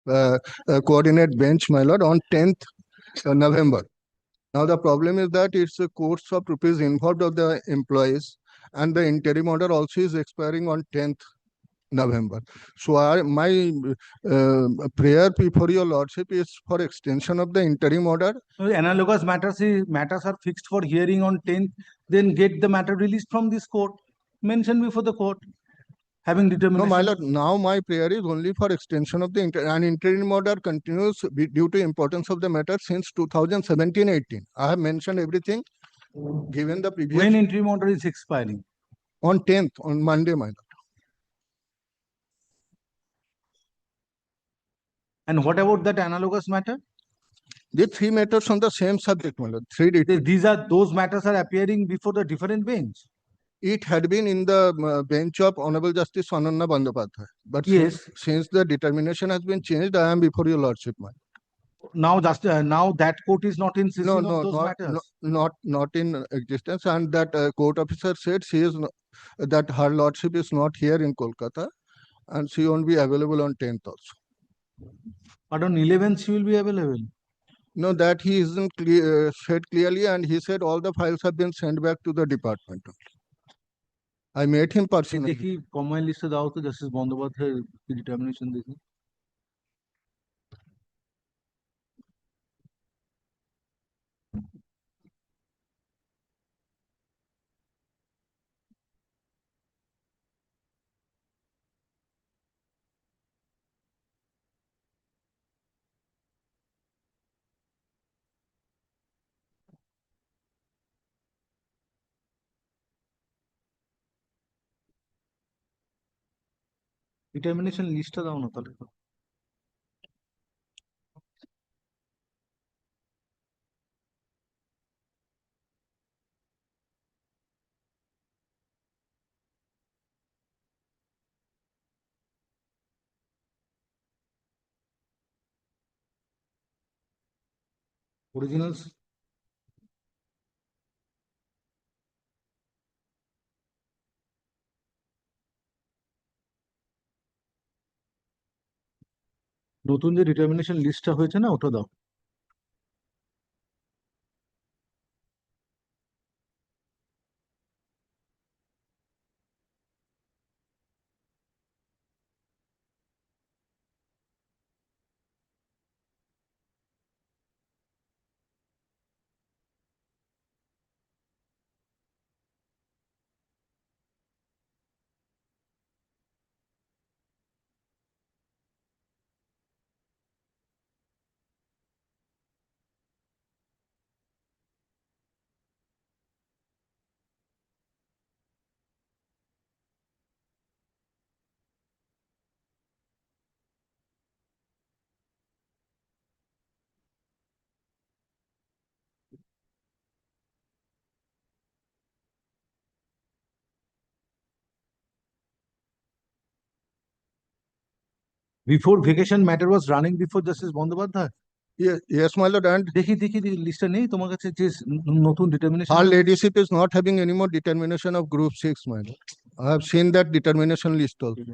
coordinate bench, my lord, on 10th November. Now the problem is that it's a course of rupees involved of the employees, and the interim order also is expiring on 10th November. So my prayer before your lordship is for extension of the interim order. Analogous matters are fixed for hearing on 10th. Then get the matter released from this court. Mention before the court. Having determination. No, my lord, now my prayer is only for extension of the interim order continues due to importance of the matter since 2017-18. I have mentioned everything given the previous. When interim order is expiring? On 10th, on Monday, my lord. And what about that analogous matter? The three matters on the same subject, my lord. Those matters are appearing before the different bench. It had been in the bench of Honorable Justice Ananya Bandyopadhyay. But yes, since the determination has been changed, I am before your lordship, my lord. Now that court is not in session of those matters. Not in existence, and that court officer said that her lordship is not here in Kolkata, and she won't be available on 10th also. But on 11th she will be available. No, that he isn't said clearly, and he said all the files have been sent back to the department. I met him personally. देखिए common list दाओ तो justice Bandyopadhyay की determination देखिए. Determination লিস্টটা দাও না তাহলে. Originals. নতুন যে ডিটারমিনেশন লিস্টটা হয়েছে না ওটা দাও. Before vacation matter was running before Justice Bandyopadhyay. Yes, my lord. And দেখি লিস্টটা নেই তোমার কাছে যে নতুন determination. Her ladyship is not having any more determination of group 6, my lord. I have seen that determination list also.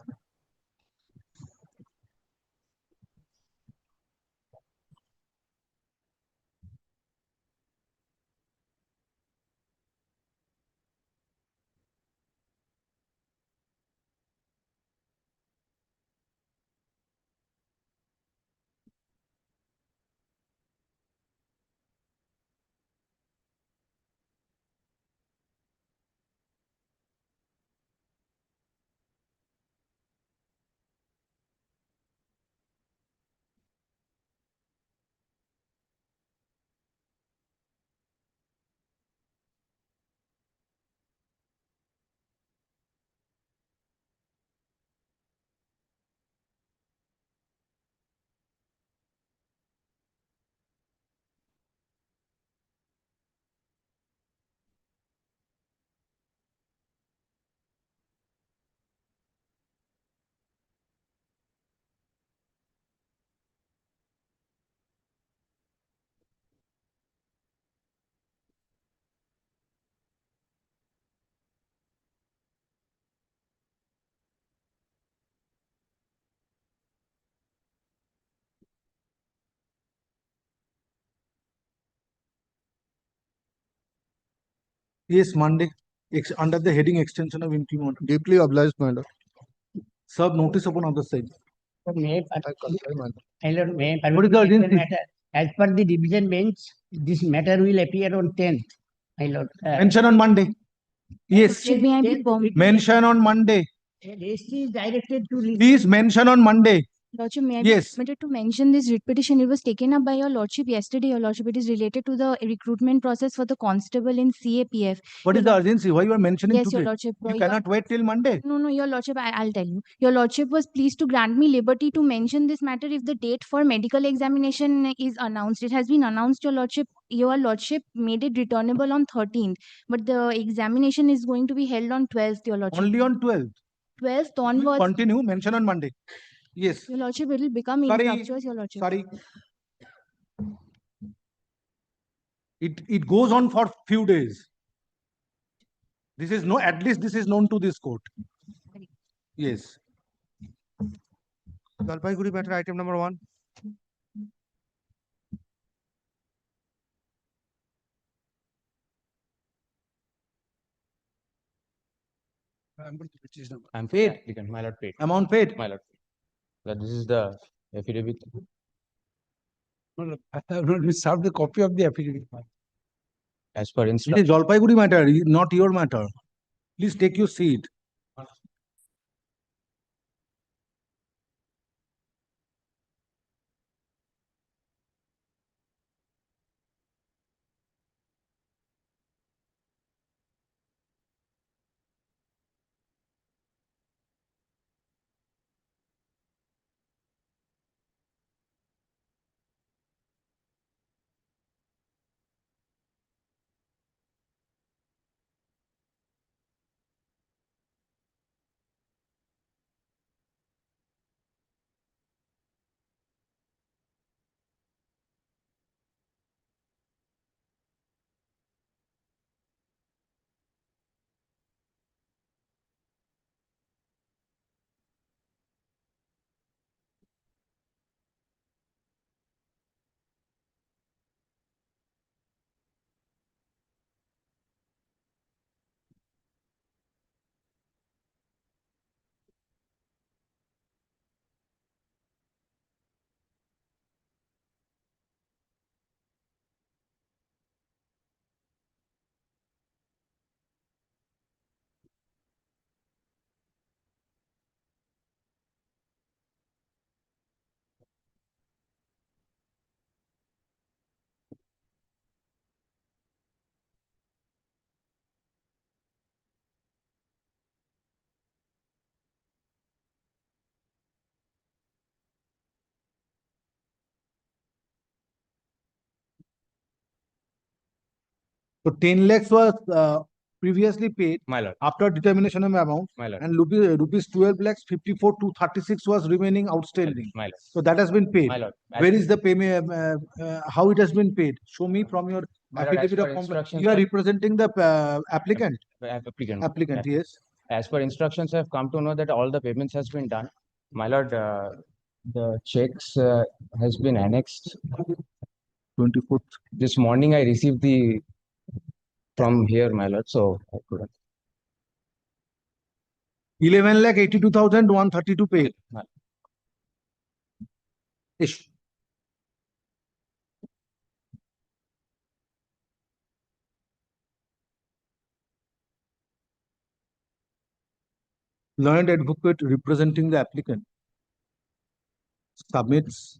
Yes, Monday, under the heading extension of interim order. Deeply obliged, my lord. Serve notice upon other side. May I I comply, my lord. My lord, may I What is the permit urgency? matter? As per the division bench, this matter will appear on 10th. My lord. Mention on Monday. Yes, May I be 10th, informed? mention on Monday. List is directed to Please mention on Monday. Lordship, may I be Yes. permitted to mention this writ petition? It was taken up by your Lordship yesterday, your Lordship. It is related to the recruitment process for the constable in CAPF. What is the urgency? Why you are mentioning Yes, today? your Lordship. You cannot wait till Monday. No, your Lordship, I'll tell you. Your Lordship was pleased to grant me liberty to mention this matter if the date for medical examination is announced. It has been announced, your Lordship. Your Lordship made it returnable on 13th, but the examination is going to be held on 12th, your Lordship. Only on 12th. 12th onwards. Continue. Mention on Monday. Yes. Your Lordship, it will become infructuous, your Lordship. Sorry. It goes on for few days. This is no. At least this is known to this court. Yes. Jalpaiguri matter item number 1. I'm paid. My lord paid. Amount paid. My lord. That this is the affidavit. No, I have not received the copy of the affidavit. As per It instruction. is Jalpaiguri matter, not your matter. Please take your seat. So 10 lakhs was previously paid My lord. after determination of amount, My lord. and rupees 12 lakhs 54 to 36 was remaining outstanding. My lord. So that has been paid. My lord. Where is the payment? How it has been paid? Show me from your My lord, as affidavit per of complaint. instructions You are of- representing the applicant. Applicant. Applicant, yes. As per instructions, I've come to know that all the payments has been done. My lord, the checks has been annexed. 24th. This morning I received the from here, my lord. So I couldn't. 11,82,132 paid. My- Ish. Learned advocate representing the applicant submits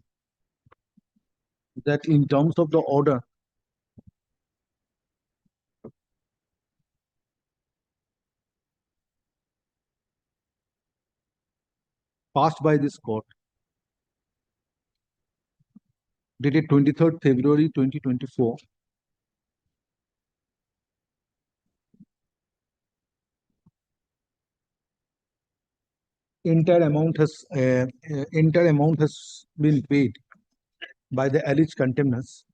that in terms of the order passed by this court dated 23rd February 2024, entire amount has been paid by the alleged contemners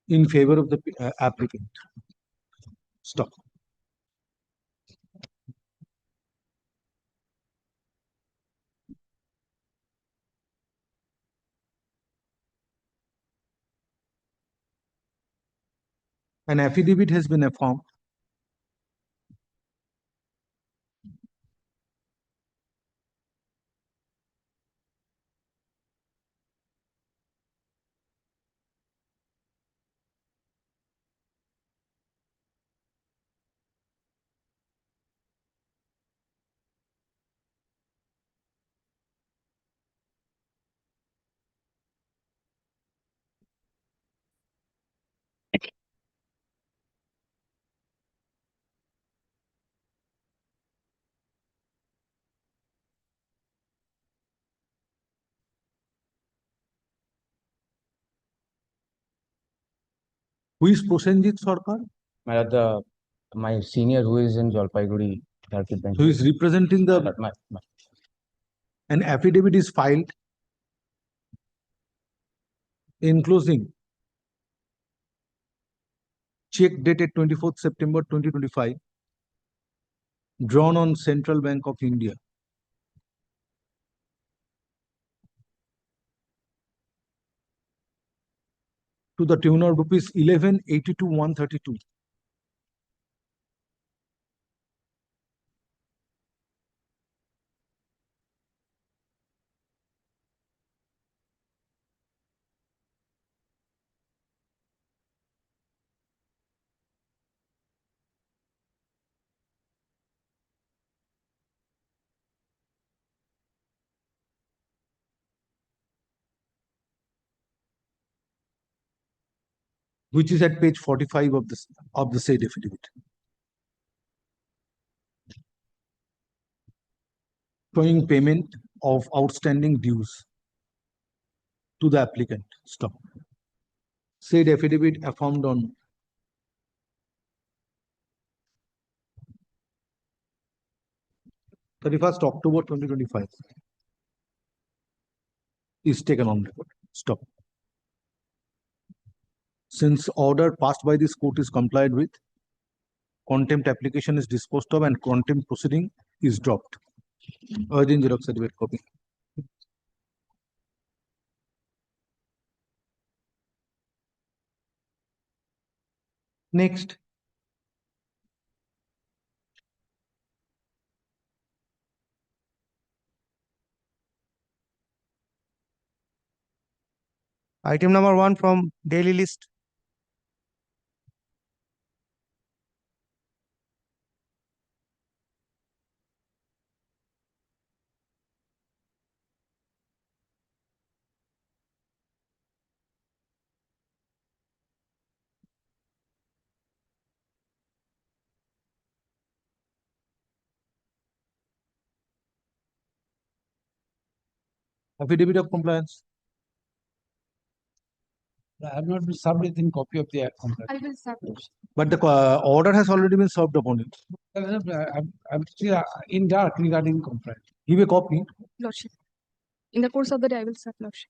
in favor of the applicant. Stop. An affidavit has been affirmed who is Prosenjit Sarkar, My lord, my senior who is in Jalpaiguri Circuit Bench. who is representing My the, lord, an affidavit is filed enclosing check dated 24th September 2025, drawn on Central Bank of India, to the tune of rupees 1182,132. Which is at page 45 of the said affidavit, showing payment of outstanding dues to the applicant. Stop. Said affidavit affirmed on 31st October 2025 is taken on record. Stop. Since order passed by this court is complied with, contempt application is disposed of and contempt proceeding is dropped. Urgent Xerox certificate copy. Next. Item number 1 from daily list. Affidavit of compliance. I have not been served with any copy of the complaint. I will serve. But the order has already been served upon it. I'm still in dark regarding complaint. Give a copy. Lordship. In the course of the day, I will serve Lordship.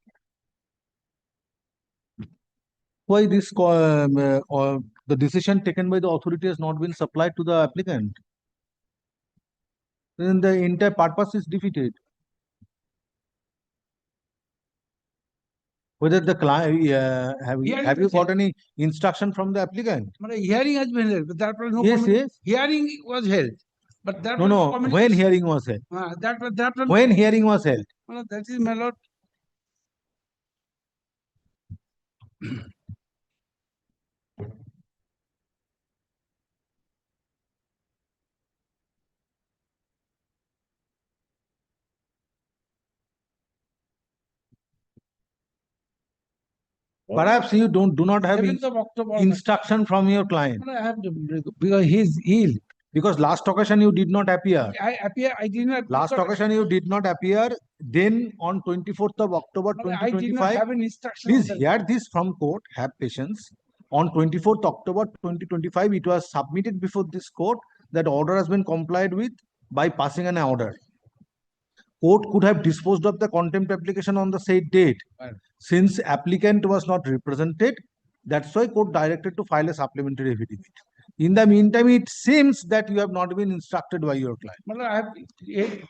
Why this the decision taken by the authority has not been supplied to the applicant? Then the entire purpose is defeated. Whether the client have you got any instruction from the applicant? But a hearing has been held, but that was no. Yes, yes. Hearing was held, but that No, was no. communication. When hearing was held? That was When hearing was held? well, that is, my lord. Perhaps you do not have 7th of October. instruction from your client, But I have to, because he is ill. because last occasion you did not appear. I did not. Last because occasion you did not appear. Then on 24th of October I did not 2025, have an instruction. please on that. hear this from court. Have patience. On 24th October 2025, it was submitted before this court that order has been complied with by passing an order. Court could have disposed of the contempt application on the said date. Right. Since applicant was not represented, that's why court directed to file a supplementary affidavit. In the meantime, it seems that you have not been instructed by your client. But I have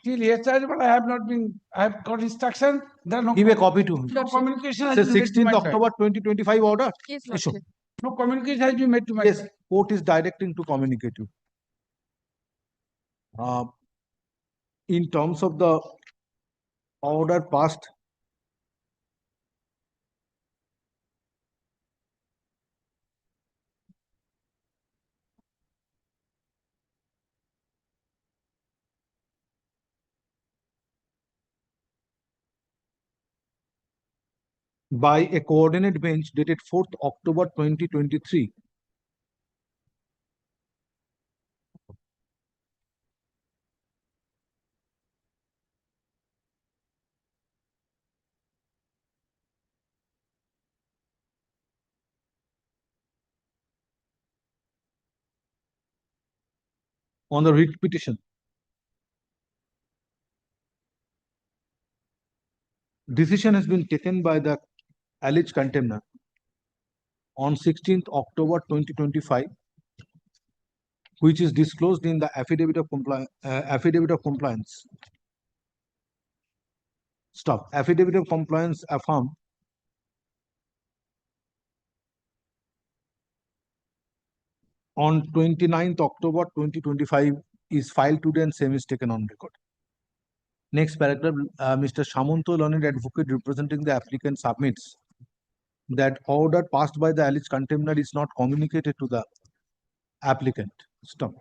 till yesterday, but I have not been. I have got instruction. There are no Give a copy to him. no communication. has Say been made to 16th my side. October 2025 order. Yes, Issue. Lordship. No communication has been made to my. Yes, court is directing to communicate you. In terms of the order passed by a coordinate bench dated 4th October 2023. On the writ petition. Decision has been taken by the alleged contemner on 16th October 2025, which is disclosed in the affidavit of compliance. Stop. Affidavit of compliance affirmed on 29th October 2025 is filed today and same is taken on record. Next paragraph, Mr. Shamanto, learned advocate representing the applicant, submits that order passed by the alleged contemner is not communicated to the applicant. Stop.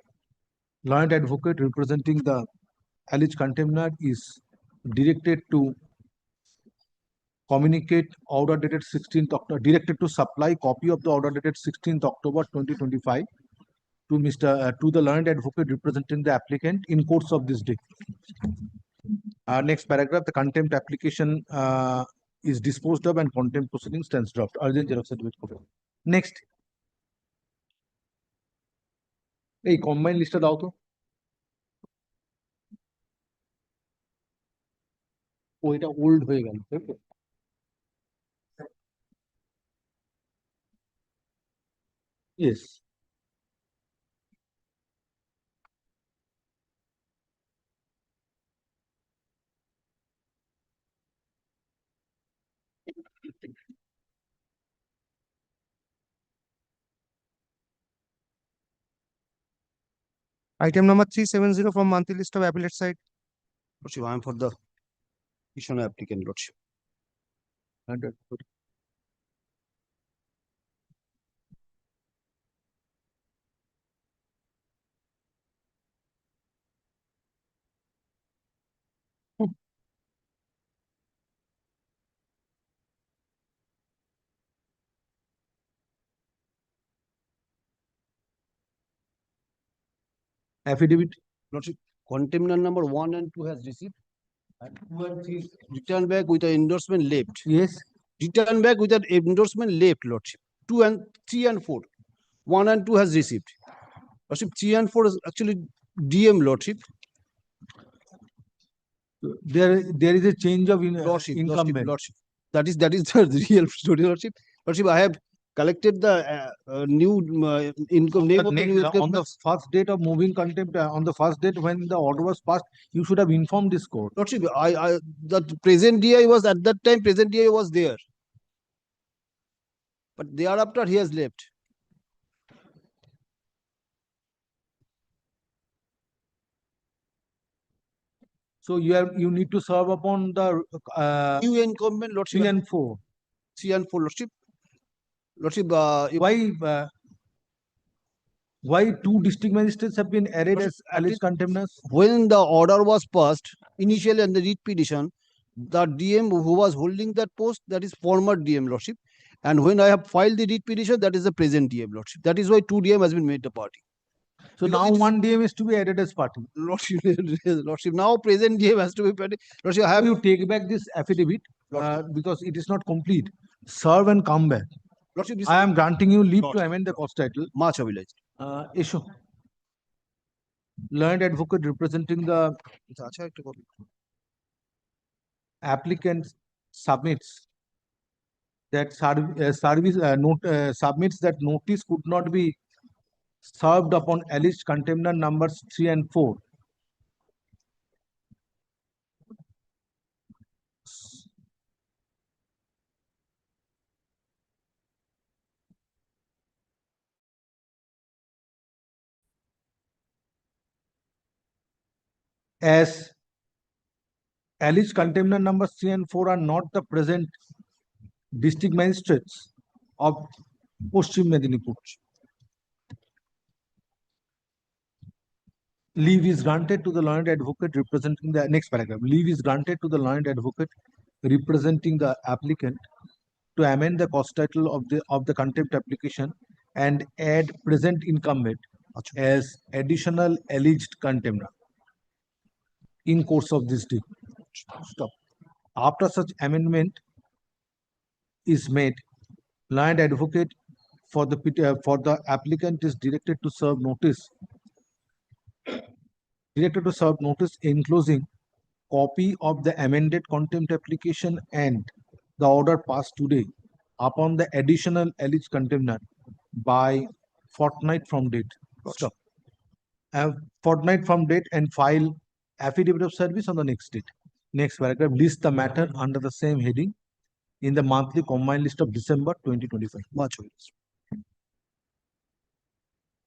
Learned advocate representing the alleged contemner is directed to communicate order dated 16th October, directed to supply copy of the order dated 16th October 2025 to the learned advocate representing the applicant in course of this day. Next paragraph, the contempt application is disposed of and contempt proceeding stands dropped. Urgent xerox certificate copy. Next. এই combine list দাও তো ওইটা old হয়ে গেল তাই তো yes Item number 370 from monthly list of appellate side. Lordship, I am for the petitioner applicant, Lordship. affidavit Lordship, contemner number 1 and 2 has received. And 2 and 3 is returned back with an endorsement left. yes Return back with an endorsement left, Lordship. 2 and 3 and 4. 1 and 2 has received. Lordship, 3 and 4 is actually DM, Lordship. there is a change of Lordship, incumbent. Lordship. That is the real story, Lordship. Lordship, I have collected the new income name of the new On the first date of moving contempt, on the first date when the order was passed, you should have informed this court. Lordship, the present DI was at that time, present DI was there. But thereafter he has left. So you need to serve upon the New incumbent, Lordship. 3 and 4. 3 and 4, Lordship. Lordship, why two district magistrates have been added as alleged contemners? When the order was passed, initially on the writ petition, the DM who was holding that post, that is former DM, Lordship. And when I have filed the writ petition, that is the present DM, Lordship. That is why 2 DM has been made the party. So Because now 1 DM is to be added as party. Lordship, Lordship, now present DM has to be party. Lordship, I have You take back this affidavit because it is not complete. Serve and come back. Lordship, this I am granting you leave to Lordship. amend the cost title. much obliged. Issue. Learned advocate representing the applicant submits that submits that notice could not be served upon alleged contemner numbers 3 and 4. as alleged container number 3 and 4 are not the present district magistrates of Paschim Medinipur. Leave is granted to the learned advocate representing the next paragraph. Leave is granted to the learned advocate representing the applicant to amend the cause title of the contempt application and add present incumbent as additional alleged contemner in course of this deed. Stop. After such amendment is made, learned advocate for the applicant is directed to serve notice enclosing copy of the amended contempt application and the order passed today upon the additional alleged contemner by fortnight from date. Stop. Fortnight from date and file affidavit of service on the next date. Next paragraph, list the matter under the same heading in the monthly combined list of December 2025.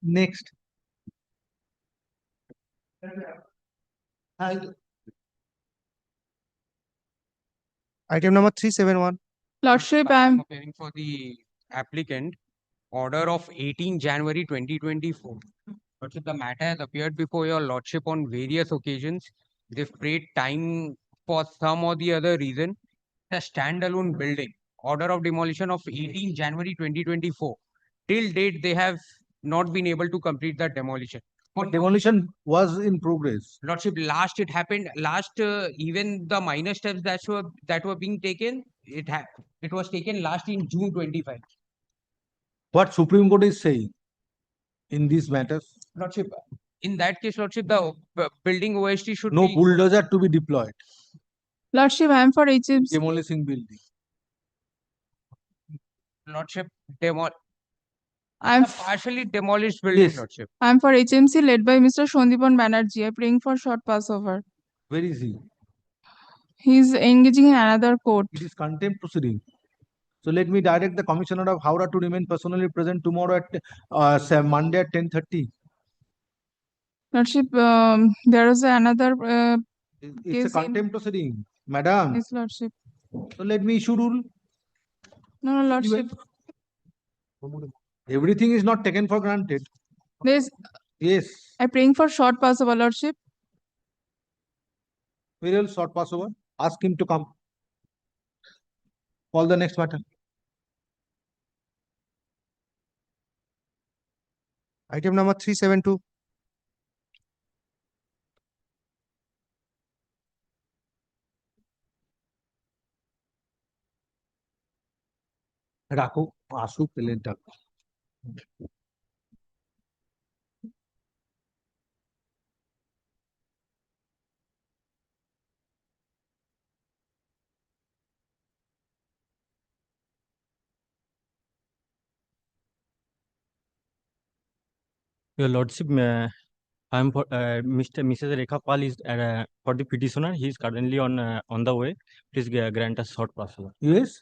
Next. Item number 371. Lordship, I am Preparing for the applicant, order of 18 January 2024. But the matter has appeared before your lordship on various occasions. They've prayed time for some or the other reason. A standalone building, order of demolition of 18 January 2024. Till date, they have not been able to complete that demolition. But demolition was in progress. Lordship, last it happened, even the minor steps that were being taken, it was taken last in June 25. What Supreme Court is saying in these matters? Lordship, in that case, Lordship, the building OST should No be bulldozer to be deployed. Lordship, I am for HMC. Demolishing building. Lordship, I am partially demolished building, Yes. Lordship. I am for HMC led by Mr. Sondipan Banerjee. I am praying for short passover. Where is he? He is engaging in another court. It is contempt proceeding. So let me direct the Commissioner of Howrah to remain personally present tomorrow at Monday at 10:30. Lordship, there is another It's case a in- contempt proceeding, madam. yes, Lordship. So let me issue rule. No, Lordship. Everything is not taken for granted. There's Yes. I am praying for short passover, Lordship. Very well, short passover. Ask him to come. Call the next matter. Item number 372. রাখো আসুক প্লেনটা Your Lordship, I am for Mrs. Rekha Pal is for the petitioner. He is currently on the way. Please grant us short passover. Yes.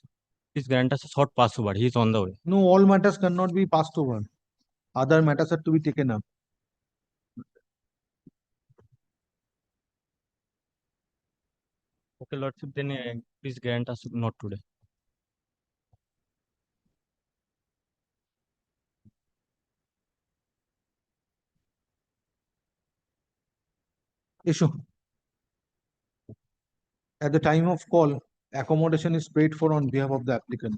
Please grant us a short passover. He is on the way. No, all matters cannot be passed over. Other matters are to be taken up. Okay, Lordship, then please grant us not today. Issue. At the time of call, accommodation is paid for on behalf of the applicant.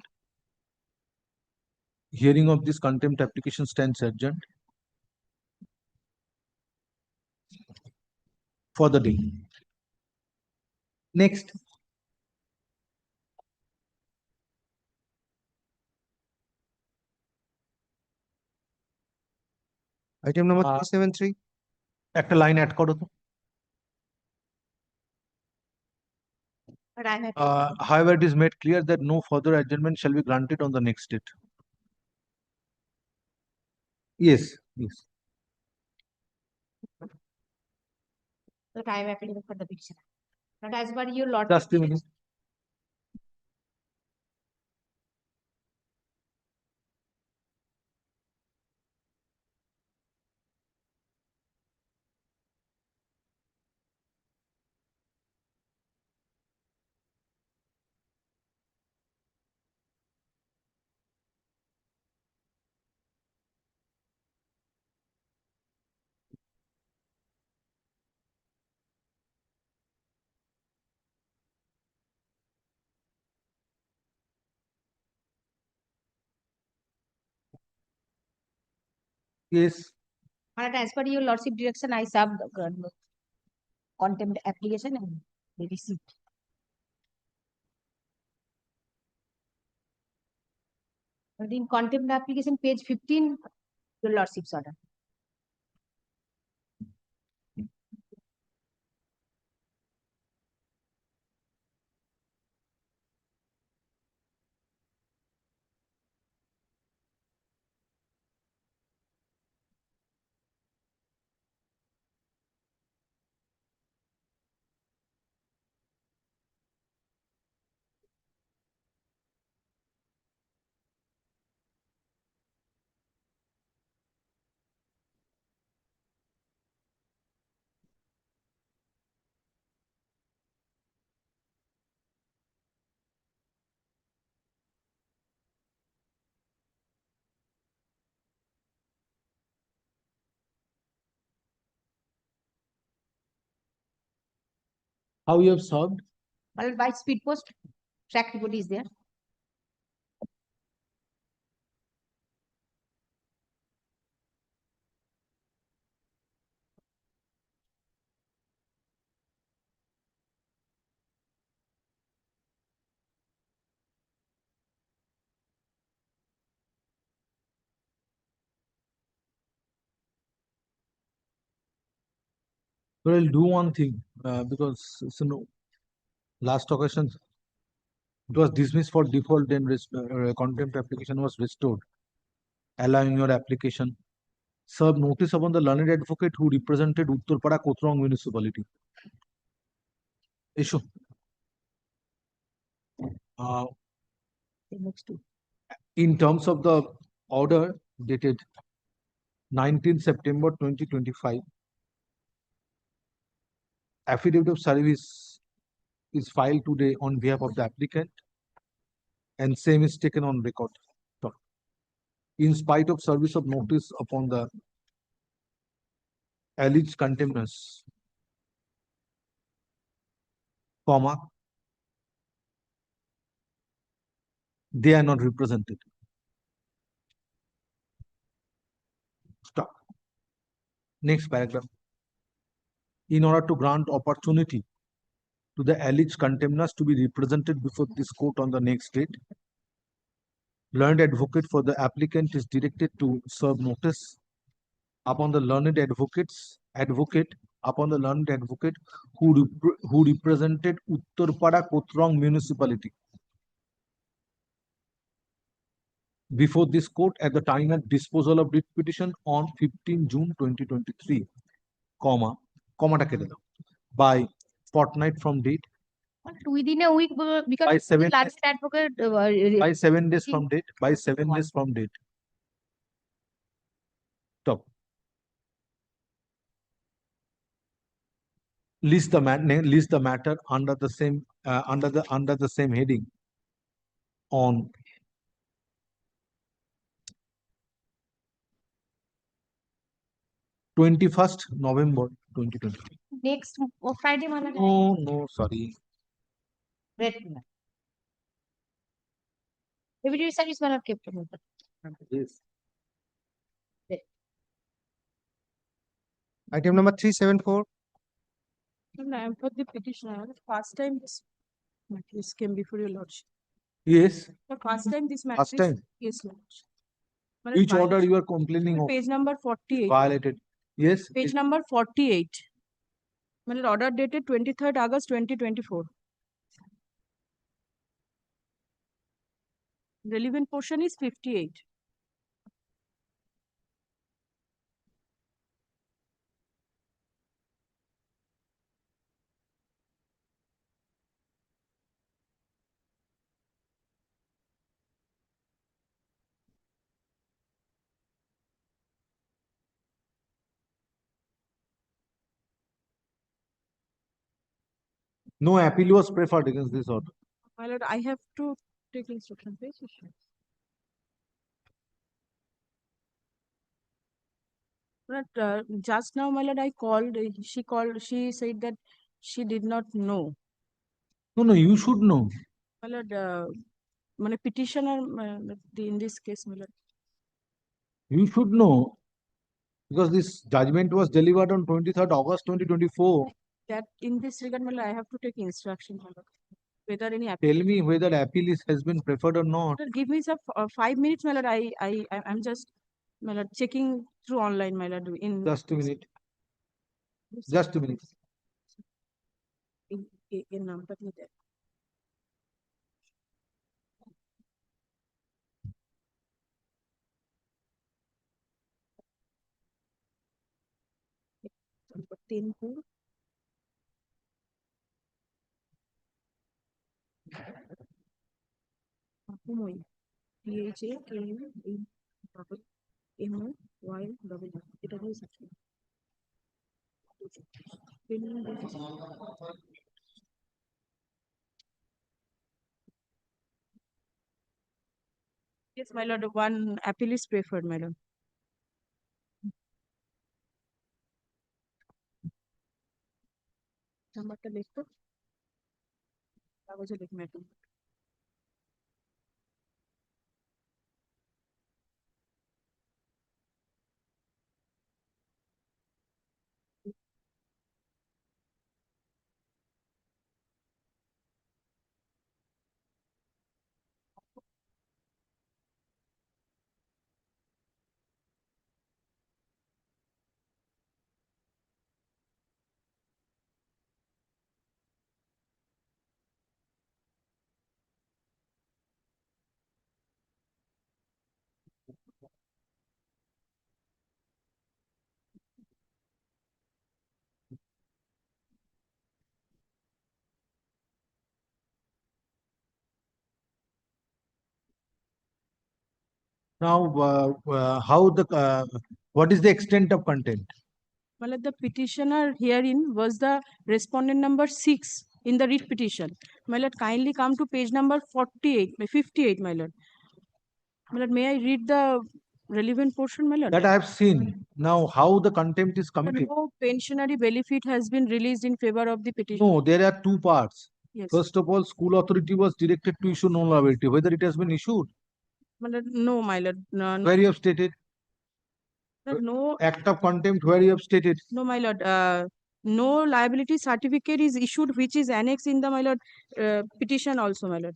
Hearing of this contempt application stands adjourned for the day. Next. Item number 373. একটা line add করো তো however it is made clear that no further adjournment shall be granted on the next date. Yes. Look, I am appealing for the petitioner. Not as per your Lord. Just a minute. Yes. My lord, as per your lordship direction, I served the contempt application and the receipt. But in contempt application, page 15, your lordship's order. How you have served? My lord, by speed post, track report is there. But I'll do one thing because last occasion it was dismissed for default, then contempt application was restored, allowing your application. Serve notice upon the learned advocate who represented Uttarpara Kotrong municipality. Issue. In terms of the order dated 19 September 2025, affidavit of service is filed today on behalf of the applicant and same is taken on record. In spite of service of notice upon the alleged contemners, comma, they are not represented. Stop. Next paragraph. In order to grant opportunity to the alleged contemners to be represented before this court on the next date, learned advocate for the applicant is directed to serve notice upon the learned advocate who represented Uttarpara Kotrong municipality before this court at the time of disposal of writ petition on 15 June 2023, comma by fortnight from date, Within a week, because by 7 learned advocate, by 7 days from date, by 7 days from date. Stop. List the matter under the same under the same heading on 21st November 2023. next Friday, my lord. Oh no, sorry. Wait. Evidence service, my lord, kept. Yes. Item number 374. I am for the petitioner. First time this matter came before your lordship. Yes. The first time this matter. First time. Yes, lordship. Which order you are complaining of? Page number 48. Violated. Yes. Page number 48. Order dated 23rd August 2024. Relevant portion is 58. No appeal was preferred against this order. My lord, I have to take instruction. Please. But just now, my lord, I called. She called. She said that she did not know. No, you should know. My lord, petitioner in this case, my lord. You should know Because this judgment was delivered on 23rd August 2024. That in this regard, my lord, I have to take instruction, my lord. Whether any Tell me whether appeal has been preferred or not. Lord, give me some 5 minutes, my lord. I'm just, my lord, checking through online, my lord. In Just a minute. Just a minute. in number there. Number 10 4. Papumoy. PHAKMY. এটা দিয়ে search করুন। Yes, my lord, one appeal is preferred, my lord. নাম্বারটা লিখতো কাগজে লিখ madam. Now, what is the extent of content? My lord, the petitioner herein was the respondent number 6 in the writ petition. My lord, kindly come to page number 58, my lord. My lord, may I read the relevant portion, my lord? That I have seen. Now, how the contempt is committed? No pensionary benefit has been released in favor of the petition. No, there are two parts. Yes. First of all, school authority was directed to issue no liability. Whether it has been issued, My lord, no, my lord. No, where you have stated. no, Act of contempt, where you have stated. no, my lord. No liability certificate is issued, which is annexed in the, my lord, petition also, my lord.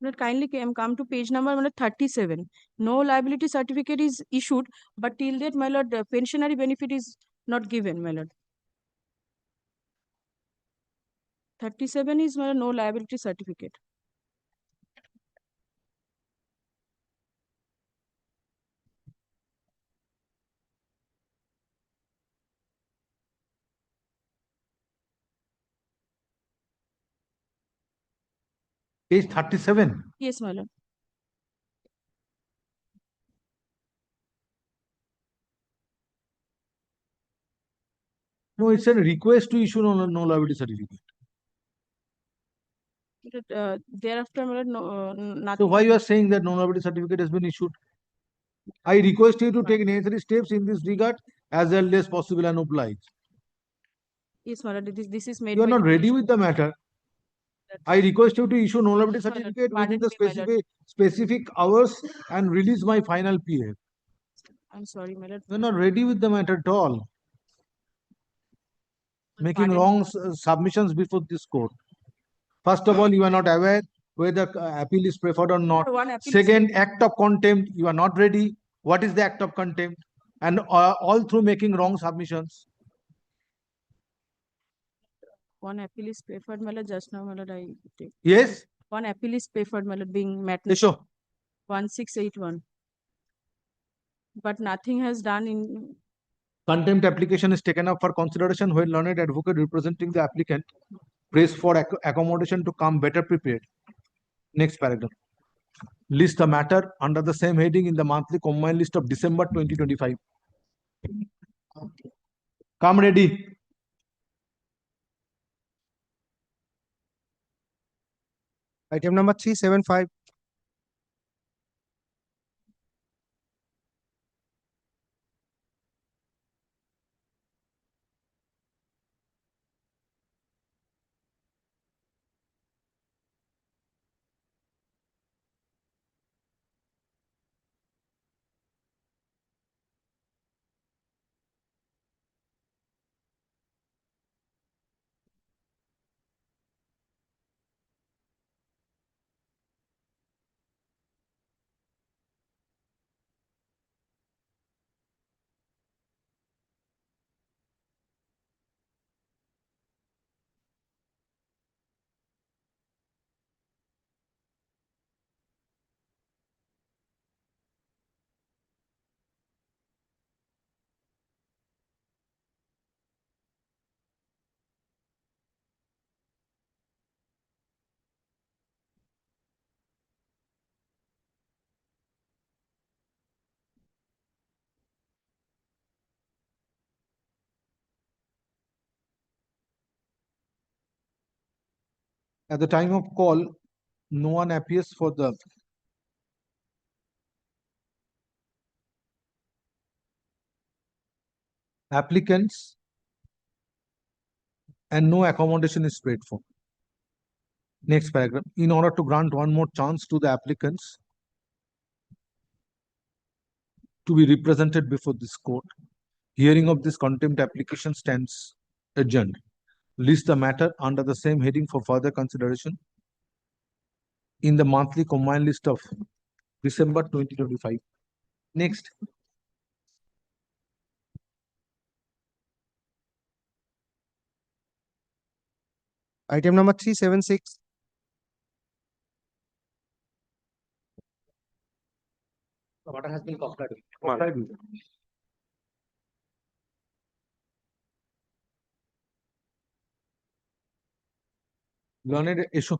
Lord, kindly come to page number, my lord, 37. No liability certificate is issued, but till that, my lord, pensionary benefit is not given, my lord. 37 is, my lord, no liability certificate. Page 37. Yes, my lord. No, it's a request to issue no liability certificate. Thereafter, my lord, no, So nothing. why you are saying that no liability certificate has been issued? I request you to take necessary steps in this regard as early as possible and oblige. Yes, my lord, this is made. You are by not the ready with the matter. I request you to issue no liability Yes, my lord. certificate within the Pardon me, my lord. specific hours and release my final PF. I'm sorry, my lord. You are not ready with the matter at all. Making Pardon. wrong submissions before this court. First of all, you are not aware whether appeal is preferred or not. One appeal is- Second, act of contempt, you are not ready. What is the act of contempt? And all through making wrong submissions. One appeal is preferred, my lord. Just now, my lord, I take. Yes? One appeal is preferred, my lord, being met. Yesho. 1681. But nothing has done in. Contempt application is taken up for consideration when learned advocate representing the applicant prays for accommodation to come better prepared. Next paragraph. List the matter under the same heading in the monthly combined list of December 2025. Come ready. Item number 375. At the time of call, no one appears for the applicants and no accommodation is paid for. Next paragraph. In order to grant one more chance to the applicants to be represented before this court, hearing of this contempt application stands adjourned. List the matter under the same heading for further consideration in the monthly combined list of December 2025. Next. Item number 376. The order has been complied with. Learned issue.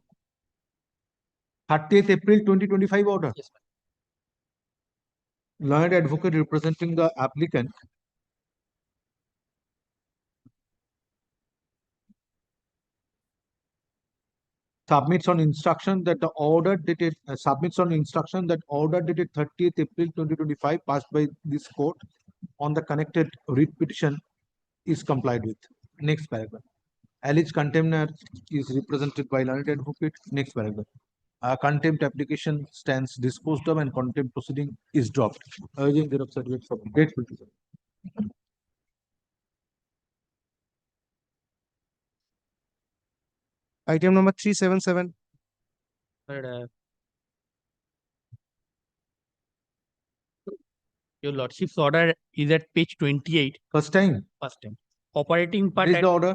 30th April 2025 order. Yes, Learned advocate representing the applicant submits on instruction that the order dated 30th April 2025 passed by this court on the connected writ petition is complied with. Next paragraph. Alleged contemner is represented by learned advocate. Next paragraph. A contempt application stands disposed of and contempt proceeding is dropped. Urging thereof certificate for date petition. Item number 377. Your lordship's order is at page 28. First time. First time. Operating part What is at the order?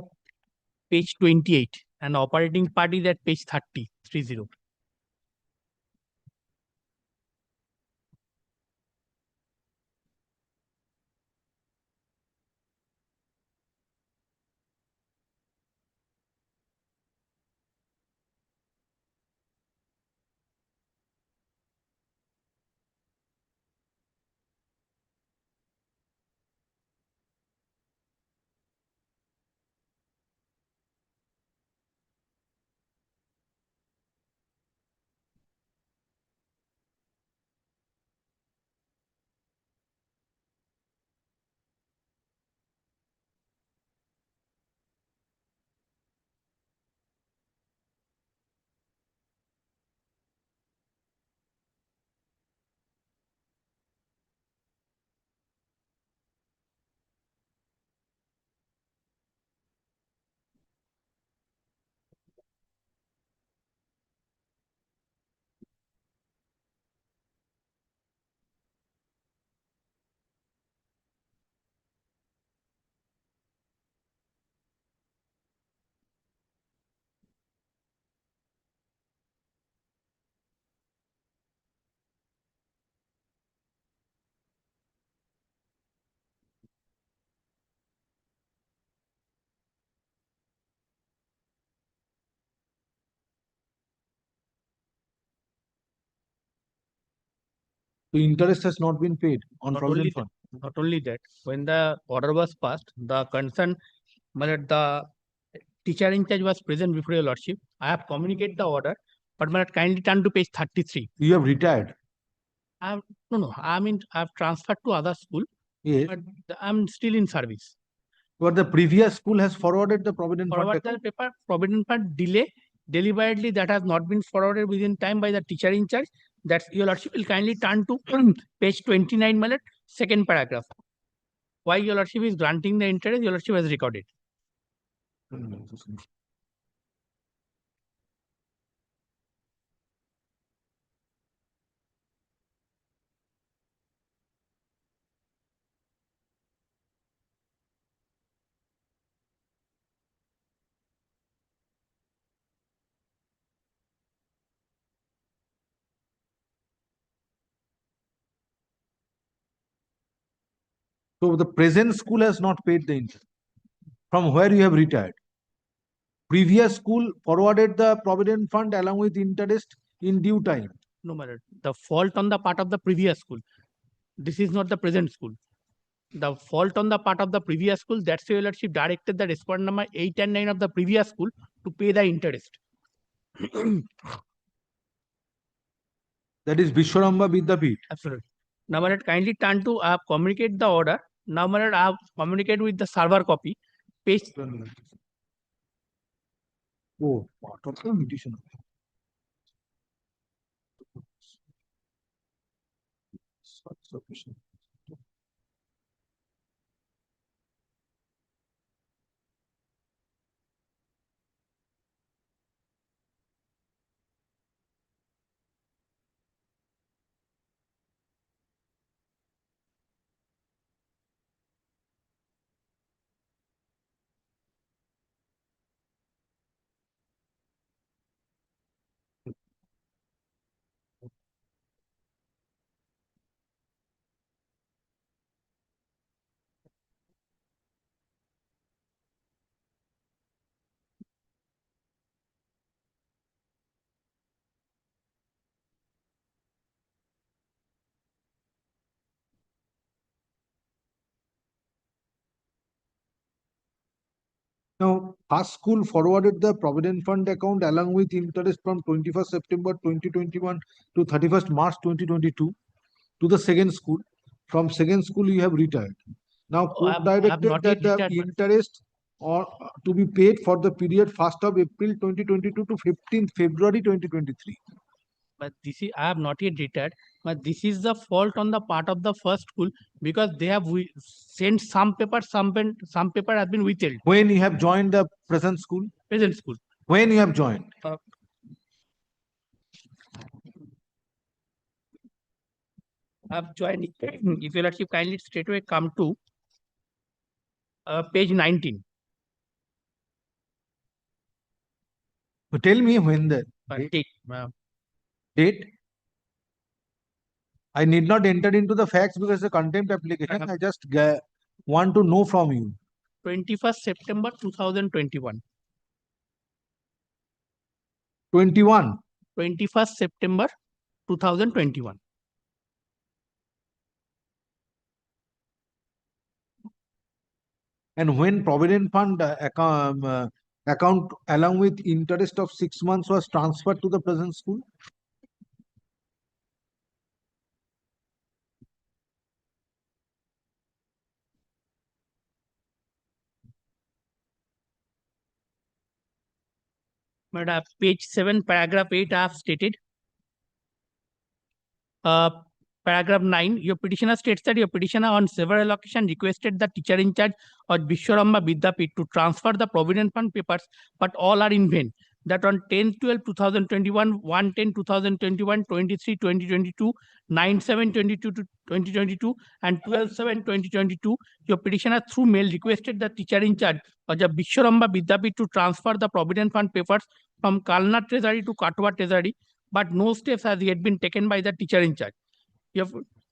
page 28 and operating part is at page 30. 30. The interest has not been paid on Not provident only fund. Not only that, when the order was passed, the concern, the teacher in charge was present before your lordship. I have communicated the order, but kindly turn to page 33. You have retired. No, I mean, I've transferred to other school, Yes. but I'm still in service. But the previous school has forwarded the provident fund. Forward the paper, provident fund delay, deliberately that has not been forwarded within time by the teacher in charge. That's your lordship will kindly turn to page 29, my lord, second paragraph. Why your lordship is granting the interest, your lordship has recorded. So the present school has not paid the interest. From where you have retired? Previous school forwarded the provident fund along with interest in due time. No, my lord. The fault on the part of the previous school. This is not the present school. The fault on the part of the previous school, that's why your lordship directed the respondent number 8 and 9 of the previous school to pay the interest. That is Vishwaramba Vidyapit. Absolutely. Now, my lord, kindly turn to communicate the order. Now, my lord, I have communicate with the server copy. Page Oh, part of the petition. Sufficient. Now, first school forwarded the Provident Fund account along with interest from 21st September 2021 to 31st March 2022 to the second school. From second school, you have retired. Now, court I have directed not that yet the retired. interest or to be paid for the period 1st of April 2022 to 15th February 2023. But this is I have not yet retired. But this is the fault on the part of the first school because they have sent some paper, some paper has been withheld. When you have joined the present school? Present school. When you have joined? I have joined. If your lordship kindly straightway come to page 19. So tell me when the Date. date. I need not enter into the facts because the contempt application. I just want to know from you. 21st September 2021. 21. 21st September 2021. And when Provident Fund account along with interest of 6 months was transferred to the present school? But page 7, paragraph 8, I have stated. Paragraph 9, your petitioner states that your petitioner on several occasions requested the teacher in charge of Vishwaramba Vidyapit to transfer the Provident Fund papers, but all are in vain. That on 10/12/2021, 1/10/2021, 23/2022, 9/7/22 to 2022, and 12/7/2022, your petitioner through mail requested the teacher in charge of the Vishwaramba Vidyapit to transfer the Provident Fund papers from Kalna Treasury to Katwa Treasury, but no steps has yet been taken by the teacher in charge.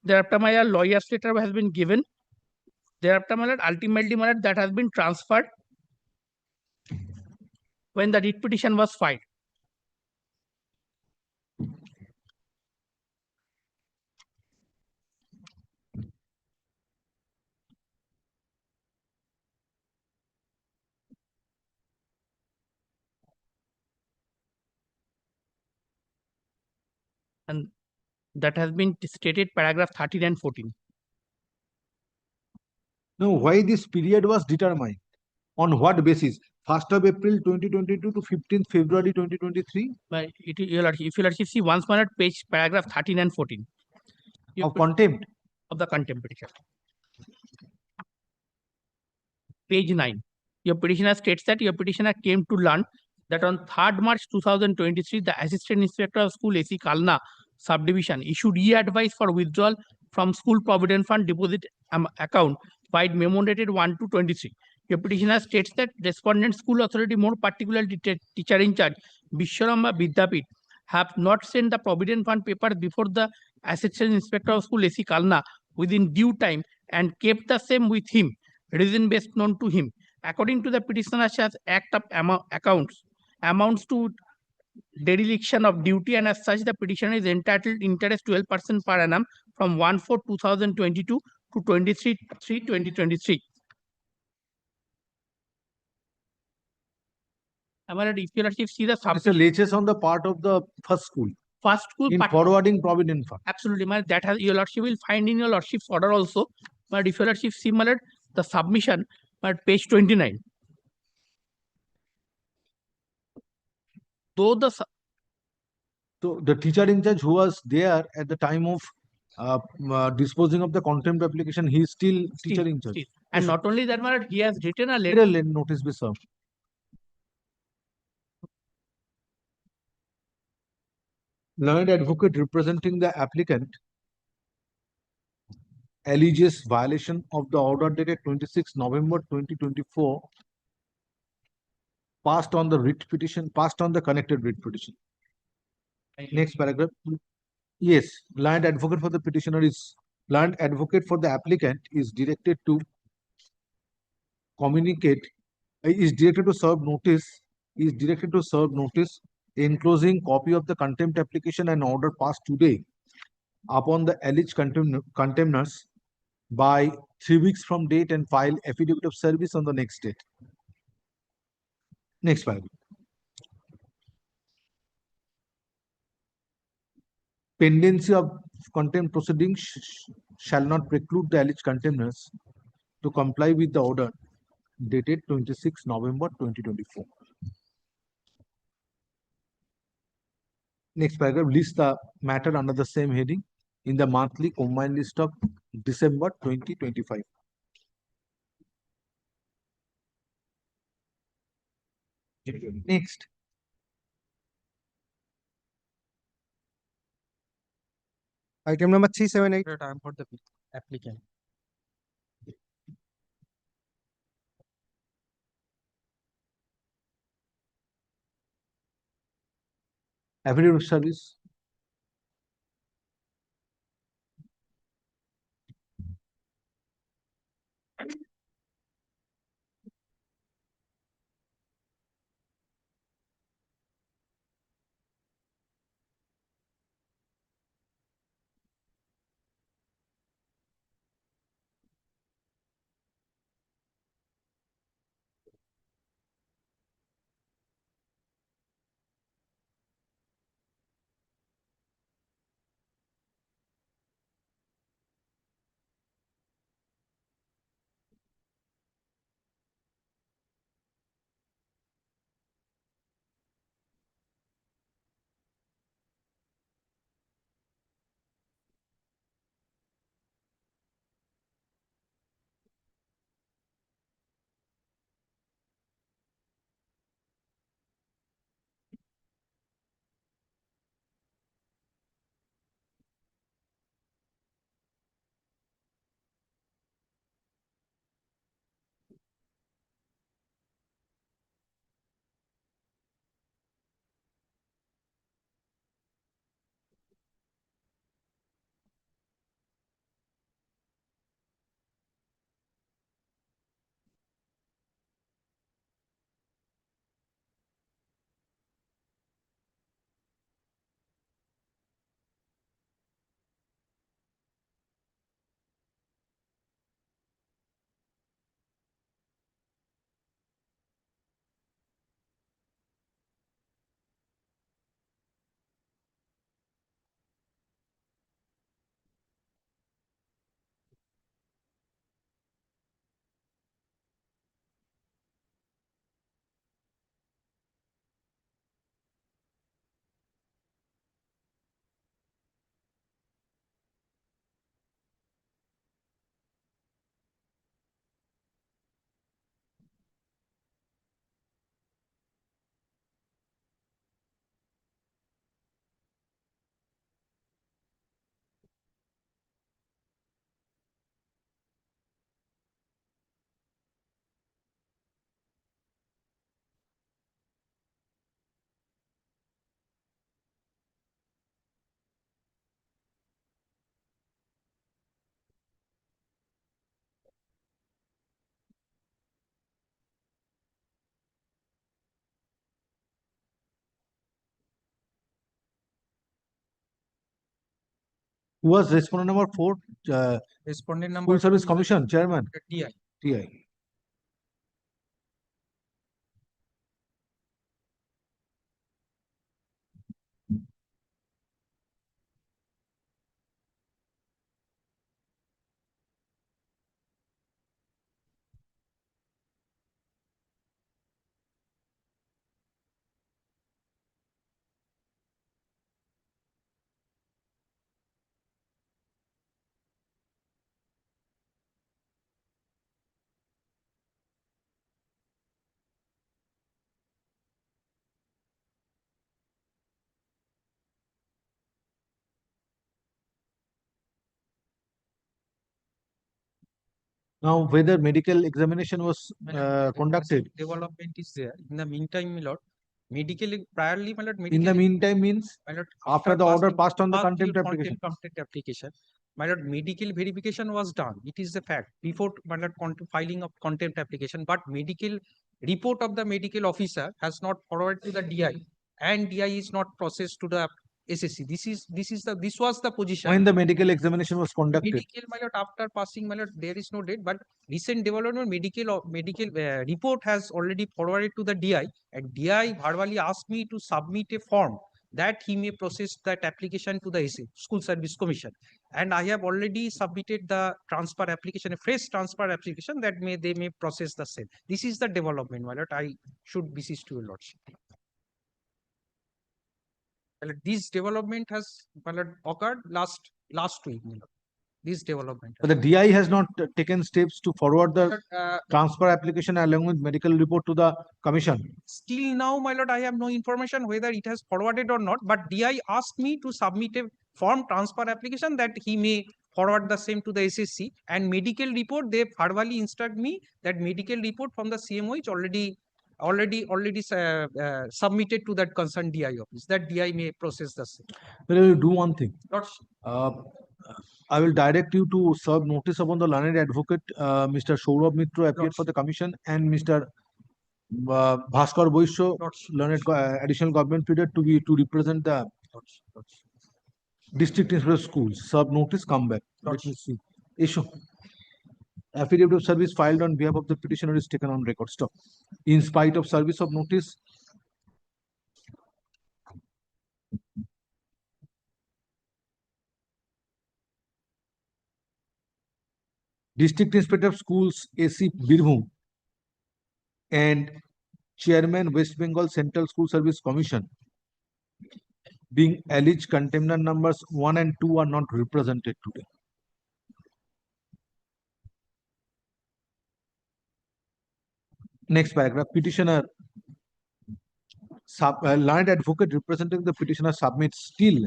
Thereafter, my lawyer's letter has been given. Thereafter, my ultimately, my that has been transferred when the writ petition was filed. And that has been stated paragraph 13 and 14. No, why this period was determined? On what basis? 1st of April 2022 to 15th February 2023? If you like see once more at page paragraph 13 and 14. Of contempt? Of the contempt petition. Page 9. Your petitioner states that your petitioner came to learn that on 3rd March 2023, the Assistant Inspector of School AC Kalna Subdivision issued e-advice for withdrawal from School Provident Fund deposit account by memo dated 1/2/23. Your petitioner states that respondent school authority, more particularly teacher in charge, Vishwaramba Vidyapit, have not sent the Provident Fund papers before the Assistant Inspector of School AC Kalna within due time and kept the same with him, reason based known to him. According to the petitioner's Act of Accounts, amounts to dereliction of duty, and as such the petitioner is entitled interest 12% per annum from 1/4/2022 to 23/3/2023. My lord, if your lordship see the It's a submission, laches on the part of the first school first school in part, forwarding provident fund. absolutely, my lord, that has your lordship will find in your lordship's order also. My lord, if your lordship see, my lord, the submission, my lord, page 29. Though the So the teacher in charge who was there at the time of disposing of the contempt application, he is still teacher in charge. and not only that, my lord, he has written a letter. Let notice be served. Learned advocate representing the applicant alleges violation of the order dated 26 November 2024 passed on the writ petition, passed on the connected writ petition. Next paragraph. Yes, learned advocate for the petitioner is learned advocate for the applicant is directed to communicate, is directed to serve notice enclosing copy of the contempt application and order passed today upon the alleged contemners by 3 weeks from date and file affidavit of service on the next date. Next paragraph. Pendency of contempt proceedings shall not preclude the alleged contemners to comply with the order dated 26 November 2024. Next paragraph lists the matter under the same heading in the monthly combined list of December 2025. Next. Item number 378. Time for the applicant. Affidavit of service. Who was respondent number 4? Respondent number School Service 2 is Commission Chairman. TI. TI. Now, whether medical examination was conducted. Development is there. In the meantime, my lord, priorly, my lord, In the meantime means my lord, after the order passed on the after contempt application. contempt application, my lord, medical verification was done. It is the fact before my lord filing of contempt application, but medical report of the medical officer has not forwarded to the DI, and DI is not processed to the SSC. This was the position. When the medical examination was conducted. Medical, my lord, after passing, my lord, there is no date, but recent development medical report has already forwarded to the DI, and DI verbally asked me to submit a form that he may process that application to the School Service Commission, and I have already submitted the transfer application, a fresh transfer application that they may process the same. This is the development, my lord. I should beseech to your lordship. My lord, this development has, my lord, occurred last week, my lord. This development. But the DI has not taken steps to forward the Uh, transfer application along with medical report to the commission. Still now, my lord, I have no information whether it has forwarded or not, but DI asked me to submit a form transfer application that he may forward the same to the SSC, and medical report, they verbally instruct me that medical report from the CMO is already submitted to that concerned DI office, that DI may process the same. Well, I will do one thing. Lordship. I will direct you to serve notice upon the learned advocate, Mr. Saurabh Mitra appeared for the commission, and Mr. Bhaskar Boisho, learned additional government pleader to represent the district inspector schools. Serve notice, come back. Let me see. Issue. Affidavit of service filed on behalf of the petitioner is taken on record. Stop. In spite of service of notice, District Inspector of Schools AC Birbhum and Chairman West Bengal Central School Service Commission being alleged container numbers 1 and 2 are not represented today. Next paragraph, petitioner learned advocate representing the petitioner submits still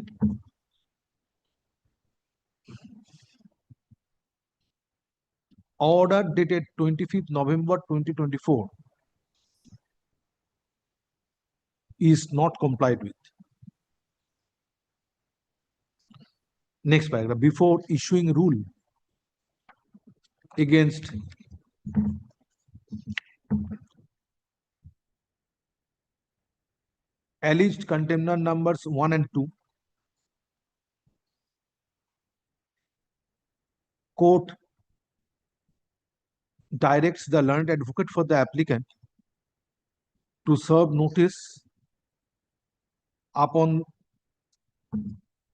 order dated 25th November 2024 is not complied with. Next paragraph, before issuing rule against alleged container numbers 1 and 2, court directs the learned advocate for the applicant to serve notice upon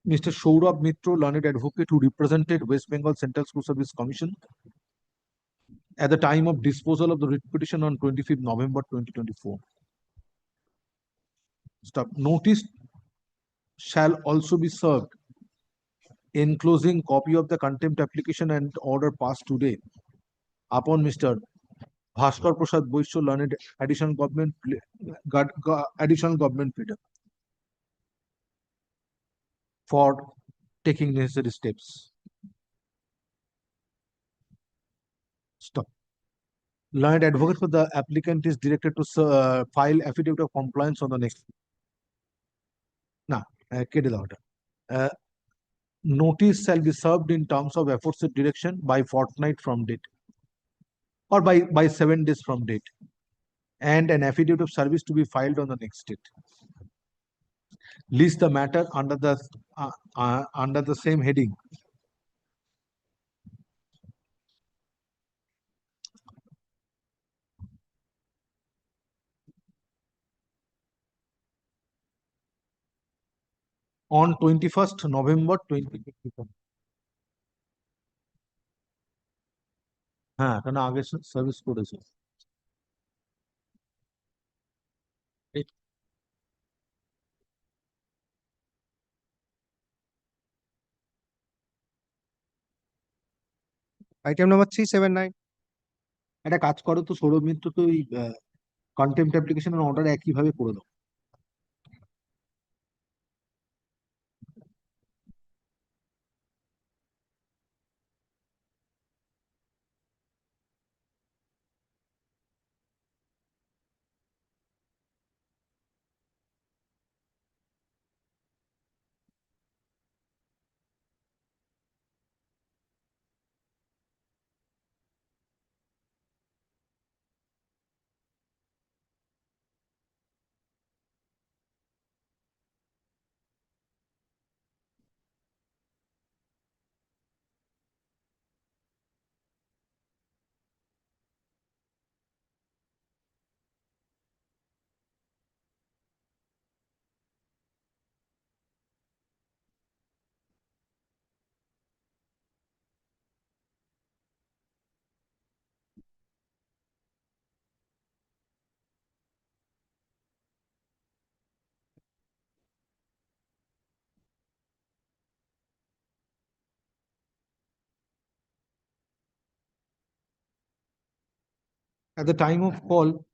Mr. Saurabh Mitra, learned advocate who represented West Bengal Central School Service Commission at the time of disposal of the writ petition on 25th November 2024. Stop. Notice shall also be served enclosing copy of the contempt application and order passed today upon Mr. Bhaskar Prasad Boisho, learned additional government pleader for taking necessary steps. Stop. Learned advocate for the applicant is directed to file affidavit of compliance on the next. Now, notice shall be served in terms of aforesaid direction by fortnight from date, or by 7 days from date, and an affidavit of service to be filed on the next date. List the matter under the same heading. On 21st November 2024. হ্যাঁ, কেন আগে service করেছে। Item number 379. একটা কাজ করো তো, সৌরভ মিত্র, তো এই কন্টেম্পট অ্যাপ্লিকেশনের অর্ডার একইভাবে করে দাও। At the time of call,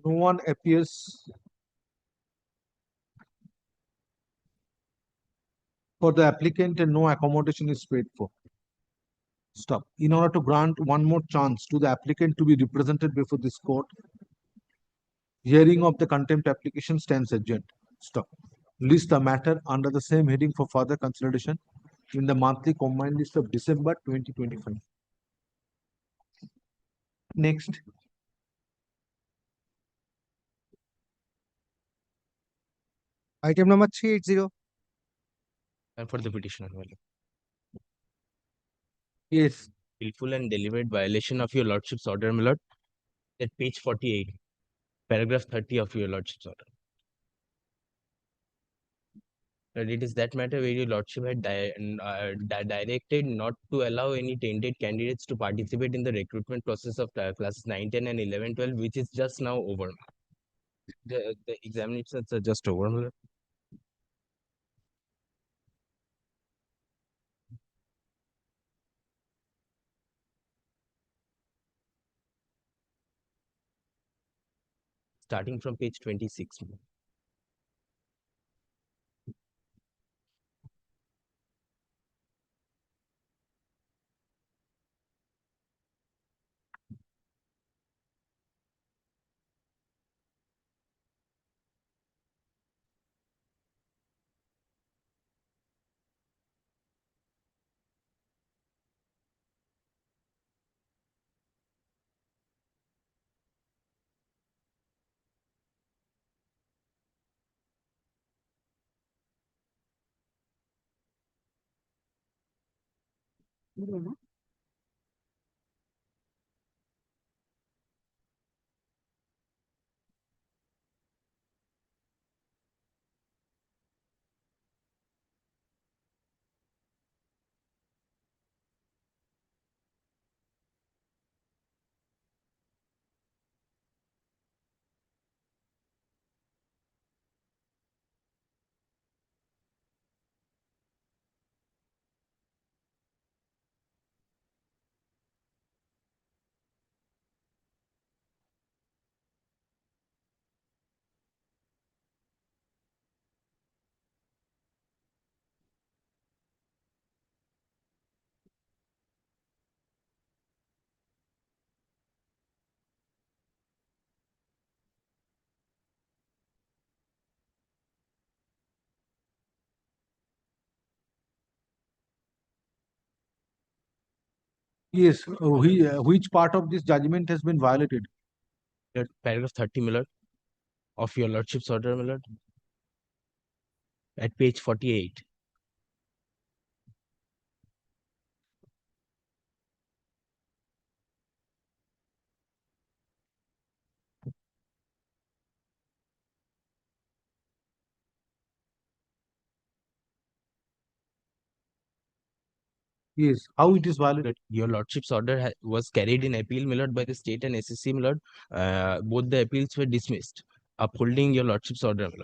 no one appears for the applicant and no accommodation is paid for. Stop. In order to grant one more chance to the applicant to be represented before this court, hearing of the contempt application stands adjourned. Stop. List the matter under the same heading for further consideration in the monthly combined list of December 2025. Next. Item number 380. And for the petitioner, Yes. willful and deliberate violation of your lordship's order, my lord, at page 48, paragraph 30 of your lordship's order. But it is that matter where your lordship had directed not to allow any tainted candidates to participate in the recruitment process of classes 9, 10 and 11, 12, which is just now over. The examinations are just over, my lord. Starting from page 26. Yes. Which part of this judgment has been violated? Paragraph 30, my lord, of your lordship's order, my lord, at page 48. Yes. How it is violated? Your lordship's order was carried in appeal, my lord, by the state and SSC, my lord. Both the appeals were dismissed, upholding your lordship's order, my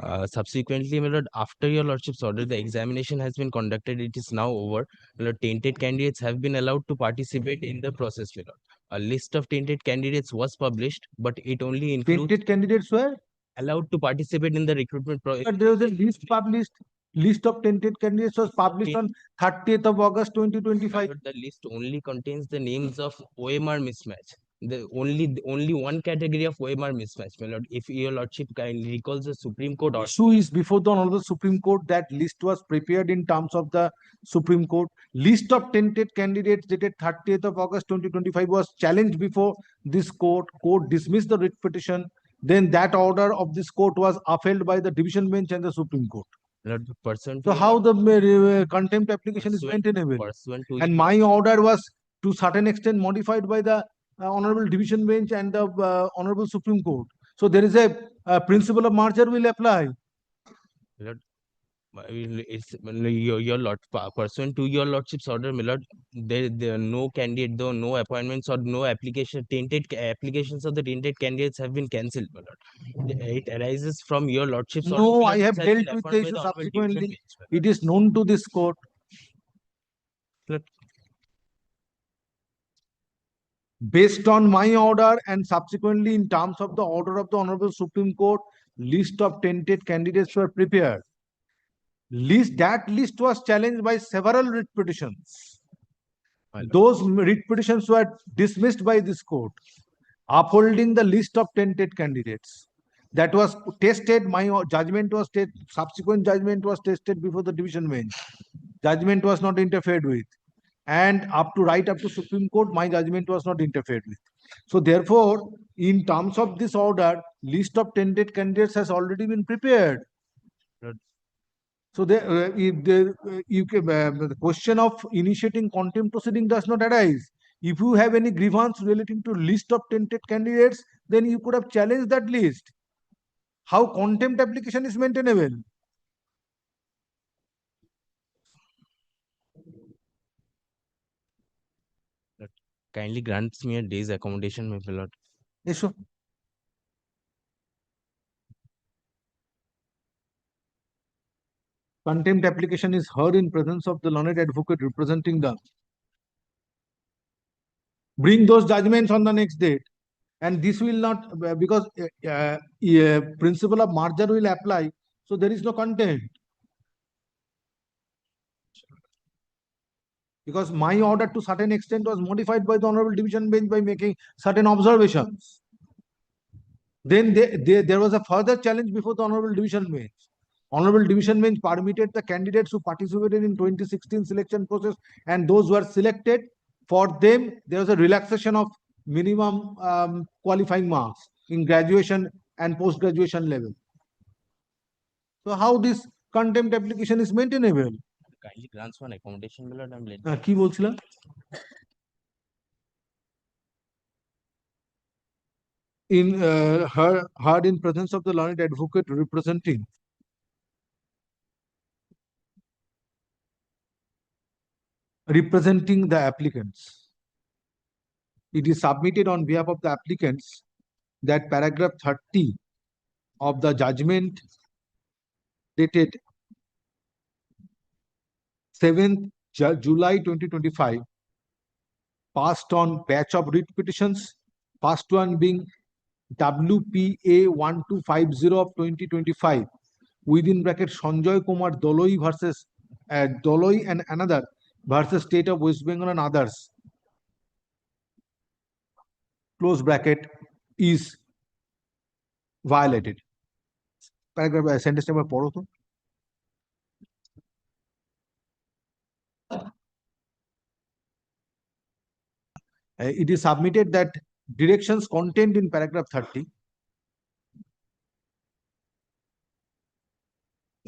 lord. Subsequently, my lord, after your lordship's order, the examination has been conducted. It is now over. My lord, tainted candidates have been allowed to participate in the process, my lord. A list of tainted candidates was published, but it only includes Tainted candidates were allowed to participate in the recruitment process. but there was a list published. List of tainted candidates was published on 30th of August 2025. The list only contains the names of OMR mismatch. The only one category of OMR mismatch, my lord. If your lordship kindly recalls the Supreme Court order. Issue is before the Honorable Supreme Court that list was prepared in terms of the Supreme Court. List of tainted candidates dated 30th of August 2025 was challenged before this court. Court dismissed the writ petition. Then that order of this court was upheld by the division bench and the Supreme Court. Lord, So how the contempt application is maintainable? And my order was to certain extent modified by the Honorable Division Bench and the Honorable Supreme Court. So there is a principle of merger will apply. Lord, it's your lord pursuant to your lordship's order, my lord. There are no candidate, though no appointments or no application. Tainted applications of the tainted candidates have been cancelled, my lord. It arises from your lordship's order. No, I have dealt with the issue subsequently. It is known to this court. Lord, Based on my order and subsequently in terms of the order of the Honorable Supreme Court, list of tainted candidates were prepared. That list was challenged by several writ petitions. Those writ petitions were dismissed by this court, upholding the list of tainted candidates. That was tested, my judgment was tested, subsequent judgment was tested before the division bench. Judgment was not interfered with. And right up to Supreme Court, my judgment was not interfered with. So therefore, in terms of this order, list of tainted candidates has already been prepared. So the question of initiating contempt proceeding does not arise. If you have any grievance relating to list of tainted candidates, then you could have challenged that list. How contempt application is maintainable? Kindly grants me a day's accommodation, my lord. Yes, sir. Contempt application is heard in presence of the learned advocate representing the. Bring those judgments on the next date. And this will not, because principle of merger will apply. So there is no contempt. Because my order to certain extent was modified by the Honorable Division Bench by making certain observations. Then there was a further challenge before the Honorable Division Bench. Honorable Division Bench permitted the candidates who participated in 2016 selection process and those who were selected, for them, there was a relaxation of minimum qualifying marks in graduation and post-graduation level. So how this contempt application is maintainable? Kindly grants one accommodation, my lord. I'm late. কি বলছিলাম? In heard in presence of the learned advocate representing the applicants. It is submitted on behalf of the applicants that paragraph 30 of the judgment dated 7th July 2025 passed on batch of writ petitions, first one being WPA 1250 of 2025 within bracket Sanjoy Kumar Doloi versus Doloi and another versus State of West Bengal and others, close bracket, is violated. Paragraph sentence number পড়ো তো। It is submitted that directions contained in paragraph 30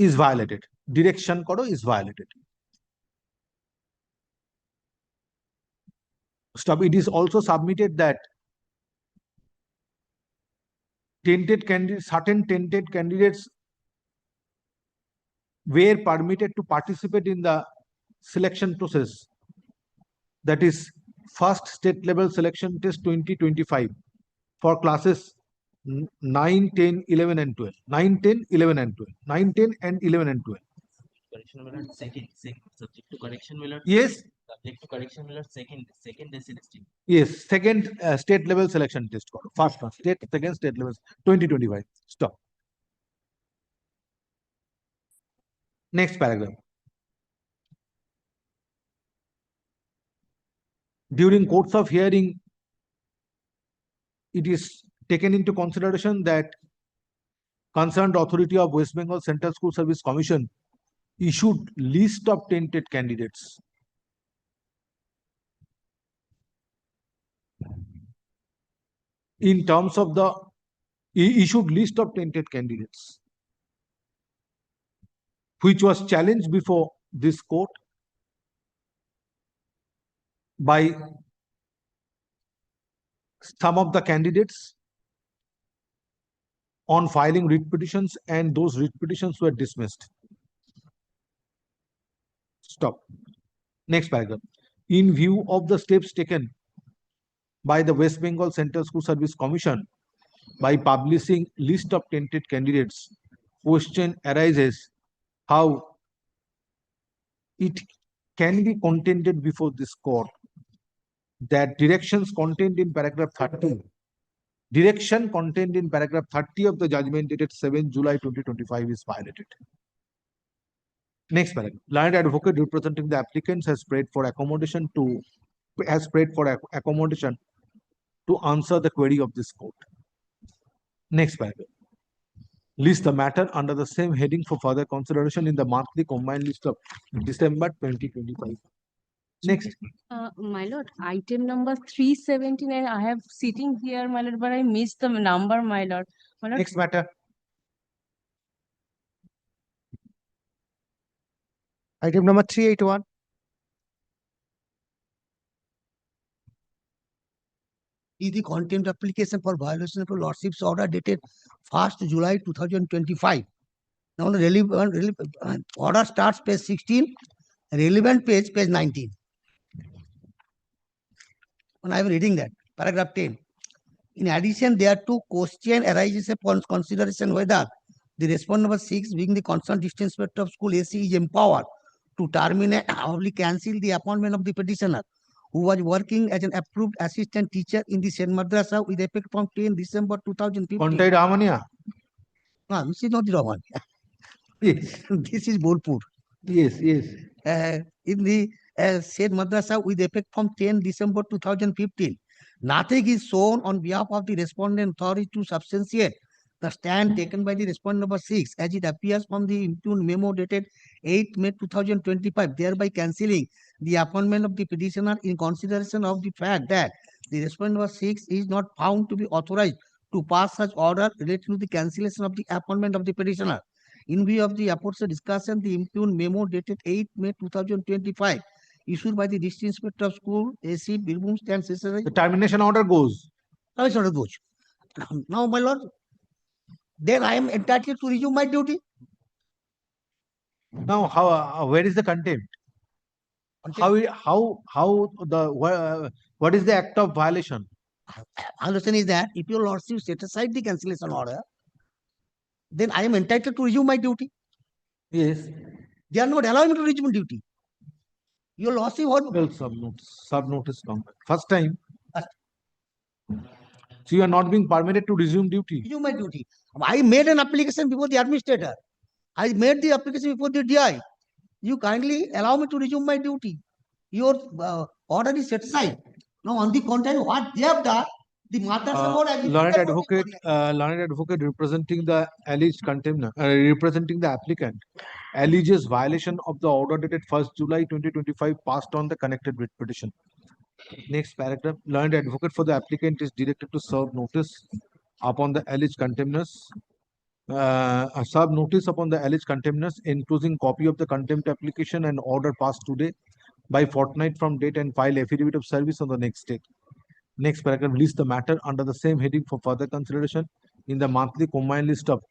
is violated. Direction kodo is violated. Stop. It is also submitted that certain tainted candidates were permitted to participate in the selection process, that is first state level selection test 2025 for classes 9, 10, 11 and 12. 9, 10, 11 and 12. 9, 10 and 11 and 12. Correction, my lord. Second, subject to correction, my lord. Yes. Subject to correction, my lord. Second SLST. Yes, second state level selection test. First one, second state level 2025. Stop. Next paragraph. During course of hearing, it is taken into consideration that concerned authority of West Bengal Central School Service Commission issued list of tainted candidates. In terms of the issued list of tainted candidates, which was challenged before this court by some of the candidates on filing writ petitions, and those writ petitions were dismissed. Stop. Next paragraph. In view of the steps taken by the West Bengal Central School Service Commission by publishing list of tainted candidates, question arises how it can be contended before this court that directions contained in paragraph 30 of the judgment dated 7 July 2025 is violated. Next paragraph. Learned advocate representing the applicants has prayed for accommodation to answer the query of this court. Next paragraph. List the matter under the same heading for further consideration in the monthly combined list of December 2025. Next. My lord, item number 379, I have sitting here, my lord, but I missed the number, my lord. My lord, Next matter. Item number 381. Is the contempt application for violation of your lordship's order dated 1st July 2025. Now the relevant order starts page 16, relevant page 19. When I am reading that, paragraph 10. In addition, thereto, question arises upon consideration whether the respondent number 6, being the concerned district inspector of school AC, is empowered to terminate or cancel the appointment of the petitioner, who was working as an approved assistant teacher in the Saint Madrasa with effect from 10 December 2015. Contained Ramania. No, this is not the Raman. Yes. This is Bolpur. Yes. In the Saint Madrasa with effect from 10 December 2015. Nothing is shown on behalf of the respondent authority to substantiate the stand taken by the respondent number 6 as it appears from the impugned memo dated 8 May 2025, thereby cancelling the appointment of the petitioner in consideration of the fact that the respondent number 6 is not found to be authorized to pass such order relating to the cancellation of the appointment of the petitioner. In view of the aforesaid discussion, the impugned memo dated 8 May 2025 issued by the district inspector of school, AC, Birbhum stands necessary. The termination order goes. Now it's order goes. Now, my lord, then I am entitled to resume my duty. Now, where is the contempt? What is the act of violation? Understand is that if your lordship set aside the cancellation order, then I am entitled to resume my duty. Yes. They are not allowing me to resume duty. Your lordship what? Well, subnotice come back. First time. So you are not being permitted to resume duty. Resume my duty. I made an application before the administrator. I made the application before the DI. You kindly allow me to resume my duty. Your order is set aside. Now, on the contrary, what they have done, the madrasa board Learned advocate representing the alleged contemner, representing the applicant, alleges violation of the order dated 1st July 2025 passed on the connected writ petition. Next paragraph. Learned advocate for the applicant is directed to serve notice upon the alleged contemners. Serve notice upon the alleged contemners, enclosing copy of the contempt application and order passed today by fortnight from date, and file affidavit of service on the next date. Next paragraph. List the matter under the same heading for further consideration in the monthly combined list of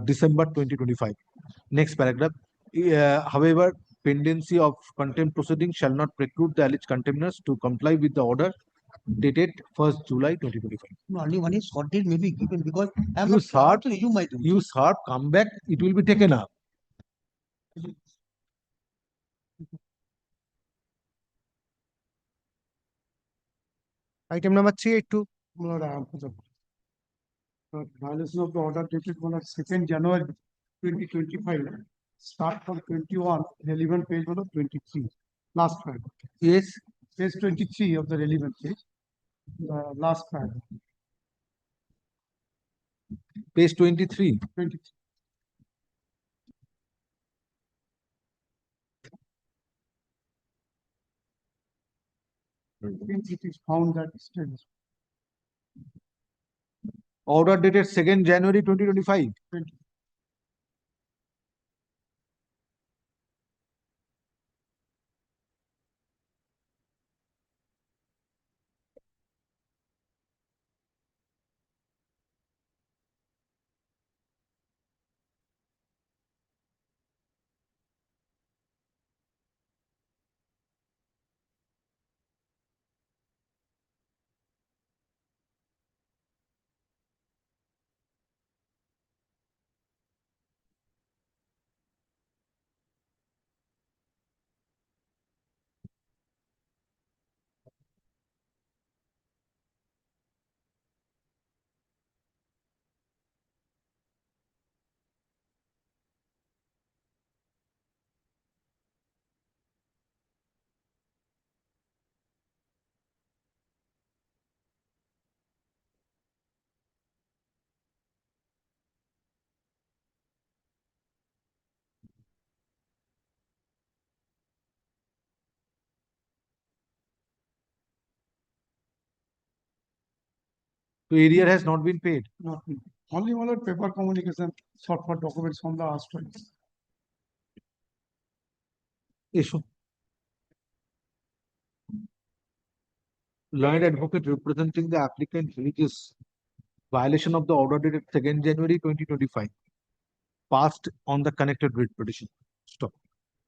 December 2025. Next paragraph. However, pendency of contempt proceedings shall not preclude the alleged contemners to comply with the order dated 1st July 2025. No, only one is short date may be given because I am You not serve, allowed to resume my duty. you serve, come back, it will be taken up. Item number 382. Violation of the order dated on 2nd January 2025. Start from 21, relevant page 23. Last paragraph. Yes. Page 23 of the relevant page. Last paragraph. Page 23. 23. It is found that still Order dated 2nd January 2025. So arrear has not been paid. Not me. Only my lord paper communication, short for documents from the hospital. Issue. Learned advocate representing the applicant alleges violation of the order dated 2nd January 2025 passed on the connected writ petition. Stop.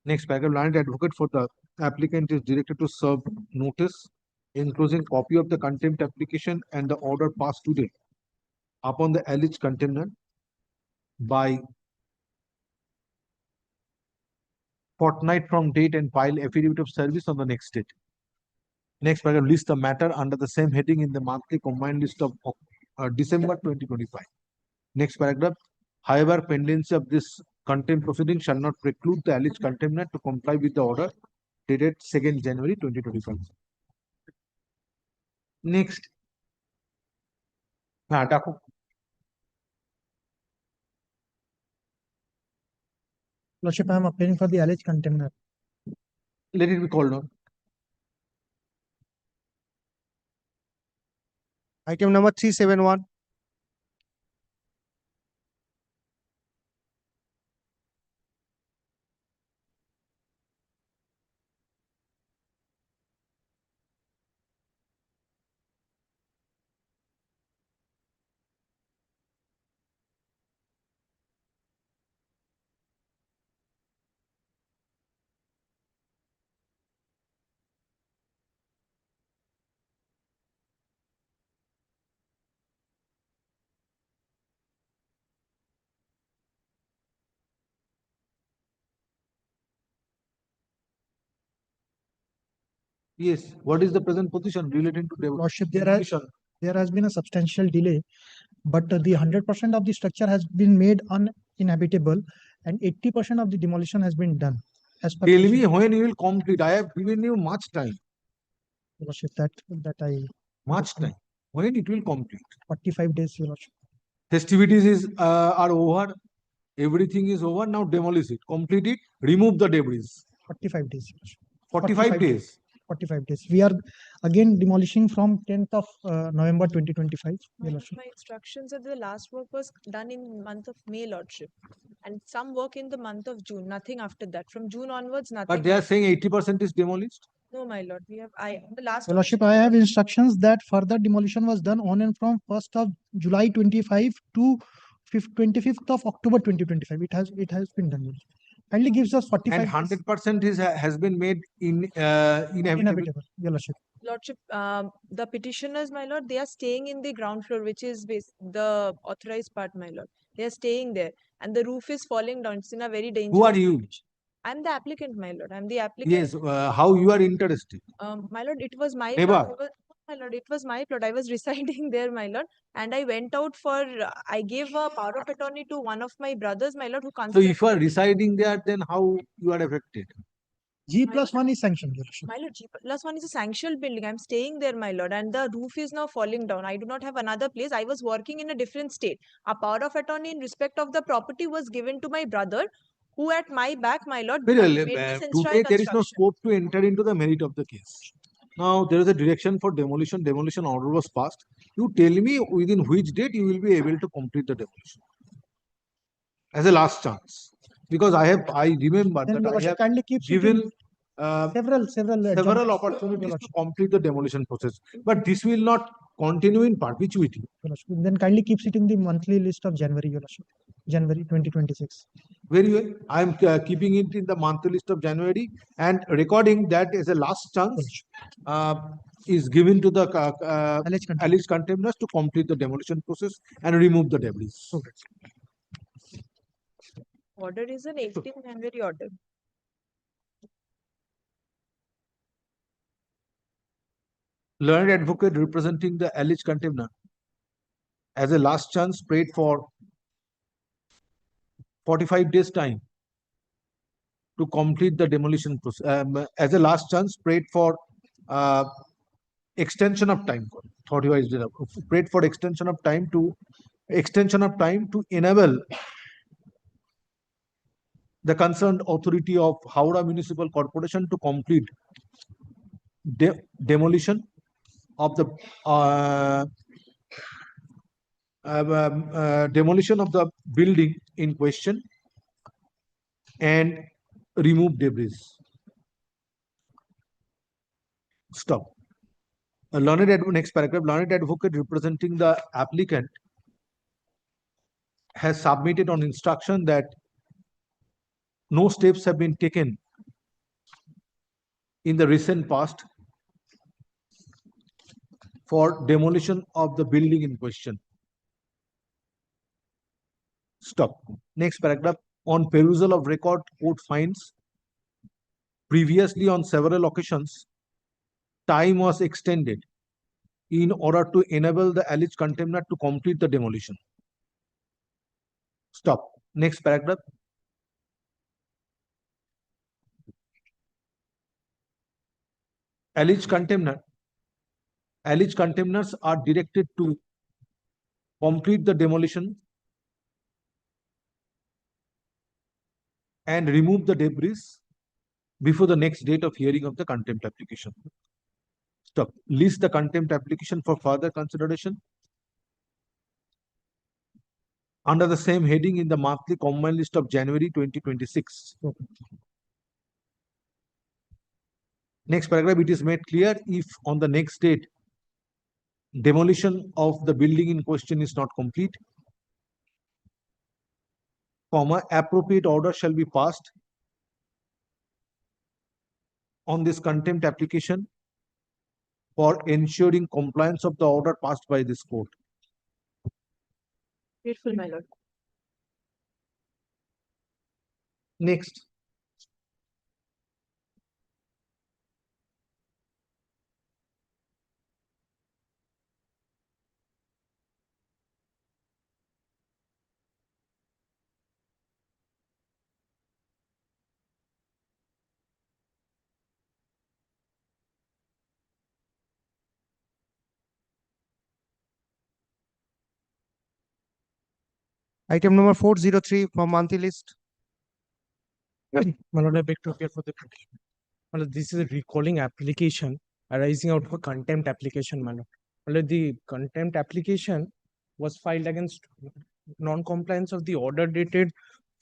Next paragraph. Learned advocate for the applicant is directed to serve notice enclosing copy of the contempt application and the order passed today upon the alleged contender by fortnight from date and file affidavit of service on the next date. Next paragraph lists the matter under the same heading in the monthly combined list of December 2025. Next paragraph. However, pendency of this contempt proceeding shall not preclude the alleged contender to comply with the order dated 2nd January 2025. Next. Lordship, I am appearing for the alleged contender. Let it be called on. Item number 371. Yes. What is the present position relating to Lordship, demolition? there has been a substantial delay, but the 100% of the structure has been made uninhabitable and 80% of the demolition has been done. As per Tell me when you will complete. I have given you much time. Lordship, that I Much time. When it will complete. 45 days, Your Lordship. Festivities are over. Everything is over. Now demolish it. Complete it. Remove the debris. 45 days. Your Lordship. 45 days. 45 days. We are again demolishing from 10th of November 2025. Your Lordship. My instructions are the last work was done in month of May, Lordship, and some work in the month of June. Nothing after that. From June onwards, nothing. But they are saying 80% is demolished. No, my lord. We have the last. Your Lordship, I have instructions that further demolition was done on and from 1st of July 25 to 25th of October 2025. It has been done. Kindly gives us 45 And 100% has been made inhabitable. inhabitable. Your Lordship. Lordship, the petitioners, my lord, they are staying in the ground floor, which is the authorized part, my lord. They are staying there, and the roof is falling down. It's in a very dangerous. Who are you? I'm the applicant, my lord. I'm the applicant. Yes. How you are interested? My lord, it was my Never. plot. My lord, it was my plot. I was residing there, my lord, and I went out for. I gave a power of attorney to one of my brothers, my lord, who So considered. if you are residing there, then how you are affected? G+1 is sanctioned. Your Lordship. My lord, G+1 is a sanctioned building. I'm staying there, my lord, and the roof is now falling down. I do not have another place. I was working in a different state. A power of attorney in respect of the property was given to my brother, who at my back, my lord, Very well. made this Today there is no construction. scope to enter into the merit of the case. Now there is a direction for demolition. Demolition order was passed. You tell me within which date you will be able to complete the demolition. As a last chance. Because I remember Then that Your I Lordship, have kindly keep given several opportunities to complete the demolition process. But this will not continue in perpetuity. Your Lordship. Then kindly keeps it in the monthly list of January, Your Lordship. January 2026. Very well. I am keeping it in the monthly list of January and recording that as a last chance is given to the alleged contaminants to complete the demolition process and remove the debris. Order is an 18th January order. Learned advocate representing the alleged contaminant as a last chance prayed for 45 days time to complete the demolition process. As a last chance prayed for extension of time. 45 days prayed for extension of time to enable the concerned authority of Howrah Municipal Corporation to complete demolition of the demolition of the building in question and remove debris. Stop. Next paragraph, learned advocate representing the applicant has submitted on instruction that no steps have been taken in the recent past for demolition of the building in question. Stop. Next paragraph, on perusal of record, court finds previously on several occasions, time was extended in order to enable the alleged contemner to complete the demolition. Stop. Next paragraph. Alleged contemners are directed to complete the demolition and remove the debris before the next date of hearing of the contempt application. Stop. List the contempt application for further consideration under the same heading in the monthly combined list of January 2026. Next paragraph, it is made clear if on the next date demolition of the building in question is not complete, appropriate order shall be passed on this contempt application for ensuring compliance of the order passed by this court. Grateful, my lord. Next. Item number 403 from monthly list. My lord, I beg to appear for the petition. My lord, this is a recalling application arising out of a contempt application, my lord. My lord, the contempt application was filed against non-compliance of the order dated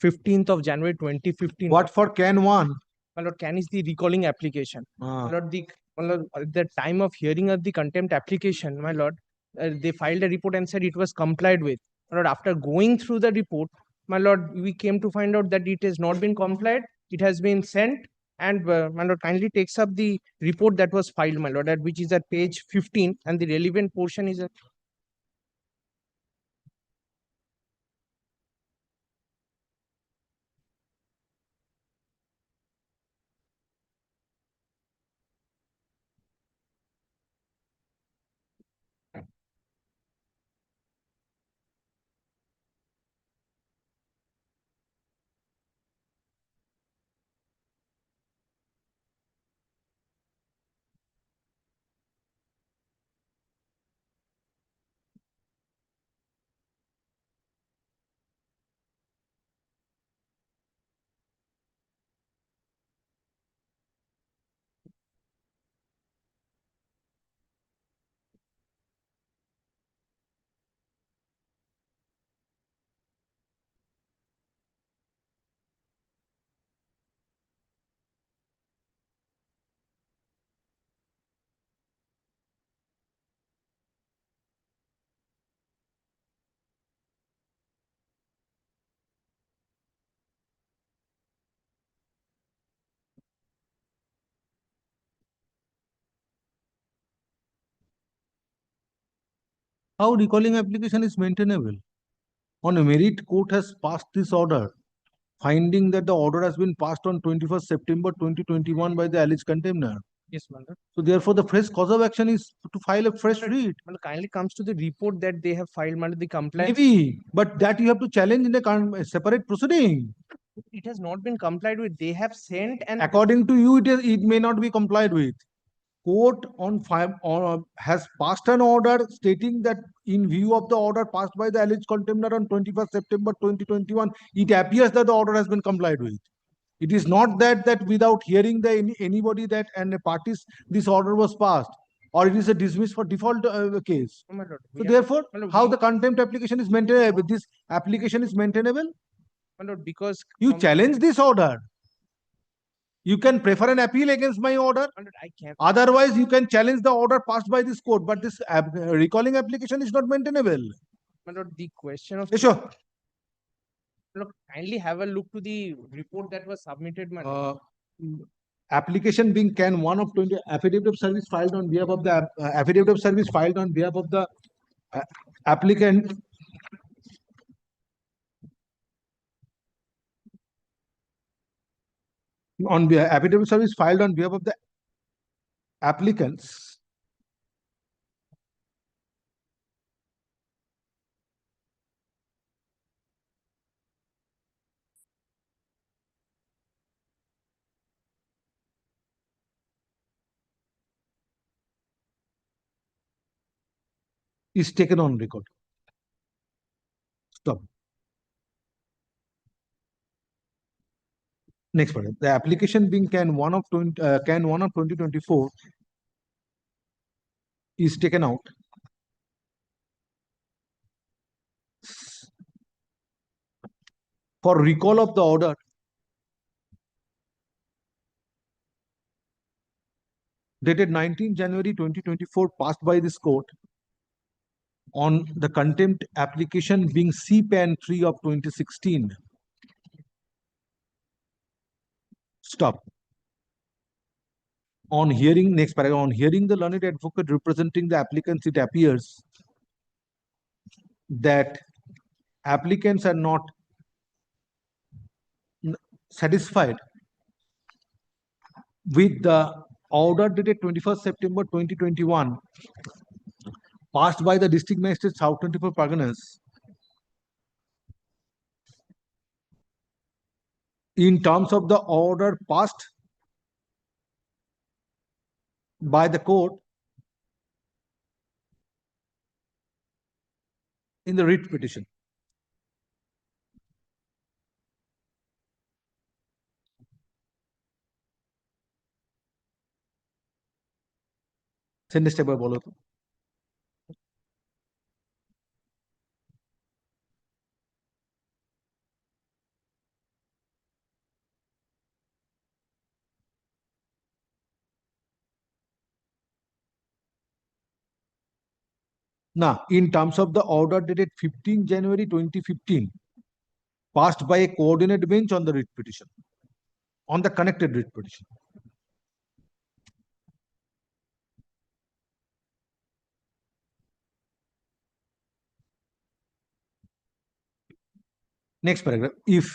15th of January 2015. What for can 1? My lord, can is the recalling application. My lord, at the time of hearing of the contempt application, my lord, they filed a report and said it was complied with. My lord, after going through the report, my lord, we came to find out that it has not been complied. It has been sent, and my lord kindly takes up the report that was filed, my lord, which is at page 15, and the relevant portion is at How recalling application is maintainable? On a merit, court has passed this order, finding that the order has been passed on 21st September 2021 by the alleged contemner. yes, my lord. So therefore, the fresh cause of action is to file a fresh writ. My lord, kindly comes to the report that they have filed, my lord, the complaint. Maybe, but that you have to challenge in a separate proceeding. It has not been complied with. They have sent and According to you, it may not be complied with. Court has passed an order stating that in view of the order passed by the alleged contemner on 21st September 2021, it appears that the order has been complied with. It is not that without hearing anybody and the parties, this order was passed. or it is a dismissed for default case. No, my lord. So We are- therefore, my lord, how we- the contempt application is maintainable? This application is maintainable. my lord, because You from- challenge this order. You can prefer an appeal against my order. my lord, I can't. Otherwise, you can challenge the order passed by this court. But this recalling application is not maintainable. My lord, the question of Yes, sure. look, kindly have a look to the report that was submitted, my lord. Application being can one of 20 affidavit of service filed on behalf of the affidavit of service filed on behalf of the applicant on behalf affidavit of service filed on behalf of the applicants is taken on record. Stop. Next part. The application being can 1 of 2024 is taken out. For recall of the order dated 19 January 2024 passed by this court on the contempt application being CPAN 3 of 2016. Stop. On hearing, next paragraph, on hearing the learned advocate representing the applicants, it appears that applicants are not satisfied with the order dated 21st September 2021 passed by the District Magistrate South 24 Parganas in terms of the order passed by the court in the writ petition. Sentence একবার বলো তো। Now, in terms of the order dated 15 January 2015, passed by a coordinate bench on the writ petition, on the connected writ petition. Next paragraph. If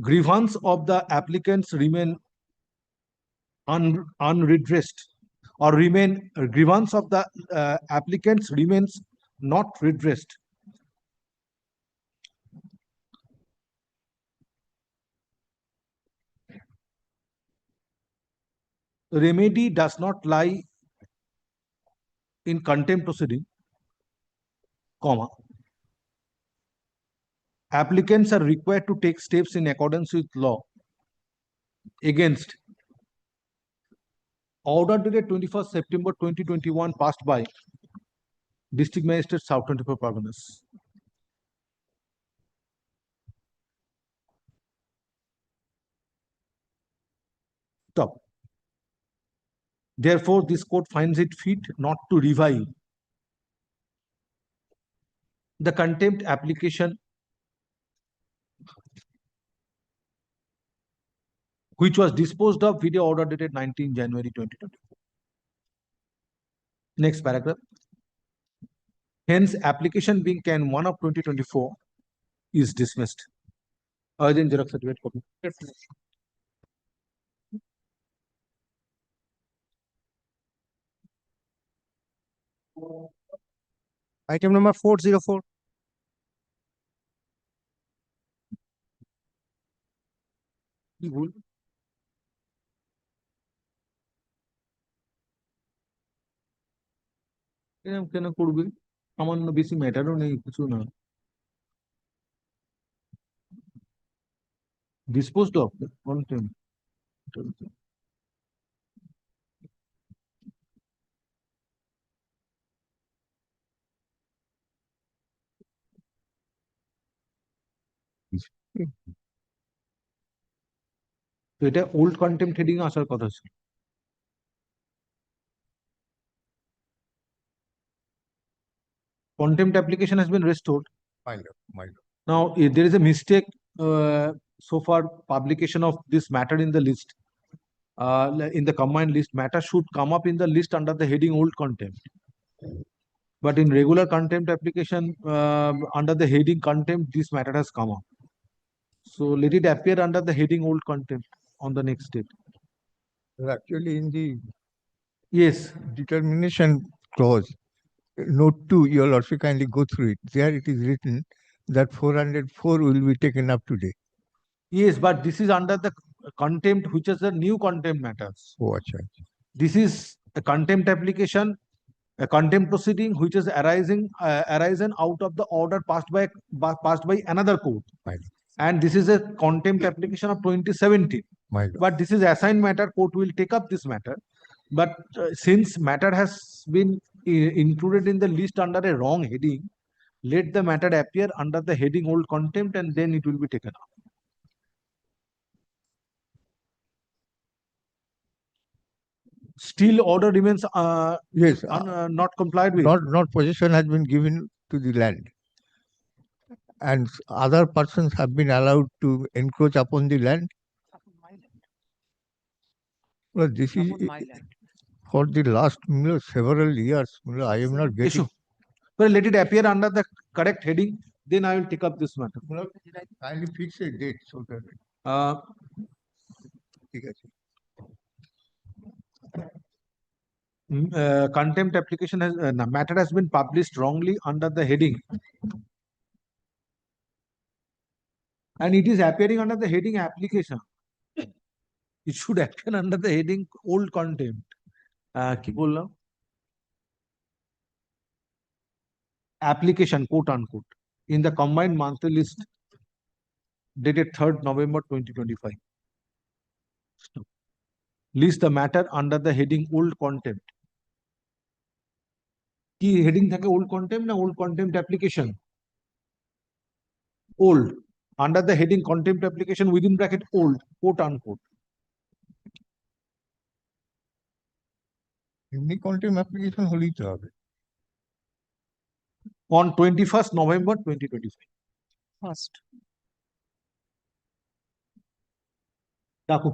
grievance of the applicants remain unredressed or remain grievance of the applicants remains not redressed, remedy does not lie in contempt proceeding, comma, applicants are required to take steps in accordance with law against order dated 21st September 2021 passed by District Magistrate South 24 Parganas. Stop. Therefore, this court finds it fit not to revive the contempt application which was disposed of video order dated 19 January 2024. Next paragraph. Hence, application being can 1 of 2024 is dismissed. Urgent Xerox certificate copy. Item number 404. কি ভুল? এরকম কেন করবে? সামান্য বেশি ম্যাটারও নেই, কিছু না। Disposed of contempt. তো এটা ওল্ড কন্টেম্পট হেডিং আসার কথা ছিল। Contempt application has been restored. Mind. Now, there is a mistake so far publication of this matter in the list. In the combined list, matter should come up in the list under the heading old contempt. But in regular contempt application, under the heading contempt, this matter has come up. So let it appear under the heading old contempt on the next date. Actually, in the Yes, determination clause, note 2, your lordship kindly go through it. There it is written that 404 will be taken up today. yes, but this is under the contempt, which is the new contempt matters. Oh, acha. This is a contempt application, a contempt proceeding which is arisen out of the order passed by another court. Mind. And this is a contempt application of 2017. Mind. But this is assigned matter, court will take up this matter. But since matter has been included in the list under a wrong heading, let the matter appear under the heading old contempt and then it will be taken up. Still order remains Yes, not complied with. not possession has been given to the land. And other persons have been allowed to encroach upon the land. Well, this is for the last several years. I am not getting. Issue. Well, let it appear under the correct heading, then I will take up this matter. Kindly fix a date so that. ঠিক আছে। Contempt application has matter has been published wrongly under the heading, and it is appearing under the heading application. It should appear under the heading old contempt. কি বললাম? Application, quote unquote, in the combined monthly list dated 3rd November 2025. List the matter under the heading old contempt. কি heading থাকে old contempt না old contempt application? Old. Under the heading contempt application within bracket old, quote unquote. এমনি contempt application হলেই তো হবে। On 21st November 2025. First. ডাকো।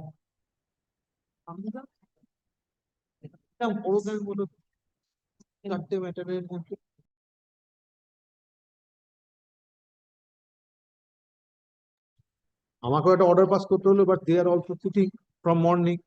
চারটে ম্যাটারের মধ্যে আমাকেও একটা অর্ডার পাস করতে হলো, but they are also sitting from morning.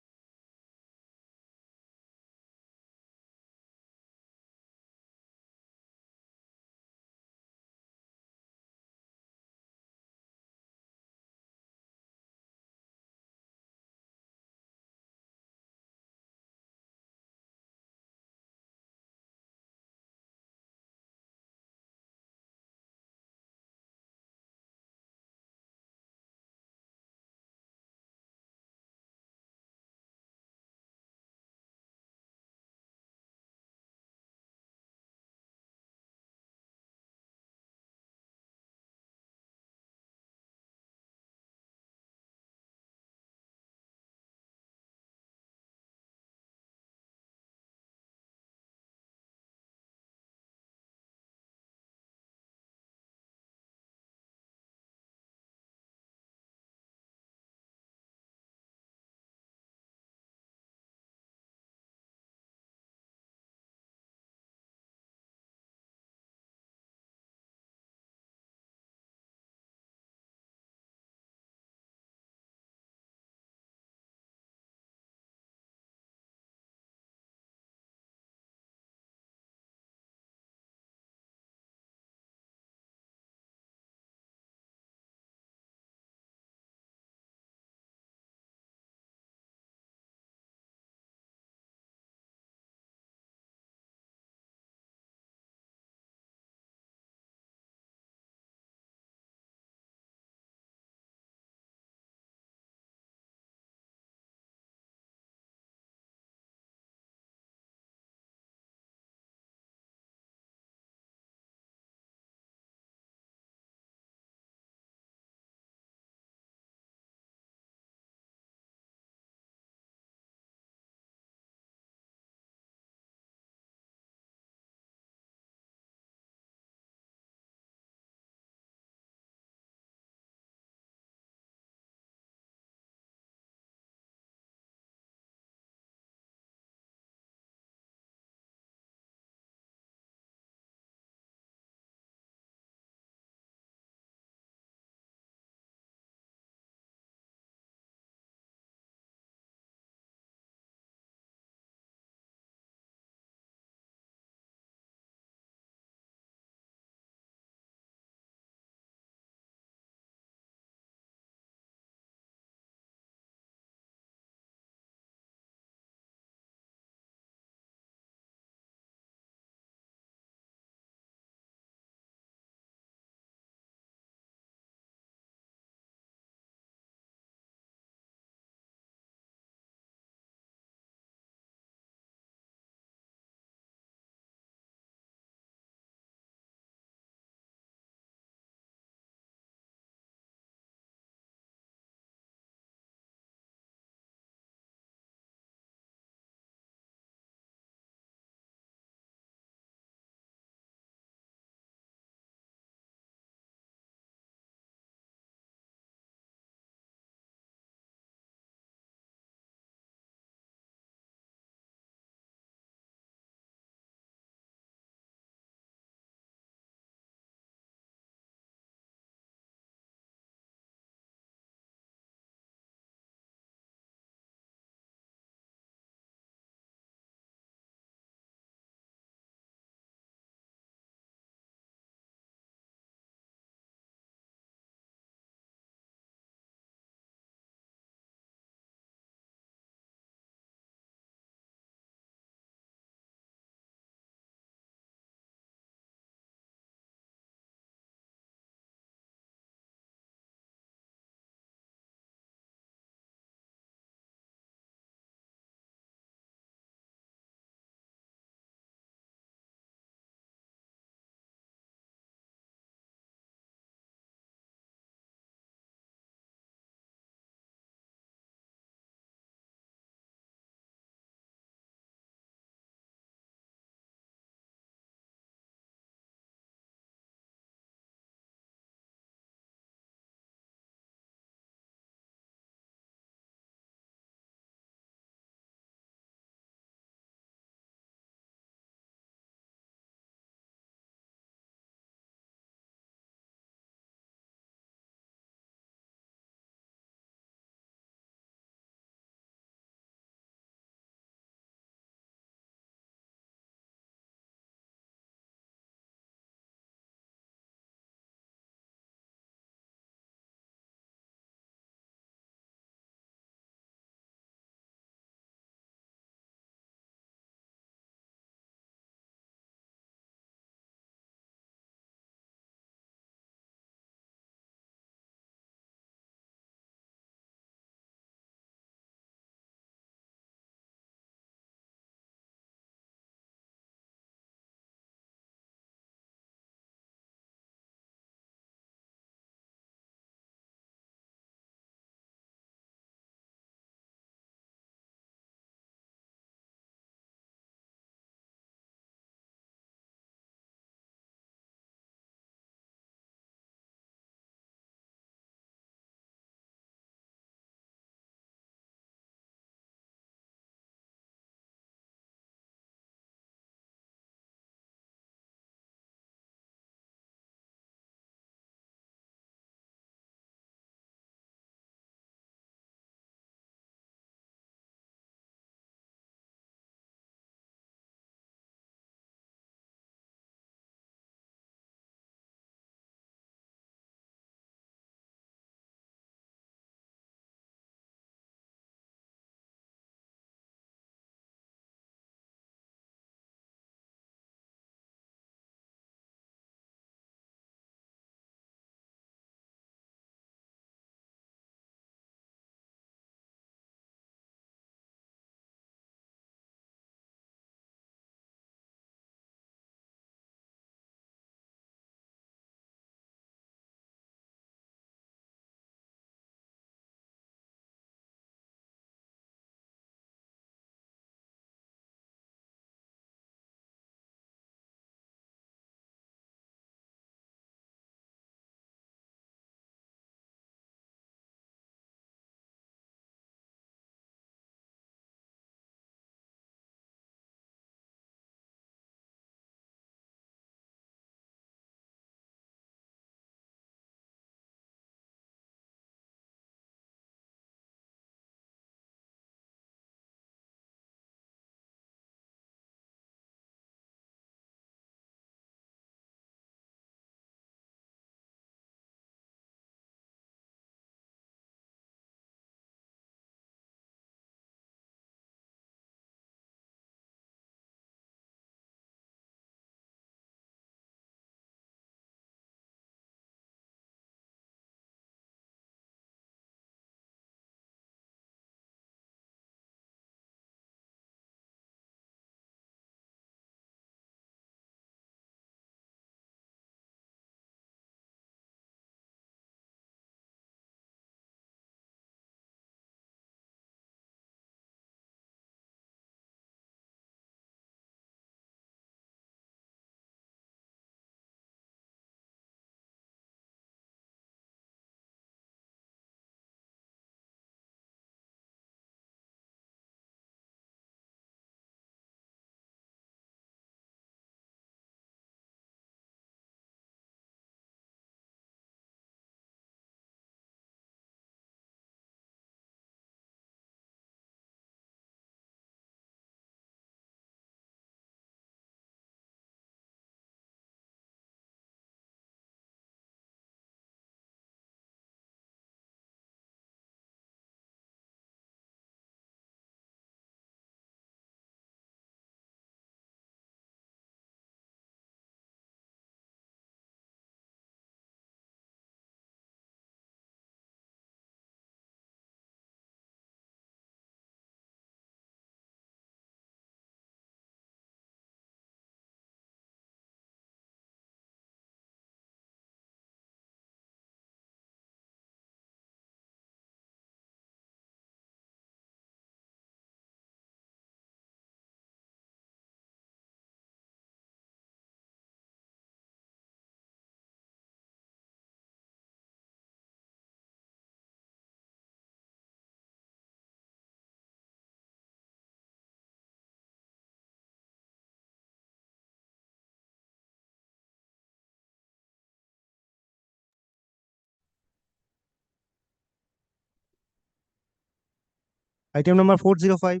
Item number 405.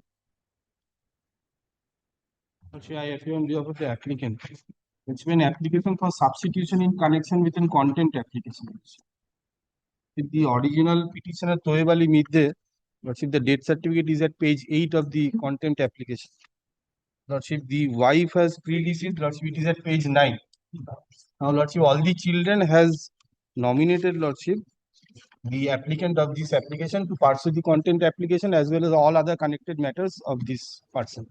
Actually, I appear on behalf of the applicant. It's been application for substitution in connection with a content application. If the original petitioner Toebali Midde, Lordship, the date certificate is at page 8 of the content application. Lordship, the wife has predeceased, Lordship, it is at page 9. Now, Lordship, all the children has nominated, Lordship, the applicant of this application to pursue the content application as well as all other connected matters of this person.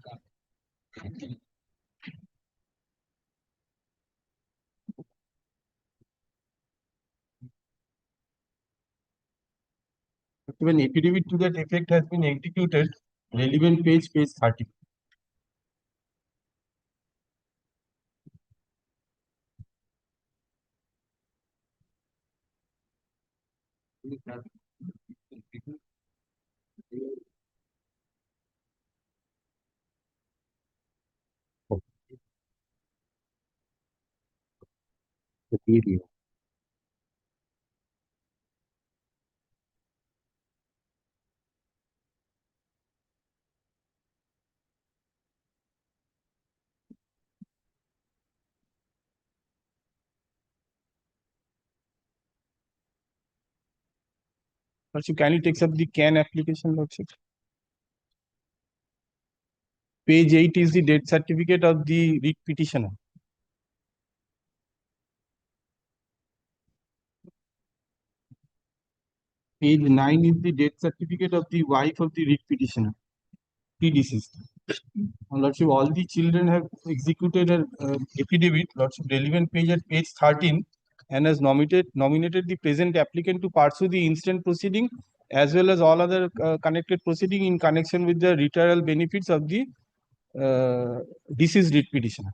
When affidavit to that effect has been executed, relevant page 30. The video. Lordship, can you take up the CAN application, Lordship? Page 8 is the date certificate of the writ petitioner. Page 9 is the date certificate of the wife of the writ petitioner, predeceased. Lordship, all the children have executed an affidavit, Lordship, relevant page at page 13, and has nominated the present applicant to pursue the instant proceeding as well as all other connected proceeding in connection with the retrial benefits of the deceased writ petitioner.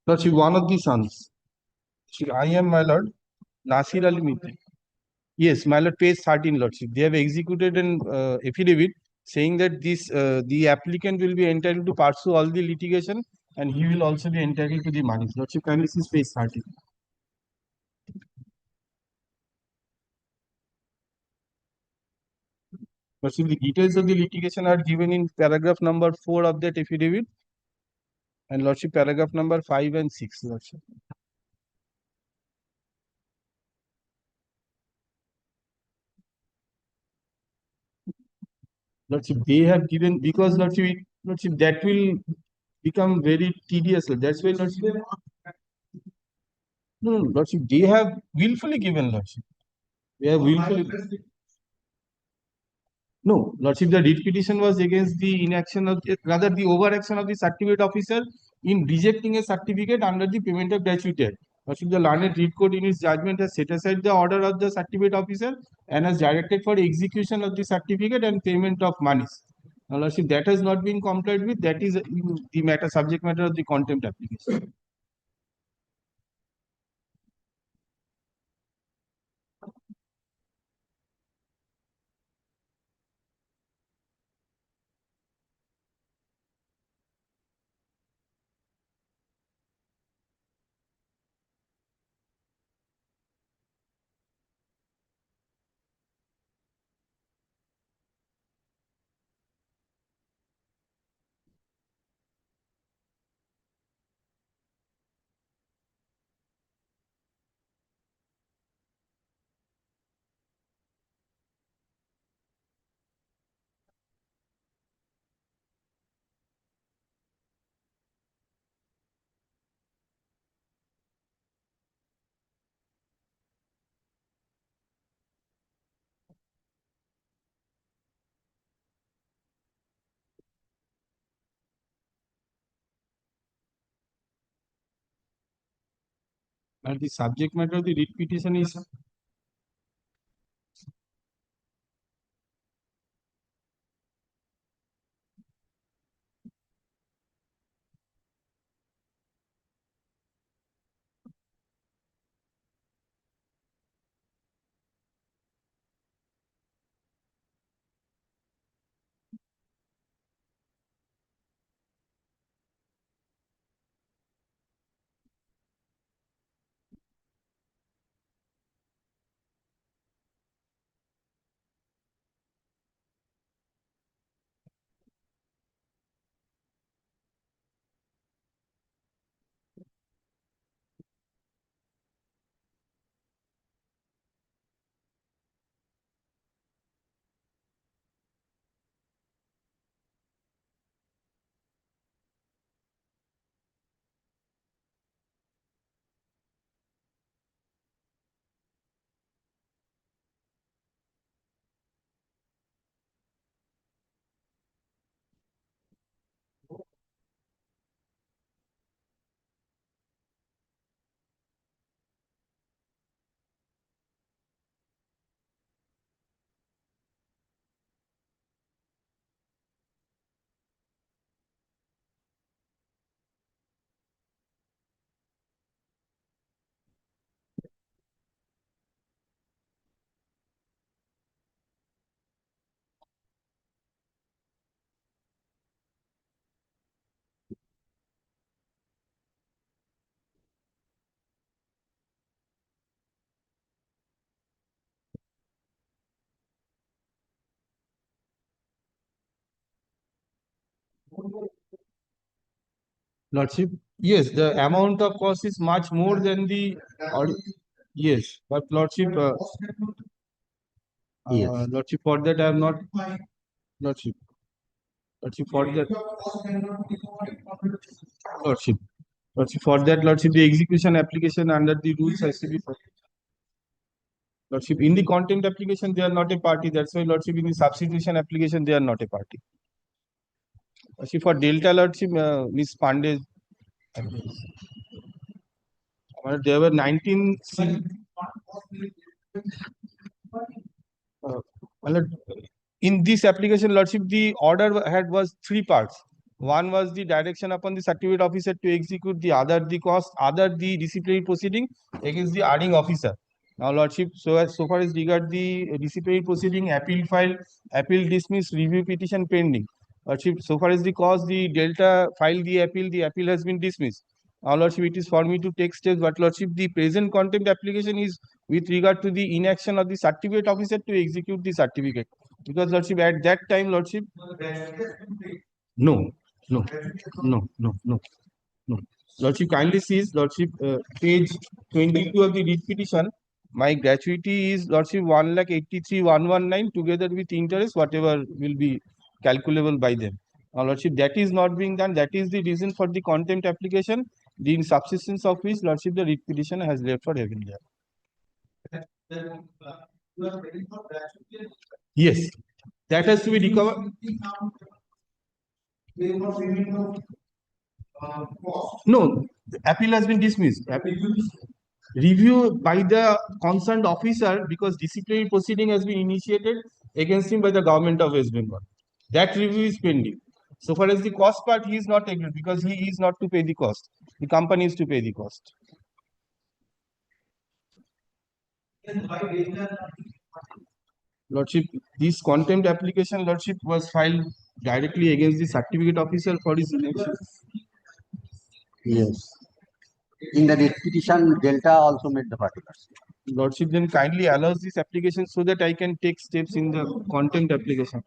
Lordship, one of the sons. I am, my lord, Nasir Ali Mitra. Yes, my lord, page 13, Lordship. They have executed an affidavit saying that this the applicant will be entitled to pursue all the litigation and he will also be entitled to the money. Lordship, kindly see page 13. Lordship, the details of the litigation are given in paragraph number 4 of that affidavit, and Lordship, paragraph number 5 and 6, Lordship. Lordship, they have given, because Lordship, that will become very tedious. That's why, Lordship, no, Lordship, they have willfully given, Lordship. They have willfully. No, Lordship, the writ petition was against the inaction of, rather the overaction of the certificate officer in rejecting a certificate under the payment of gratuity. Lordship, the learned writ court in its judgment has set aside the order of the certificate officer and has directed for execution of the certificate and payment of monies. Now, Lordship, that has not been complied with. That is the matter, subject matter of the contempt application. And the subject matter of the writ petition is Lordship, yes, the amount of cost is much more than the, yes, but Lordship, Lordship, for that I have not, Lordship, Lordship, for that, Lordship, Lordship, for that, Lordship, the execution application under the rules has to be. Lordship, in the content application, they are not a party. That's why, Lordship, in the substitution application, they are not a party. Lordship, for Delta, Lordship, Miss Pandey, there were 19. In this application, Lordship, the order was 3 parts. One was the direction upon the certificate officer to execute, the other the cost, other the disciplinary proceeding against the erring officer. Now, Lordship, so far as regard the disciplinary proceeding, appeal file, appeal dismiss, review petition pending. Lordship, so far as the cause, the Delta filed the appeal has been dismissed. Now, Lordship, it is for me to take steps, but Lordship, the present contempt application is with regard to the inaction of the certificate officer to execute the certificate. Because, Lordship, at that time, Lordship, no. Lordship, kindly sees, Lordship, page 22 of the writ petition. My gratuity is, Lordship, 1,83,119 together with interest, whatever will be calculable by them. Now, Lordship, that is not being done. That is the reason for the contempt application, the subsistence of which, Lordship, the writ petition has left for heaven there. Yes, that has to be recovered. No, appeal has been dismissed. Review by the concerned officer, because disciplinary proceeding has been initiated against him by the government of West Bengal. That review is pending. So far as the cost part, he is not agreed because he is not to pay the cost. The company is to pay the cost. Lordship, this contempt application, Lordship, was filed directly against the certificate officer for his election. Yes. In the writ petition, Delta also made the particulars. Lordship, then kindly allows this application so that I can take steps in the contempt application.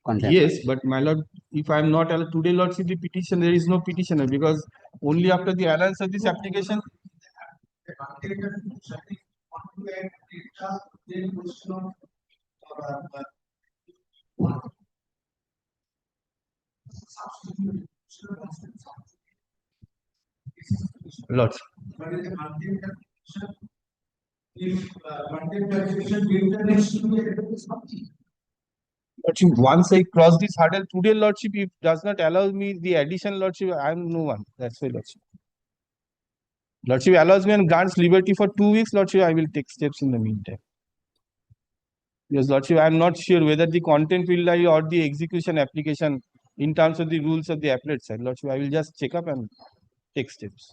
Contempt. Yes, but my lord, if I am not allowed today, Lordship, the petition, there is no petitioner because only after the allowance of this application. Lots. Lordship, once I cross this hurdle today, Lordship, if does not allow me the addition, Lordship, I am no one. That's why, Lordship. Lordship allows me and grants liberty for 2 weeks, Lordship, I will take steps in the meantime. Yes, Lordship, I am not sure whether the content will lie or the execution application in terms of the rules of the appellate side. Lordship, I will just check up and take steps.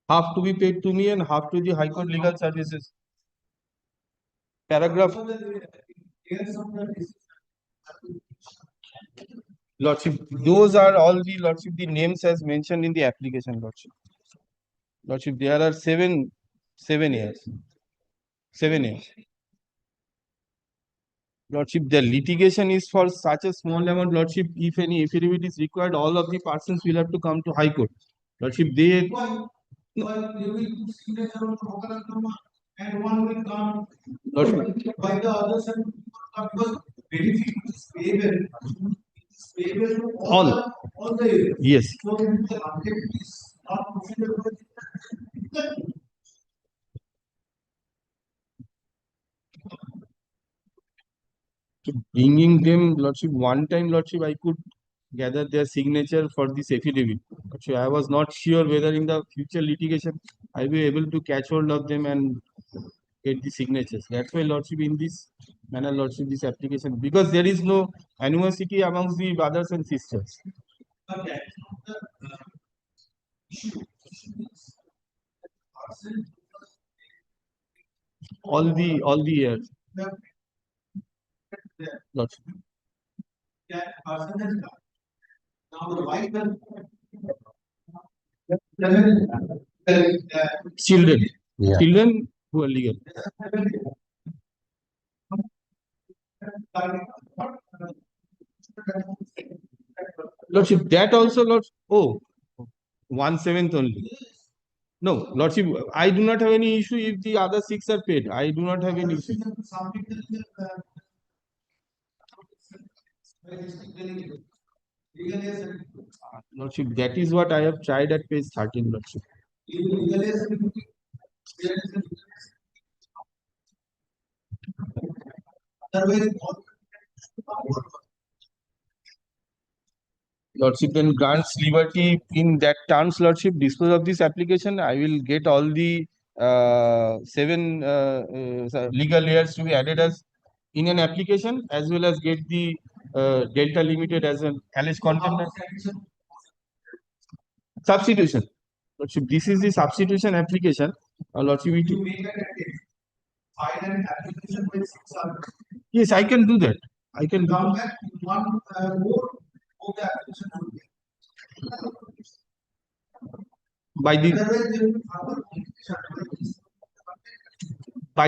Half to be paid to me and half to the High Court Legal Services. Paragraph. Lordship, those are all the, Lordship, the names as mentioned in the application, Lordship. Lordship, there are 7 years. 7 years. Lordship, the litigation is for such a small amount, Lordship, if any affidavit is required, all of the persons will have to come to High Court. Lordship, they. And one will come by the other side all the yes. So bringing them, Lordship, one time, Lordship, I could gather their signature for this affidavit. Actually, I was not sure whether in the future litigation I'll be able to catch hold of them and get the signatures. That's why, Lordship, in this manner, Lordship, this application, because there is no animosity amongst the brothers and sisters. Okay. all the years. Lordship. Children. Yeah. Children who are legal. Lordship, that also, Lordship. Oh, 1/7 only. No, Lordship, I do not have any issue if the other 6 are paid. I do not have any issue. Lordship, that is what I have tried at page 13, Lordship. Lordship then grants liberty in that terms, Lordship, dispose of this application. I will get all the 7 legal layers to be added as in an application, as well as get the Delta Limited as an alleged content. Substitution. Lordship, this is the substitution application. Lordship, yes, I can do that. I can do that. By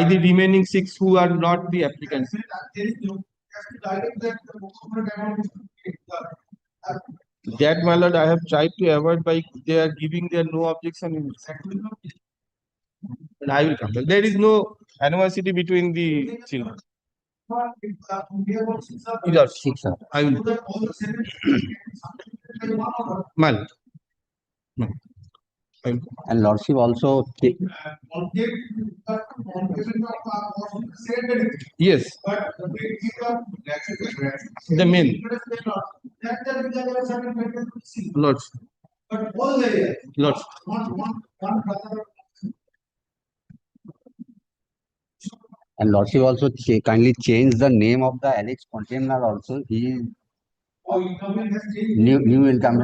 the remaining 6 who are not the applicants. That, my lord, I have tried to avoid by they are giving their no objection in and I will come back. There is no animosity between the children. I will. Mal. And Lordship also. Yes. The main. Lords. Lords. And Lordship also kindly change the name of the alleged container also. He new income.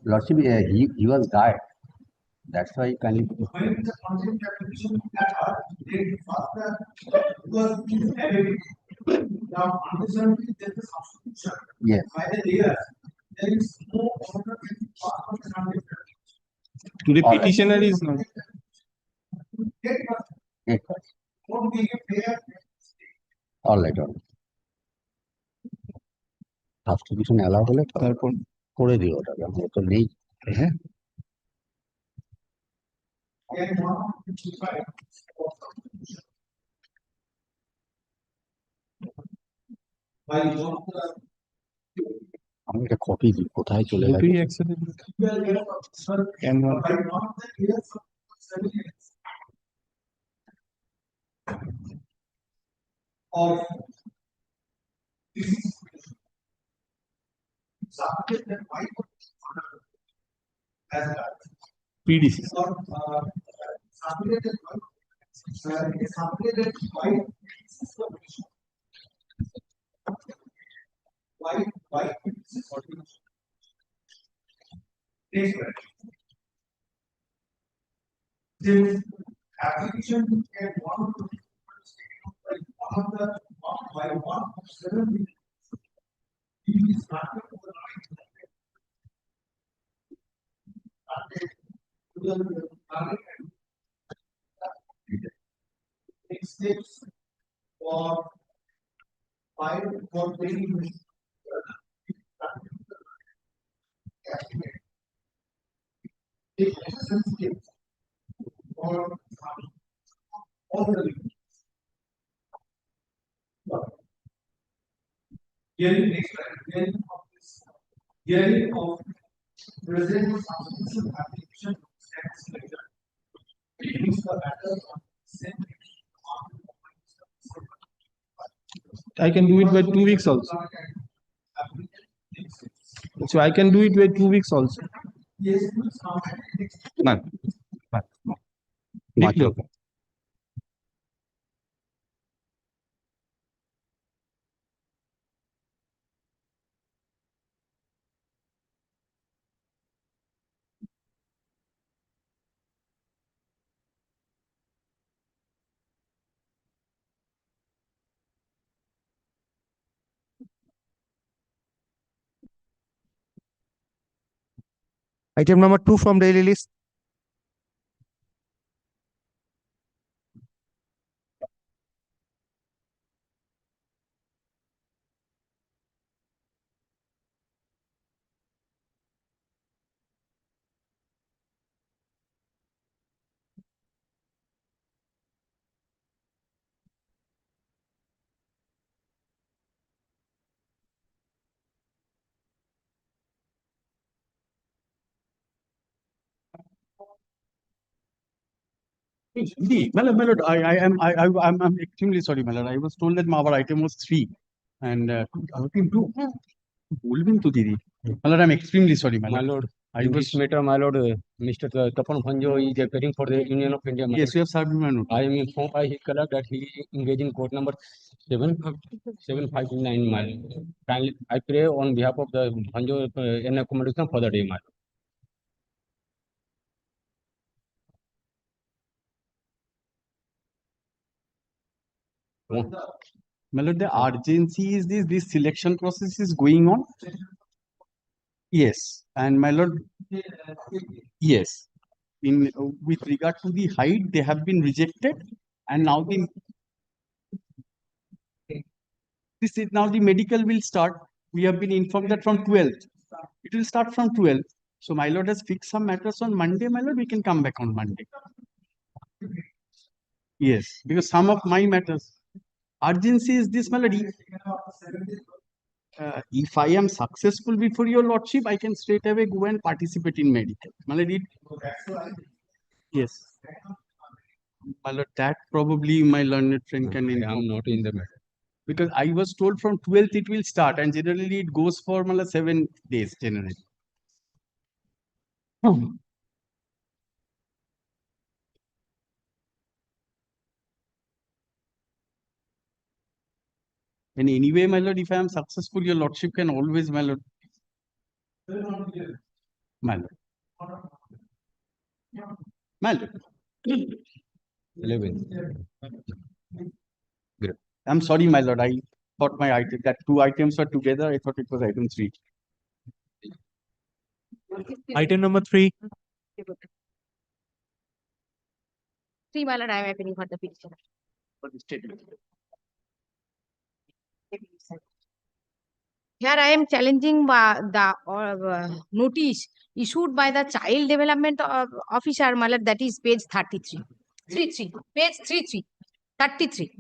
Lordship, he was guard. That's why he kindly. Yes. To the petitioner is not. All right. Substitution allow হলে তারপর করে দিও ওটাকে আমার তো নেই হ্যাঁ আমি একটা কপি দিই কোথায় চলে গেছে PDC. This application can one of the by one of 7 is started for the next steps for 5 for training. For all the hearing of this hearing of present substitution application status later. It means the matter of I can do it by 2 weeks also. So I can do it by 2 weeks also. Yes, None. Item number 2 from daily list. My lord, I'm extremely sorry, my lord. I was told that our item was 3 and item 2. Bolvin to Didi. My lord, I'm extremely sorry, my lord. I In was this matter, my lord, Mr. Tapan Bhanjo is appearing for the Union of India. yes, we have served him a note. I am informed by his color that he is engaged in court number 759. My lord. Kindly, I pray on behalf of the Bhanjo an accommodation for the day, my lord. My lord, the urgency is this selection process is going on. Yes, and my lord, yes, in with regard to the height, they have been rejected, and now the medical will start. We have been informed that from 12th, it will start from 12th. So my lord has fixed some matters on Monday. My lord, we can come back on Monday. Yes, because some of my matters, urgency is this, my lord. If I am successful before your lordship, I can straight away go and participate in medical. My lord, yes. My lord, that probably my learned friend can inform. I am not in the matter. Because I was told from 12th it will start, and generally it goes for 7 days generally. And anyway, my lord, if I am successful, your lordship can always, my lord. My lord. My lord. 11. Great. I'm sorry, my lord. I thought my item that 2 items were together. I thought it was item 3. Item number 3. 3, my lord, I am appealing for the petition. For the statement. Here I am challenging the notice issued by the Child Development Officer, my lord, that is page 33. 33. Page 33. 33.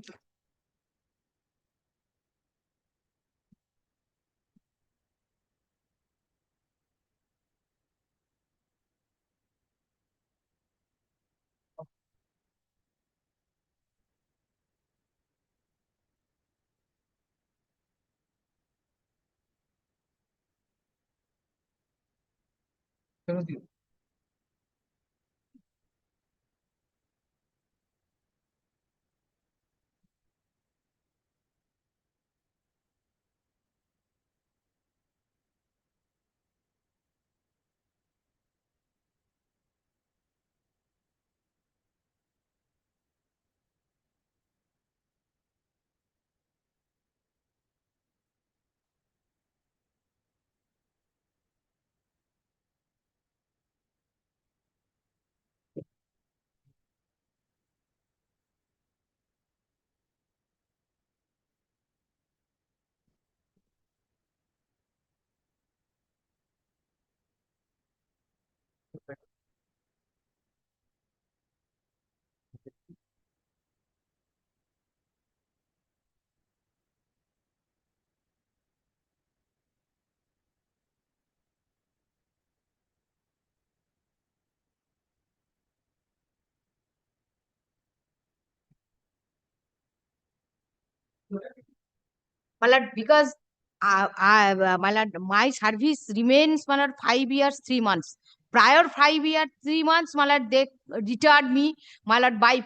My lord, because my lord, my service remains, my lord, 5 years, 3 months. Prior 5 years, 3 months, my lord, they retired me, my lord, by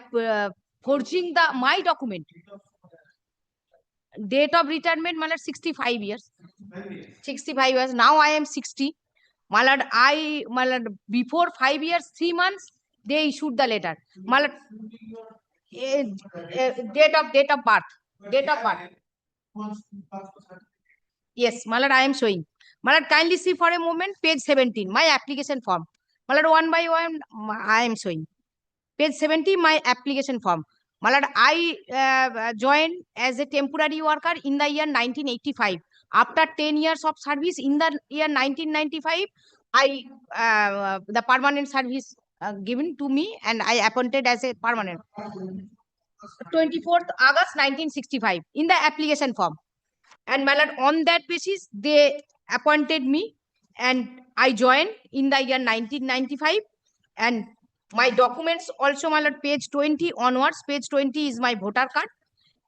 forging my document. Date of retirement, my lord, 65 years. 65 years. Now I am 60. My lord, before 5 years, 3 months, they issued the letter. My lord, date of birth. Date of birth. Yes, my lord, I am showing. My lord, kindly see for a moment page 17, my application form. My lord, one by one, I am showing. Page 70, my application form. My lord, I joined as a temporary worker in the year 1985. After 10 years of service in the year 1995, the permanent service given to me and I appointed as a permanent. 24th August 1965 in the application form. And my lord, on that basis, they appointed me and I joined in the year 1995. And my documents also, my lord, page 20 onwards. Page 20 is my voter card.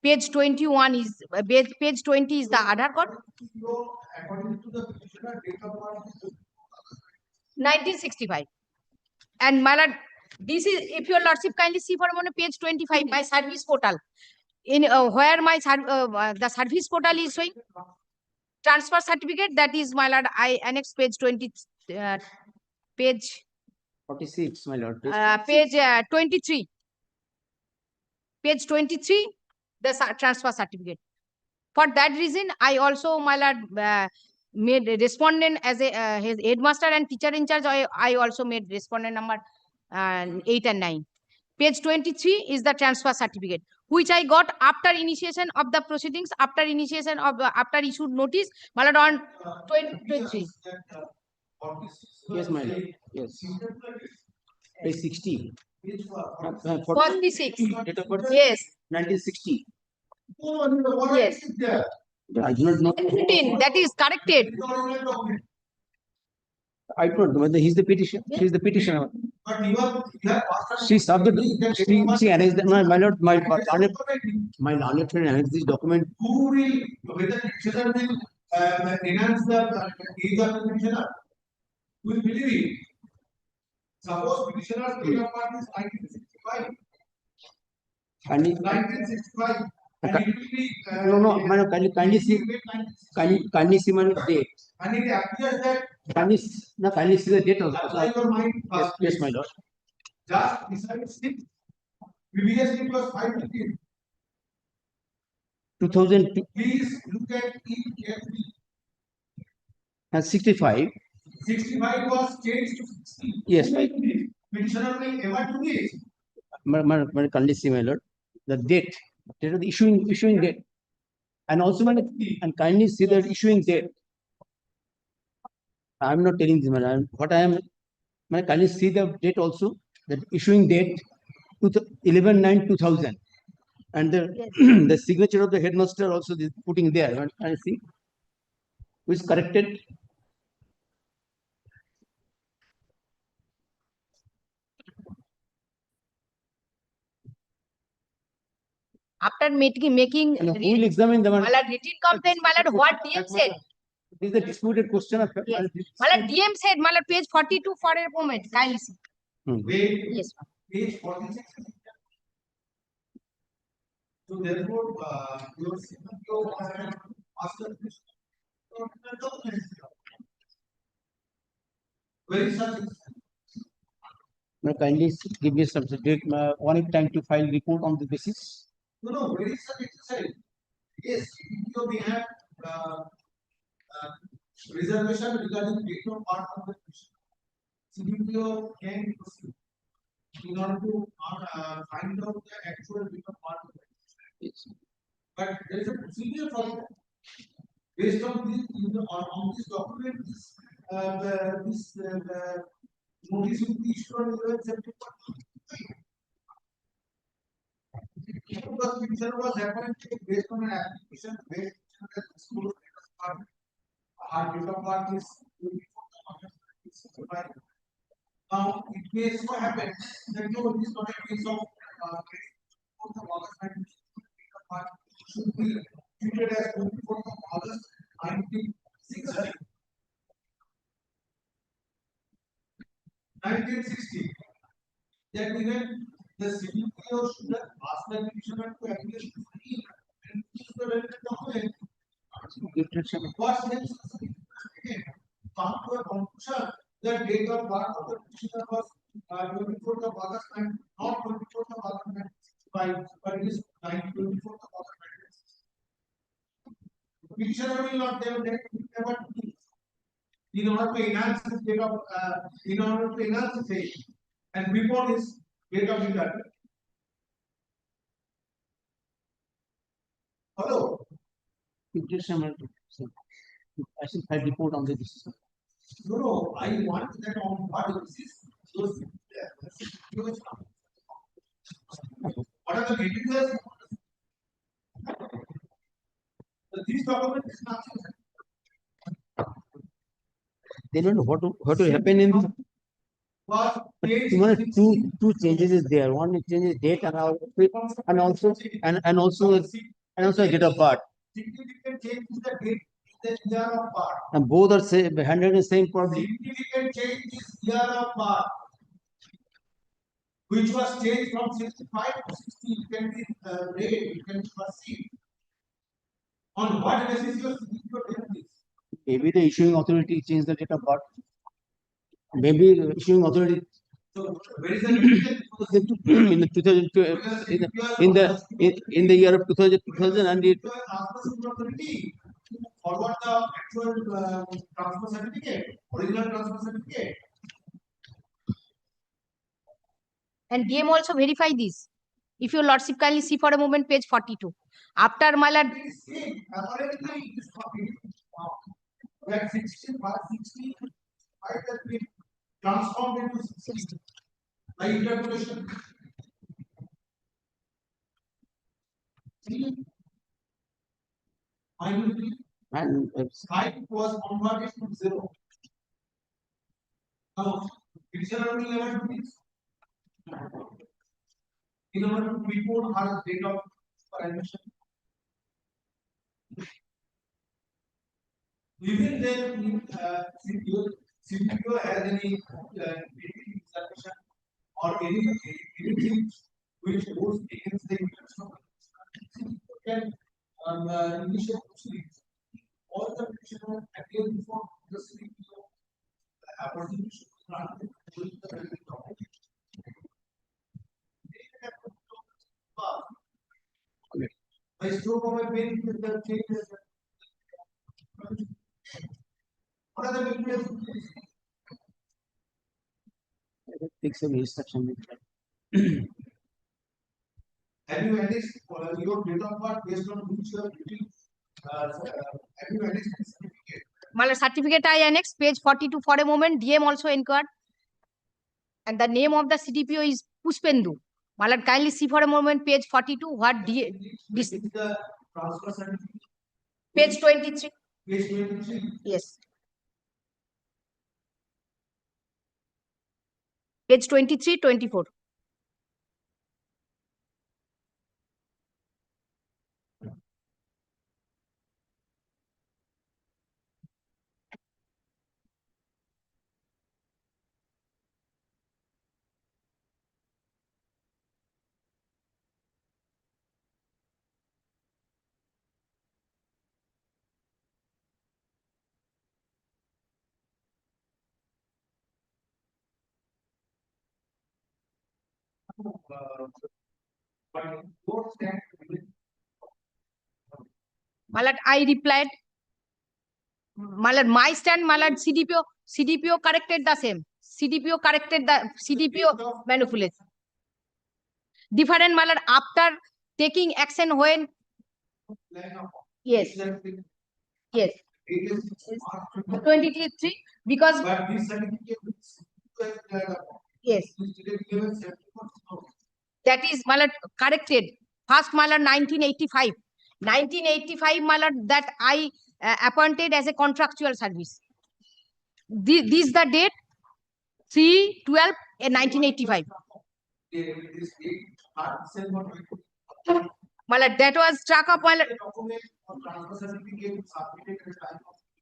Page 21 is page 20 is the Aadhaar card. According to the petitioner, date of birth 1965. And my lord, this is, if your lordship kindly see for a moment, page 25, my service portal. In where my the service portal is showing transfer certificate, that is, my lord, I annex page 20, page 46, my lord. page 23. Page 23, the transfer certificate. For that reason, I also, my lord, made a respondent as a his headmaster and teacher in charge. I also made respondent number 8 and 9. Page 23 is the transfer certificate, which I got after initiation of the proceedings, after initiation of after issued notice, my lord, on 23. Yes, my lord. Yes. Page 60. 46. Date of birth? Yes. 1960. Yes. I do not know. 15, that is corrected. I don't know whether he's the petition. She's the petitioner. She subject. She annexed. My lord, my learned friend annexed this document. Who will, whether petitioner will enhance the age of the petitioner? Who will believe it? Suppose petitioner's date of birth is 1965. And 1965. And it will be. No, my lord, kindly see my date. And it appears that. Kindly see the date also. Apply your mind. Yes, my lord. Just beside 6. Previously it was 515. 2002. Please look at it carefully. And 65. 65 was changed to 60. Yes, my petitioner will ever do this. My kindly see, my lord, the date of the issuing date, and also and kindly see the issuing date. I am not telling this, madam. What I am, kindly see the date also, the issuing date, 11/9/2000, and the signature of the headmaster also is putting there. I see, which is corrected. After making Who will examine the my lord, written complaint, my lord, what DM said. This is a disputed question of. Yes. My lord, DM said, my lord, page 42 for a moment. Kindly see. Yes. Page 46. So therefore, your master. Very such. Kindly give me some date, one time to file report on the basis. No, very such exercise. Yes, you may have reservation regarding date of part of the question. CBPO can proceed in order to find out the actual date of part of the question. Yes. But there is a procedure for that. Based on this, on this document, this notice will be issued on 11 September. Because petitioner was appointed based on an application where petitioner has disclosed our date of birth is 24th. Now it may so happen that this is not a case of August should be treated as 24th of August 1960. 1960. That even the CBPO should have asked the petitioner to appear and choose the relevant document. What next? Again, come to a conclusion that date of birth of the petitioner was 24th of August and not 24th of August 1965, but it is 24th of August 1960. petitioner will not never in order to enhance his date of in order to enhance his age and before his date of retirement. Hello. Petitioner, I should have report on this. No, I want that on what basis those what are the materials? These documents is not. They don't know what will happen in this. But two changes is there. One is changes date and also a date of birth. Significant change is the date, the year of birth. And both are handled in the same probably. Significant change is year of birth, which was changed from 65 to 60. You can be read, you can perceive. On what basis you are significant this? Maybe the issuing authority changed the date of birth. Maybe the issuing authority. So where is the revision? In the 2002, in the year of 2000 and it. Forward the actual transfer certificate, original transfer certificate. And DM also verify this. If your lordship kindly see for a moment page 42. After my lord. That 16 by 16 has been transformed into 60 by interpolation. And height was converted to 0. Now, petitioner will never do this. In order to report her date of admission. Even then, CPO has any examination or anything which goes against the interest of can initiate proceedings. All the petitioner appear before the CPO opportunity should be granted to the relevant document. I still have a pain with the changes. What are the materials? Take some instruction. Have you annexed your date of birth based on which you are getting? Have you annexed the certificate? My certificate I annex page 42 for a moment. DM also inquired. And the name of the CDPO is Puspendu. My lord, kindly see for a moment page 42. What this is the transfer certificate? Page 23. Page 23. Yes. Page 23, 24. My lord, I replied. My lord, my stand, my lord, CDPO corrected the same. CDPO corrected the CDPO manipulation. Different, my lord, after taking action when. Yes. Yes. 23 because. But this certificate yes. That is, my lord, corrected. First, my lord, 1985. 1985, my lord, that I appointed as a contractual service. This the date 3/12 in 1985. My lord, that was struck up. My lord.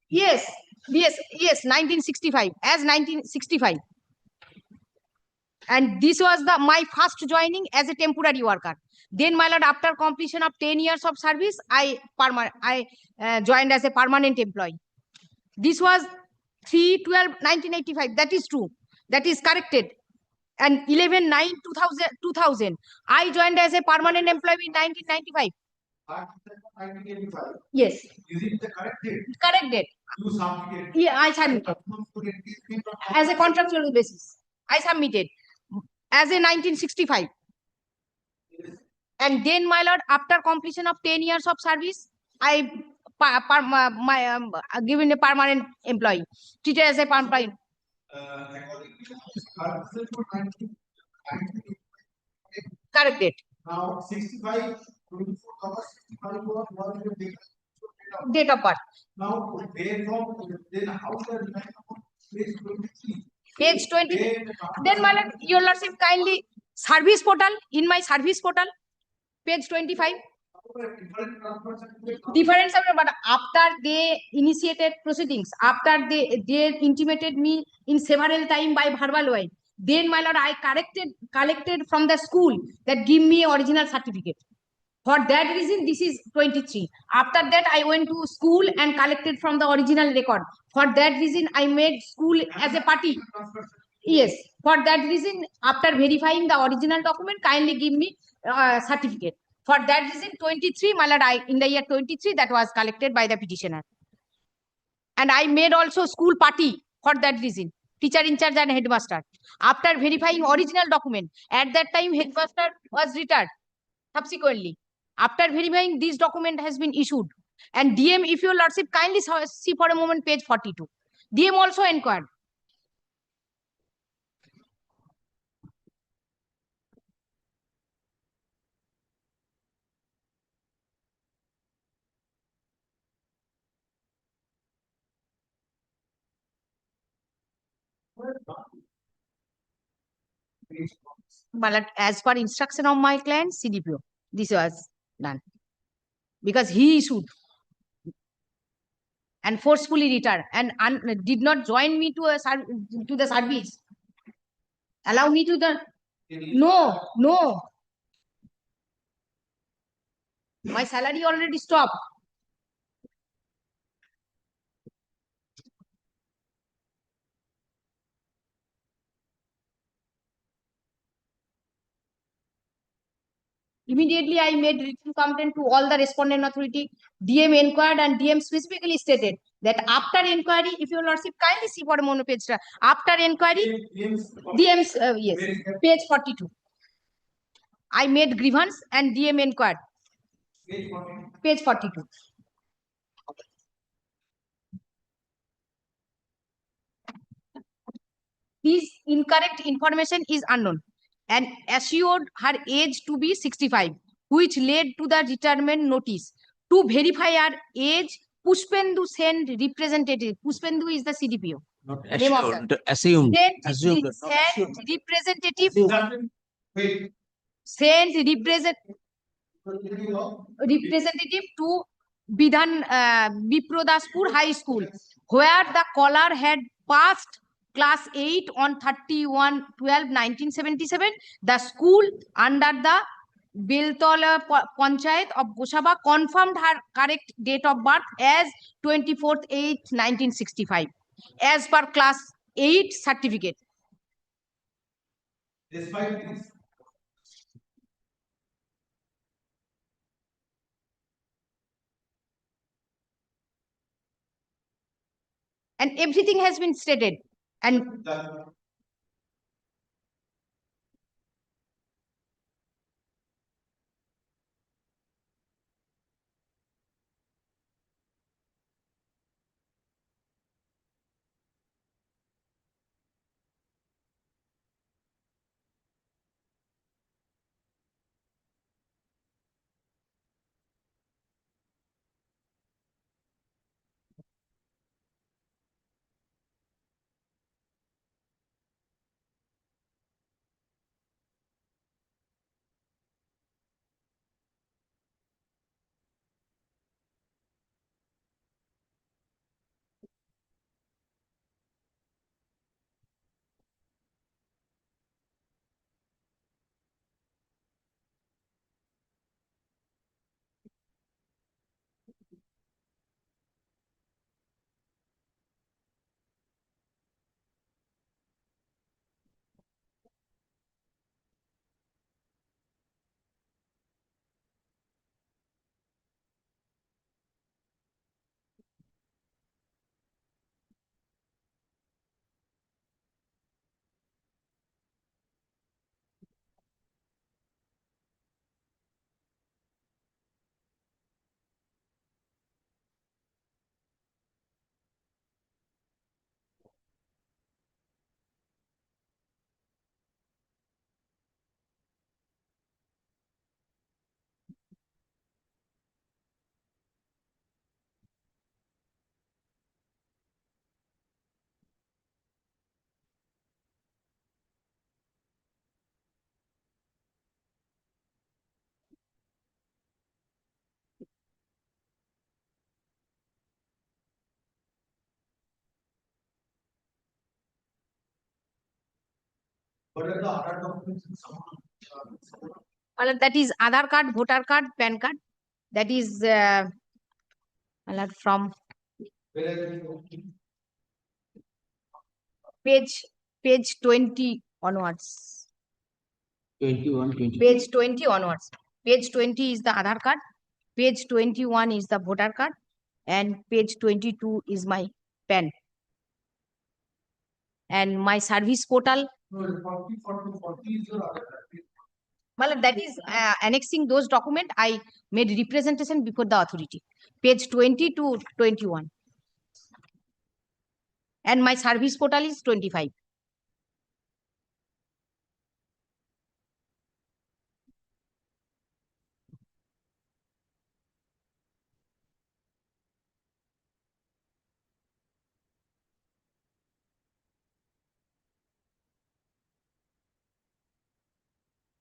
Yes, 1965 as 1965. And this was my first joining as a temporary worker. Then, my lord, after completion of 10 years of service, I joined as a permanent employee. This was 3/12/1985. That is true. That is corrected. And 11/9/2000, I joined as a permanent employee in 1995. Yes. Is it the correct date? Correct date. You submitted. Yeah, I submitted. As a contractual basis. I submitted as a 1965. And then, my lord, after completion of 10 years of service, I given a permanent employee, treated as a permanent. Correct date. Now 65, 24 hours, 65 hours, what is the date of birth. Now, then how the page 23? Page 20. Then, my lord, your lordship, kindly service portal, in my service portal, page 25. Different, but after they initiated proceedings, after they intimated me in several time by verbal way, then, my lord, I collected from the school that give me original certificate. For that reason, this is 23. After that, I went to school and collected from the original record. For that reason, I made school as a party. Yes. For that reason, after verifying the original document, kindly give me certificate. For that reason, 23, my lord, in the year 23, that was collected by the petitioner. And I made also school party for that reason. Teacher in charge and headmaster. After verifying original document, at that time, headmaster was retired. Subsequently, after verifying, this document has been issued. And DM, if your lordship, kindly see for a moment page 42. DM also inquired. But as per instruction of my client, CDPO, this was done. Because he issued and forcefully retired and did not join me to the service. Allow me to the... No. My salary already stopped. Immediately, I made written complaint to all the respondent authority. DM inquired and DM specifically stated that after inquiry, if your lordship kindly see for a moment page, after inquiry, DM's, yes, page 42. I made grievance and DM inquired. Page 42. This incorrect information is unknown and assured her age to be 65, which led to the retirement notice. To verify her age, Pushpendu sent representative. Pushpendu is the CDPO. Not Name of assumed, the- assumed, Sent assumed, not sent assumed. representative. Wait. Sent representative to Biprodaspur High School, where the caller had passed class 8 on 31/12/1977. The school under the Beltola Panchayat of Goshaba confirmed her correct date of birth as 24/8/1965 as per class 8 certificate. Despite this, And everything has been stated. And What are the other documents in support? Well, that is Aadhaar card, voter card, PAN card. That is well, from page 20 onwards. 21, 20. Page 20 onwards. Page 20 is the Aadhaar card. Page 21 is the voter card. And page 22 is my PAN. And my service portal. No, 40 is your other card. Well, that is annexing those documents. I made representation before the authority. Page 20 to 21. And my service portal is 25.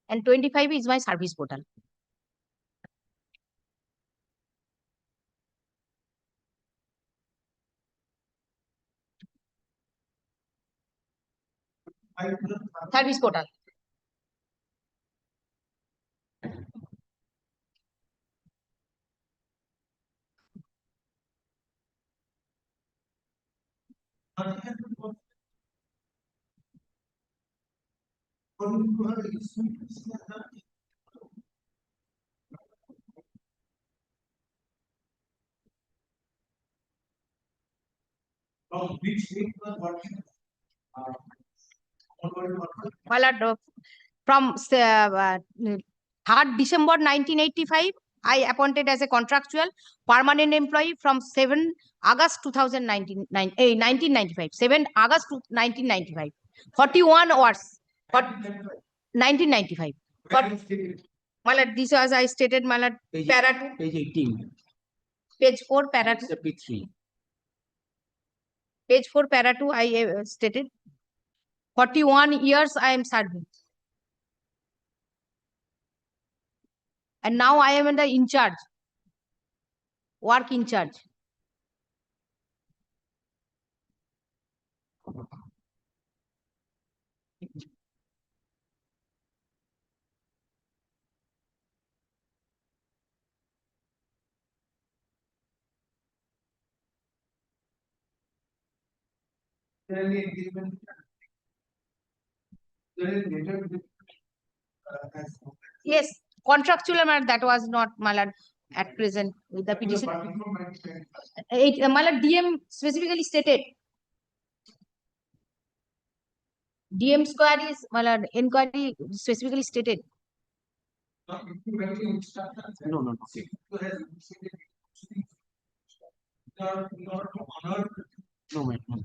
And 25 is my service portal. Service portal. From which date you are working? Well, from 3rd December 1985, I appointed as a contractual permanent employee from 7 August 1995. 7 August 1995. 41 hours. 1995. Well, this was I stated, para 2. Page 18. Page 4, para 2. Page 3. Page 4, para 2, I stated. 41 years I am serving. And now I am in the in charge. Work in charge. Yes, contractual amount that was not malad at present with the petition. Malad DM specifically stated. DM square is malad inquiry specifically stated. No, no, no. No, mate, no.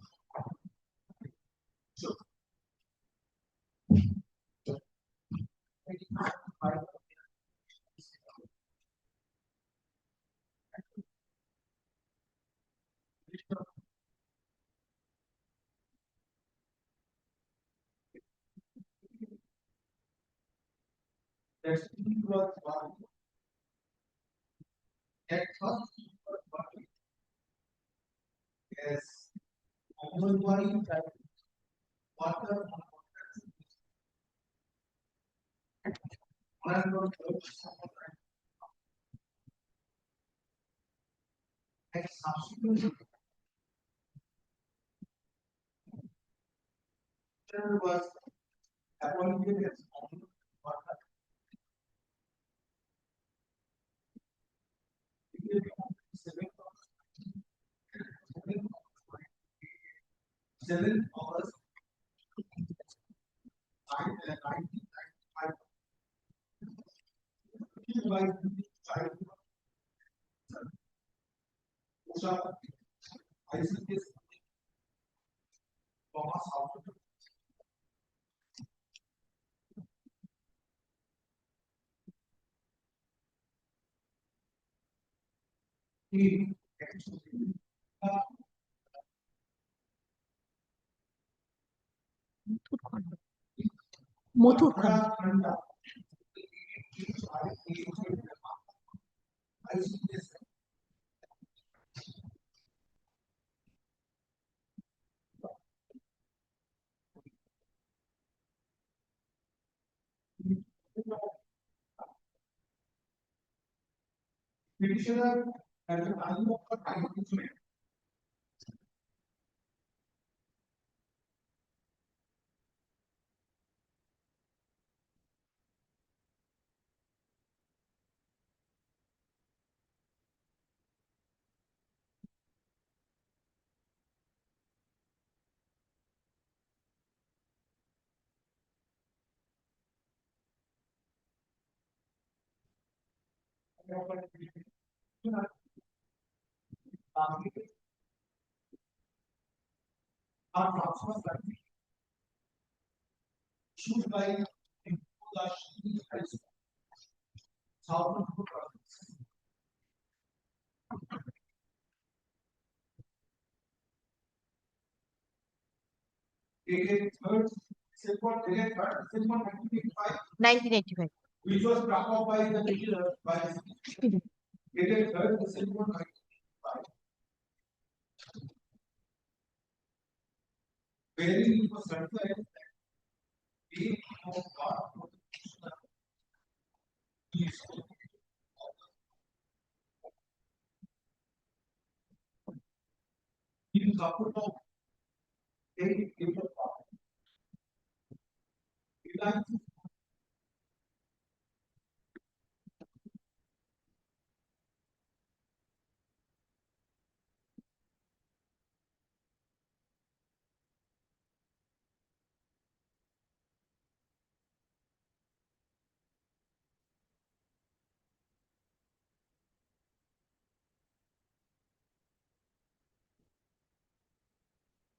Yes. Was appointed as Seventh August 1995. Mothur Petitioner at the time of the time judgment. Are transfer country issued by Southern province. Dated 3rd December 1985. which was brought up by the leader by the dated 3rd December 1985. Wherein it was certified that the of God is in support of a people power.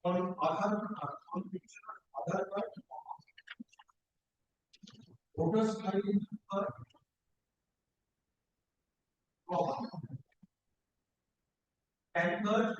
On other voters ID number and third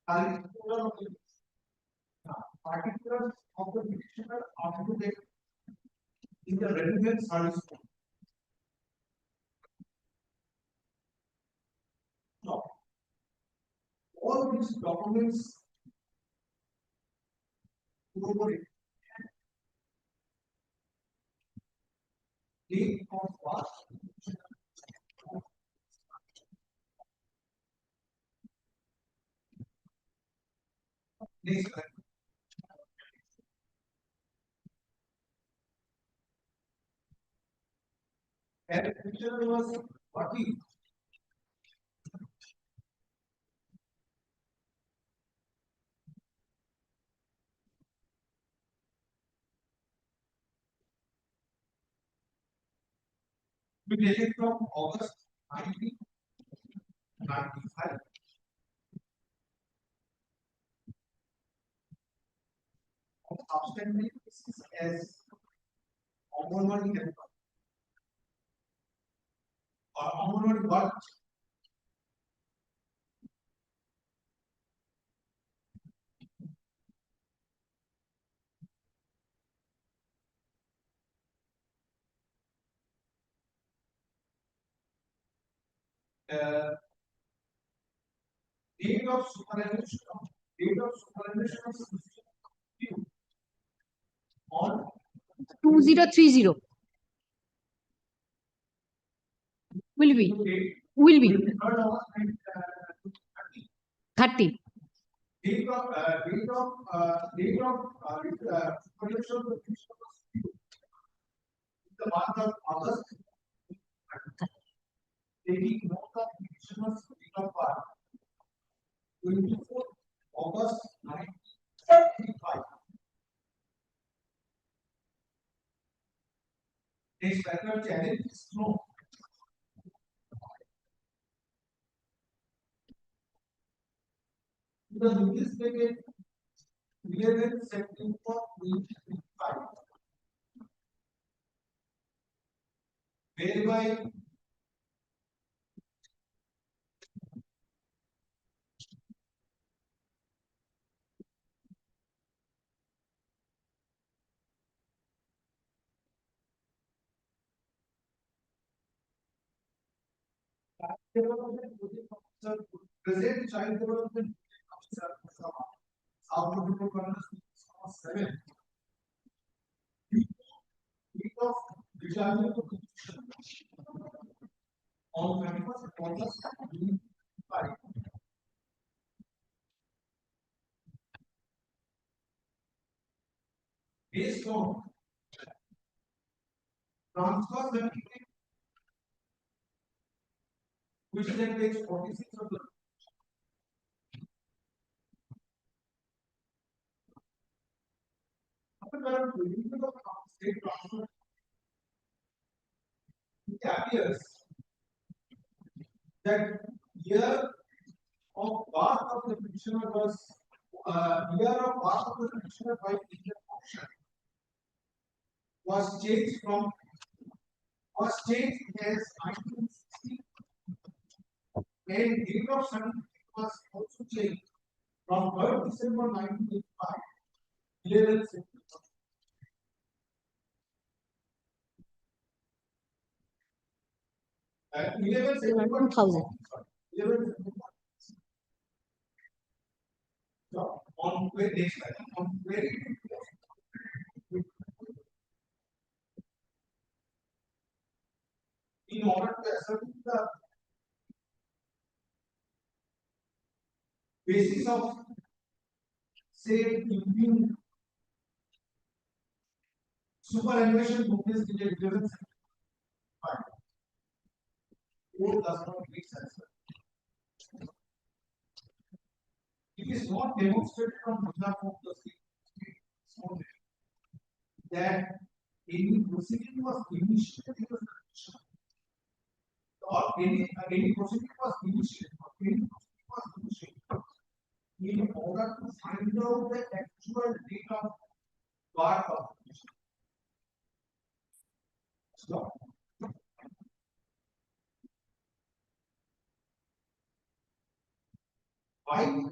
and particulars of the petitioner are to take in the relevant service code. Now, all these documents corroborate date of birth, next slide. And the petitioner was working to take it from August 1995 of outstanding as Anganwadi helper or Anganwadi work. Date of superannuation of system on 2030 will be 30. Date of superannuation of the system the month of August. Taking note of petitioner's date of birth 24 August 1975. Next record challenge is no. The notice dated 11 September 2025, whereby Present child development officer South African Governors 7 week of discharging of on 21st August 2025. Based on transfer certificate, which is at page 46 of the state transfer, it appears that year of birth of the petitioner was year of birth of the petitioner by Indian option was changed as 1960, and date of certificate was also changed from 3rd December 1985 11th September. Uh, 11th September 2000. 11th September. So on next slide, on in order to ascertain the basis of say keeping superannuation notice in a given code does not make sense. It is not demonstrated from data of the state that any proceeding was initiated or any proceeding was initiated in order to find out the actual date of birth of the patient. So, why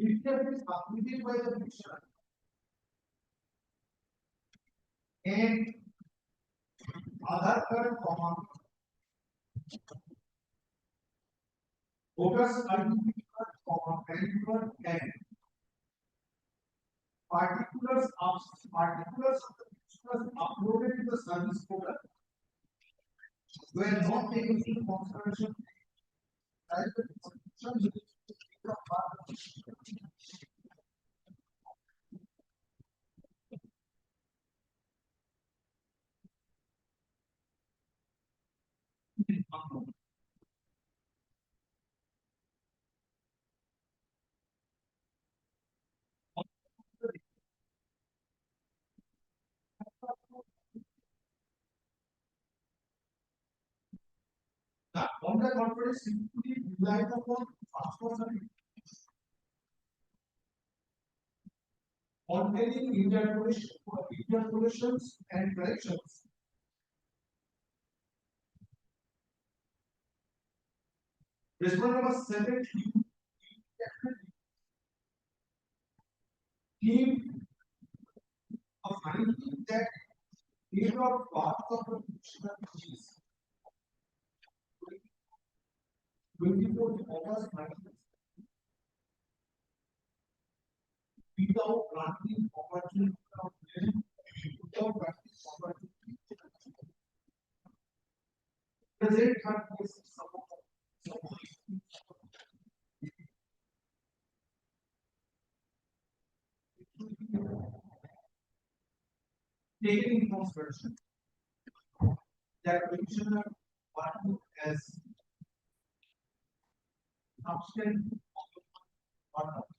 if it is submitted by the petitioner and Aadhaar card, voters identity card, PAN card, and particulars of the petitioners uploaded to the service portal were not taken into consideration. On the contrary, simply relied upon passport certificate containing interpolations and corrections. Respondent number 7 came of finding that date of birth of the petitioner is 24th August 1960 without granting opportunity of hearing, without granting opportunity. Present her case taken in consideration that petitioner working as substance of the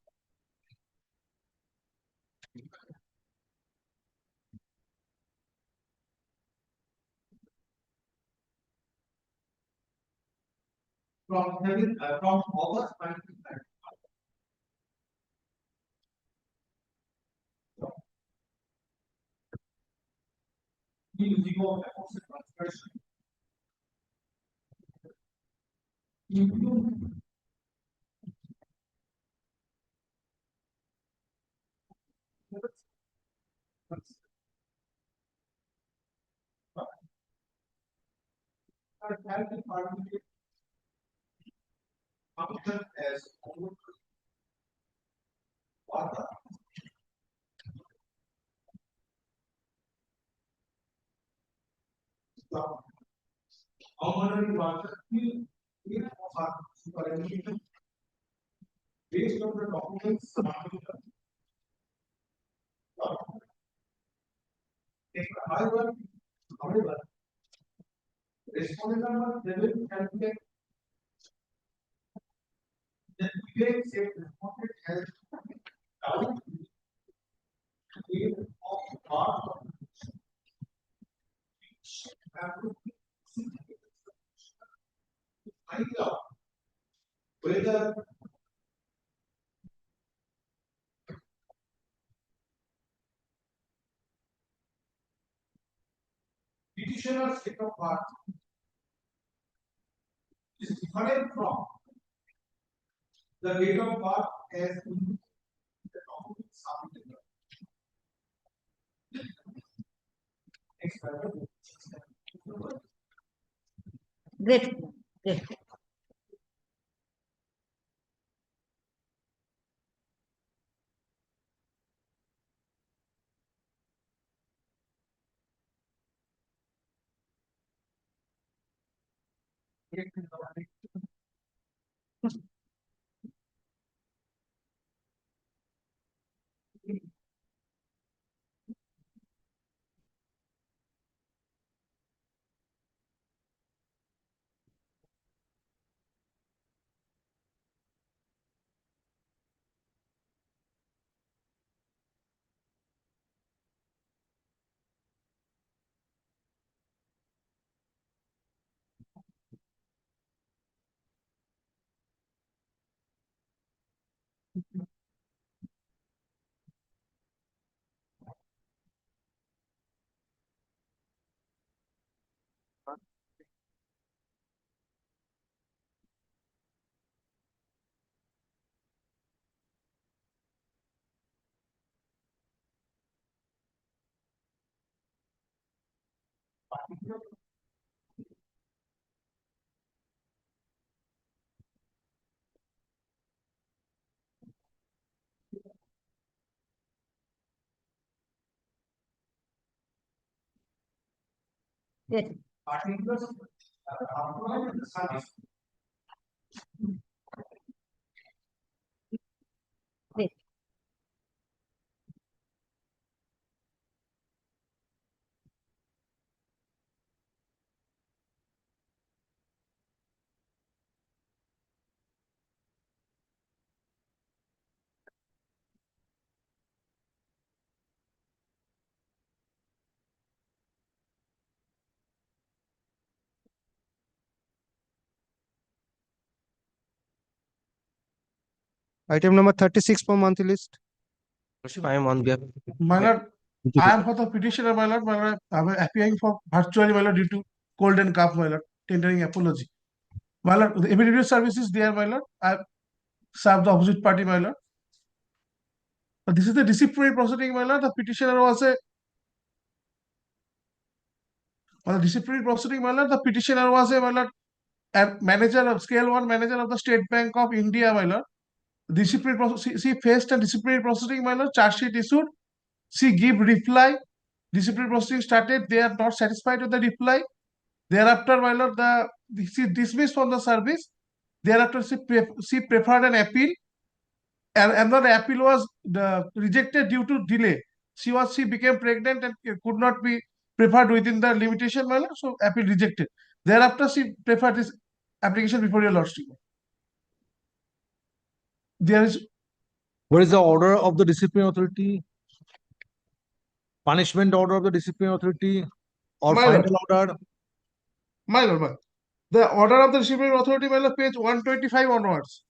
from August 1995 Based on the documents however, respondent number level can be the event said respondent has doubt in of part of find out whether petitioner's date of birth is different from the date of birth as in the document submitted. Next paragraph. Great. Great. Yes. Particulars of the service. Yes. Item number 36 for monthly list. Lordship, I am on behalf. My lord, I am for the petitioner, my lord, I am appearing for virtually, my lord, due to cold and cough, my lord, tendering apology. My lord, the immediate service is there, my lord. I serve the opposite party, my lord. But this is the disciplinary proceeding, my lord. The petitioner was a disciplinary proceeding, my lord. The petitioner was a, my lord, a manager of scale 1 manager of the State Bank of India, my lord. Disciplinary process, she faced a disciplinary proceeding, my lord. Charge sheet issued. She give reply. Disciplinary proceeding started. They are not satisfied with the reply. Thereafter, my lord, she dismissed from the service. Thereafter, she preferred an appeal, and the appeal was rejected due to delay. She became pregnant and could not be preferred within the limitation, my lord. So appeal rejected. Thereafter, she preferred this application before your lordship. There is. What is the order of the discipline authority? Punishment order of the discipline authority or My final lord. order? My lord, the order of the disciplinary authority, my lord, page 125 onwards.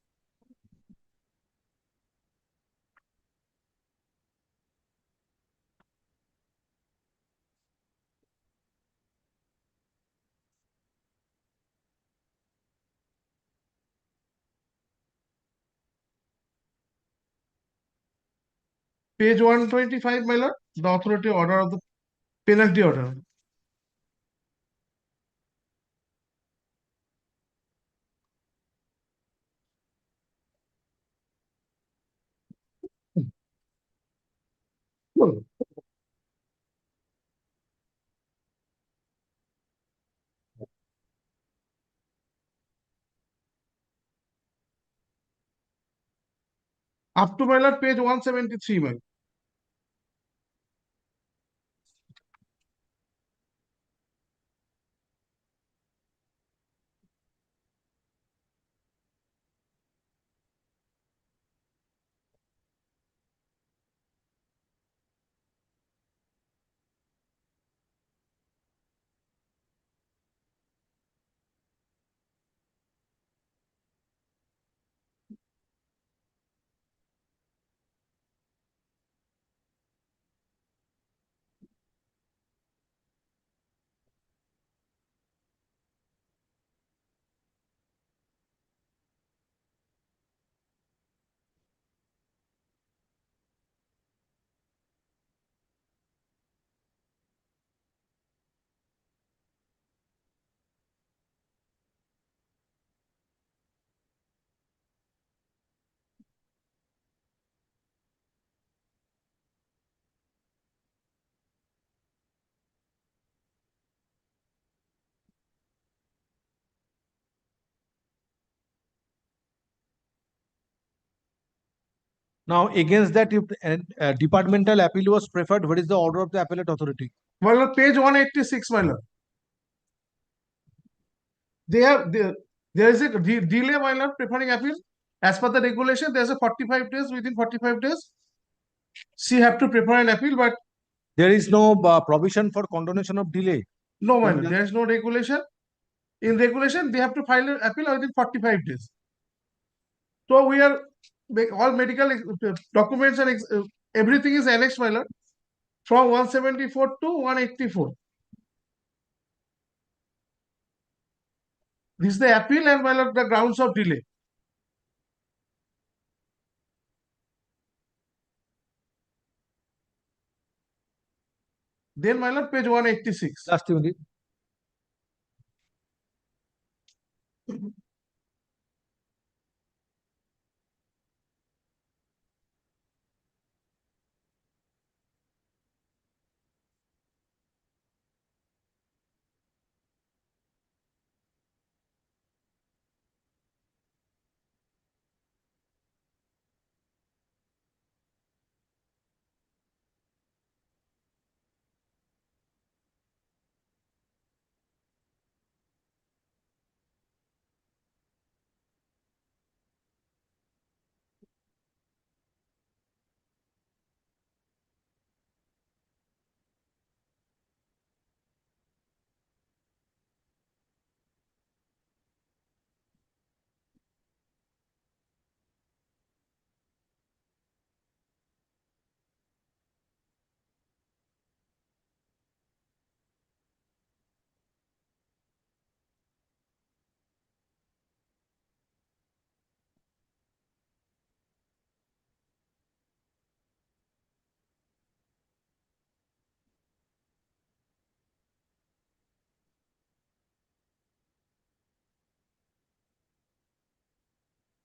page 125, my lord, the authority order of the penalty order. Up to, my lord, page 173, my lord. Now, against that, if departmental appeal was preferred, what is the order of the appellate authority? My lord, page 186, my lord. There is a delay, my lord, preferring appeal. As per the regulation, there's a 45 days. Within 45 days, she have to prefer an appeal, but There is no provision for condonation of delay. no, my lord, there is no regulation. In regulation, they have to file an appeal within 45 days. So we are all medical documents and everything is annexed, my lord, from 174 to 184. This is the appeal and, my lord, the grounds of delay. Then, my lord, page 186. Last unit.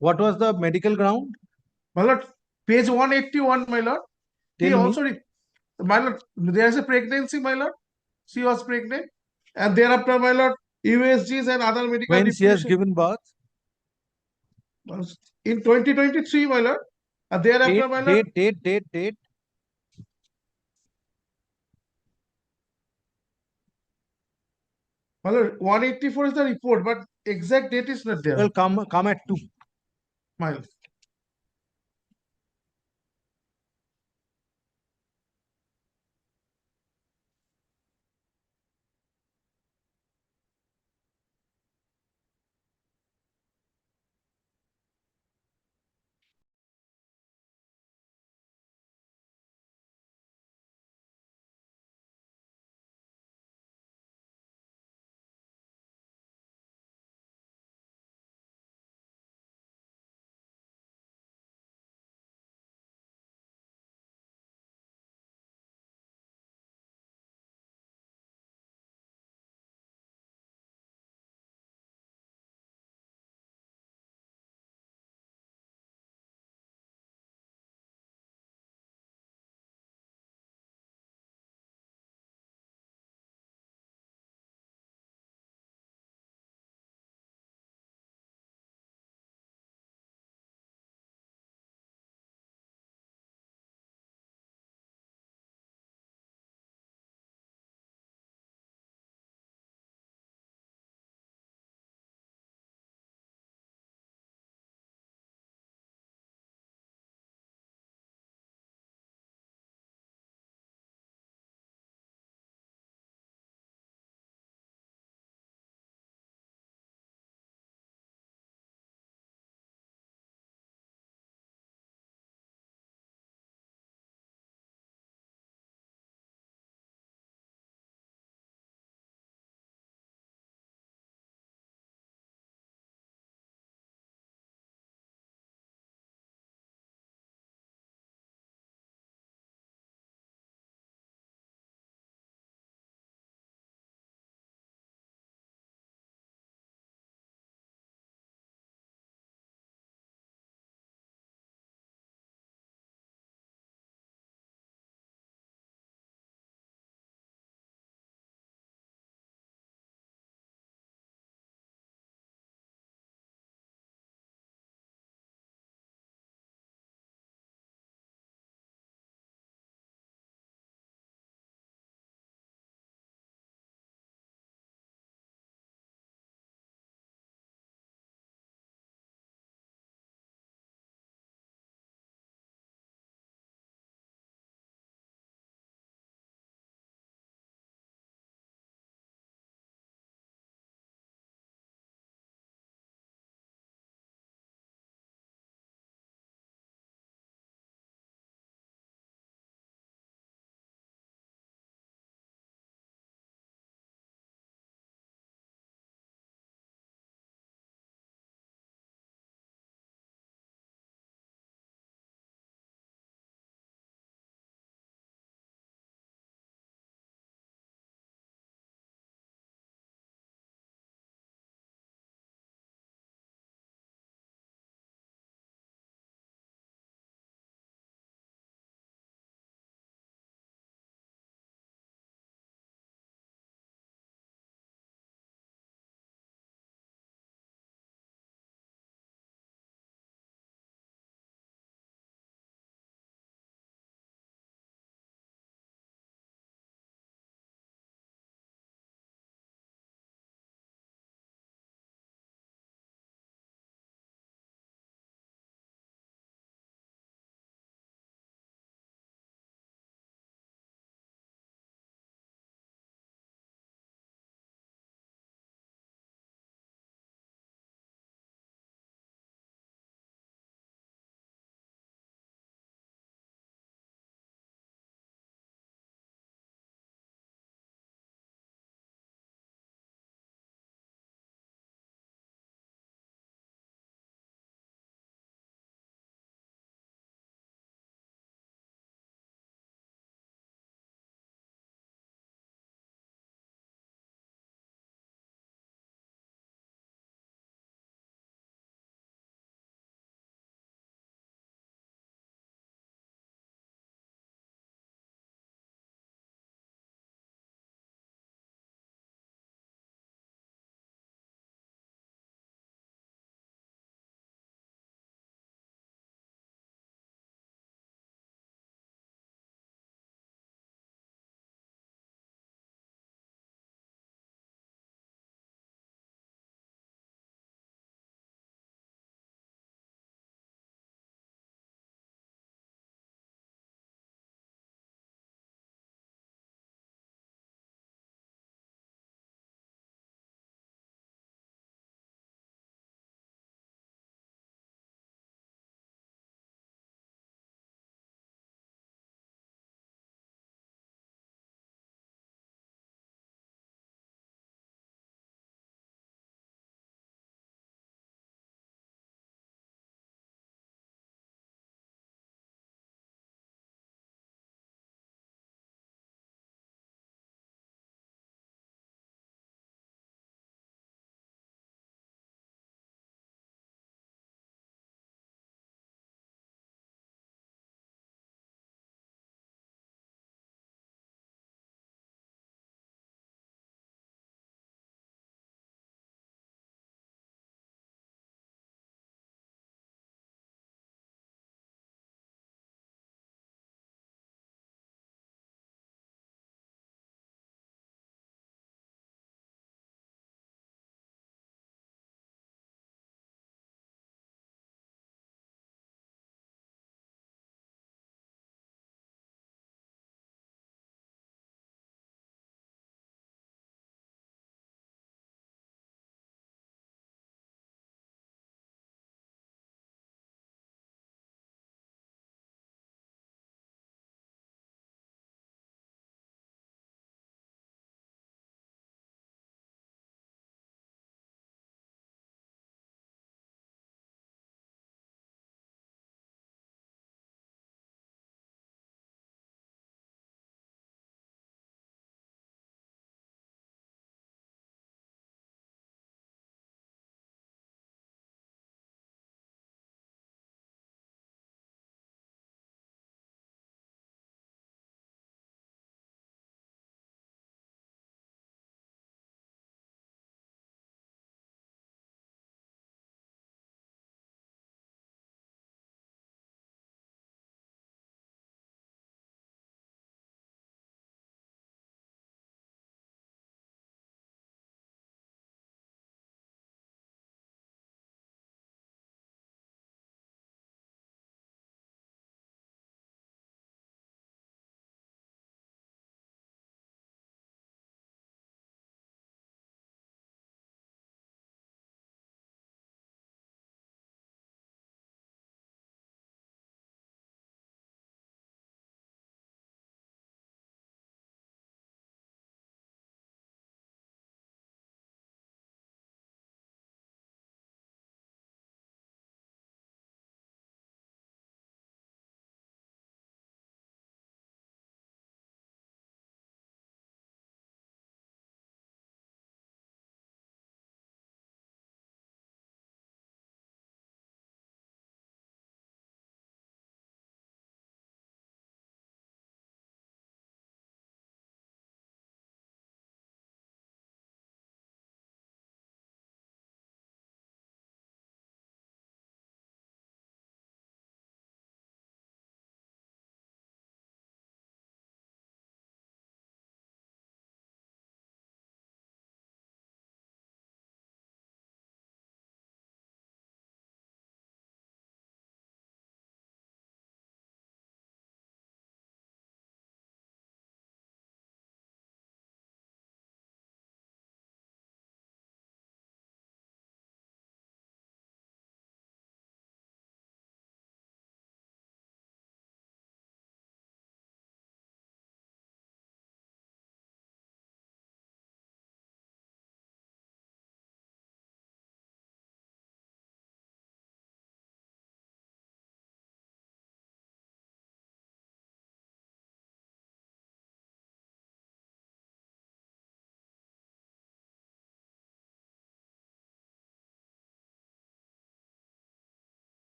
What was the medical ground? My lord, page 181, my lord. He Tell me. also, my lord, there is a pregnancy, my lord. She was pregnant. And thereafter, my lord, USGs and other medical When she has deprivation- given birth? In 2023, my lord. And thereafter, my lord. Date. My lord, 184 is the report, but exact date is not there. Well, come at 2. My lord.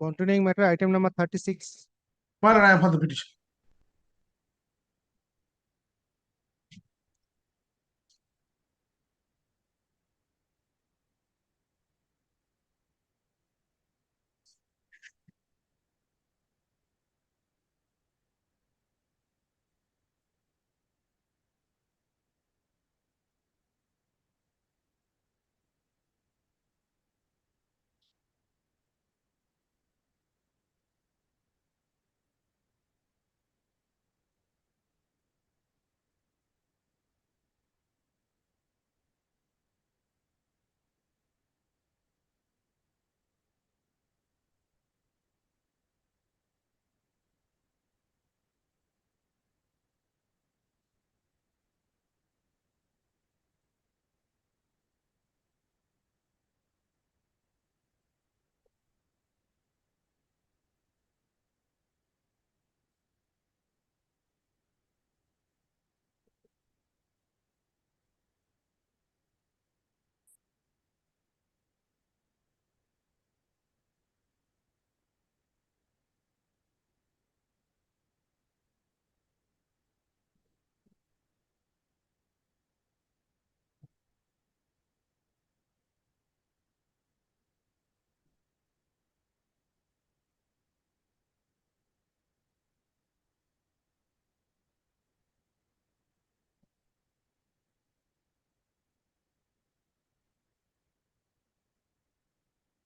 Continuing matter, item number 36. My lord, I am for the petition.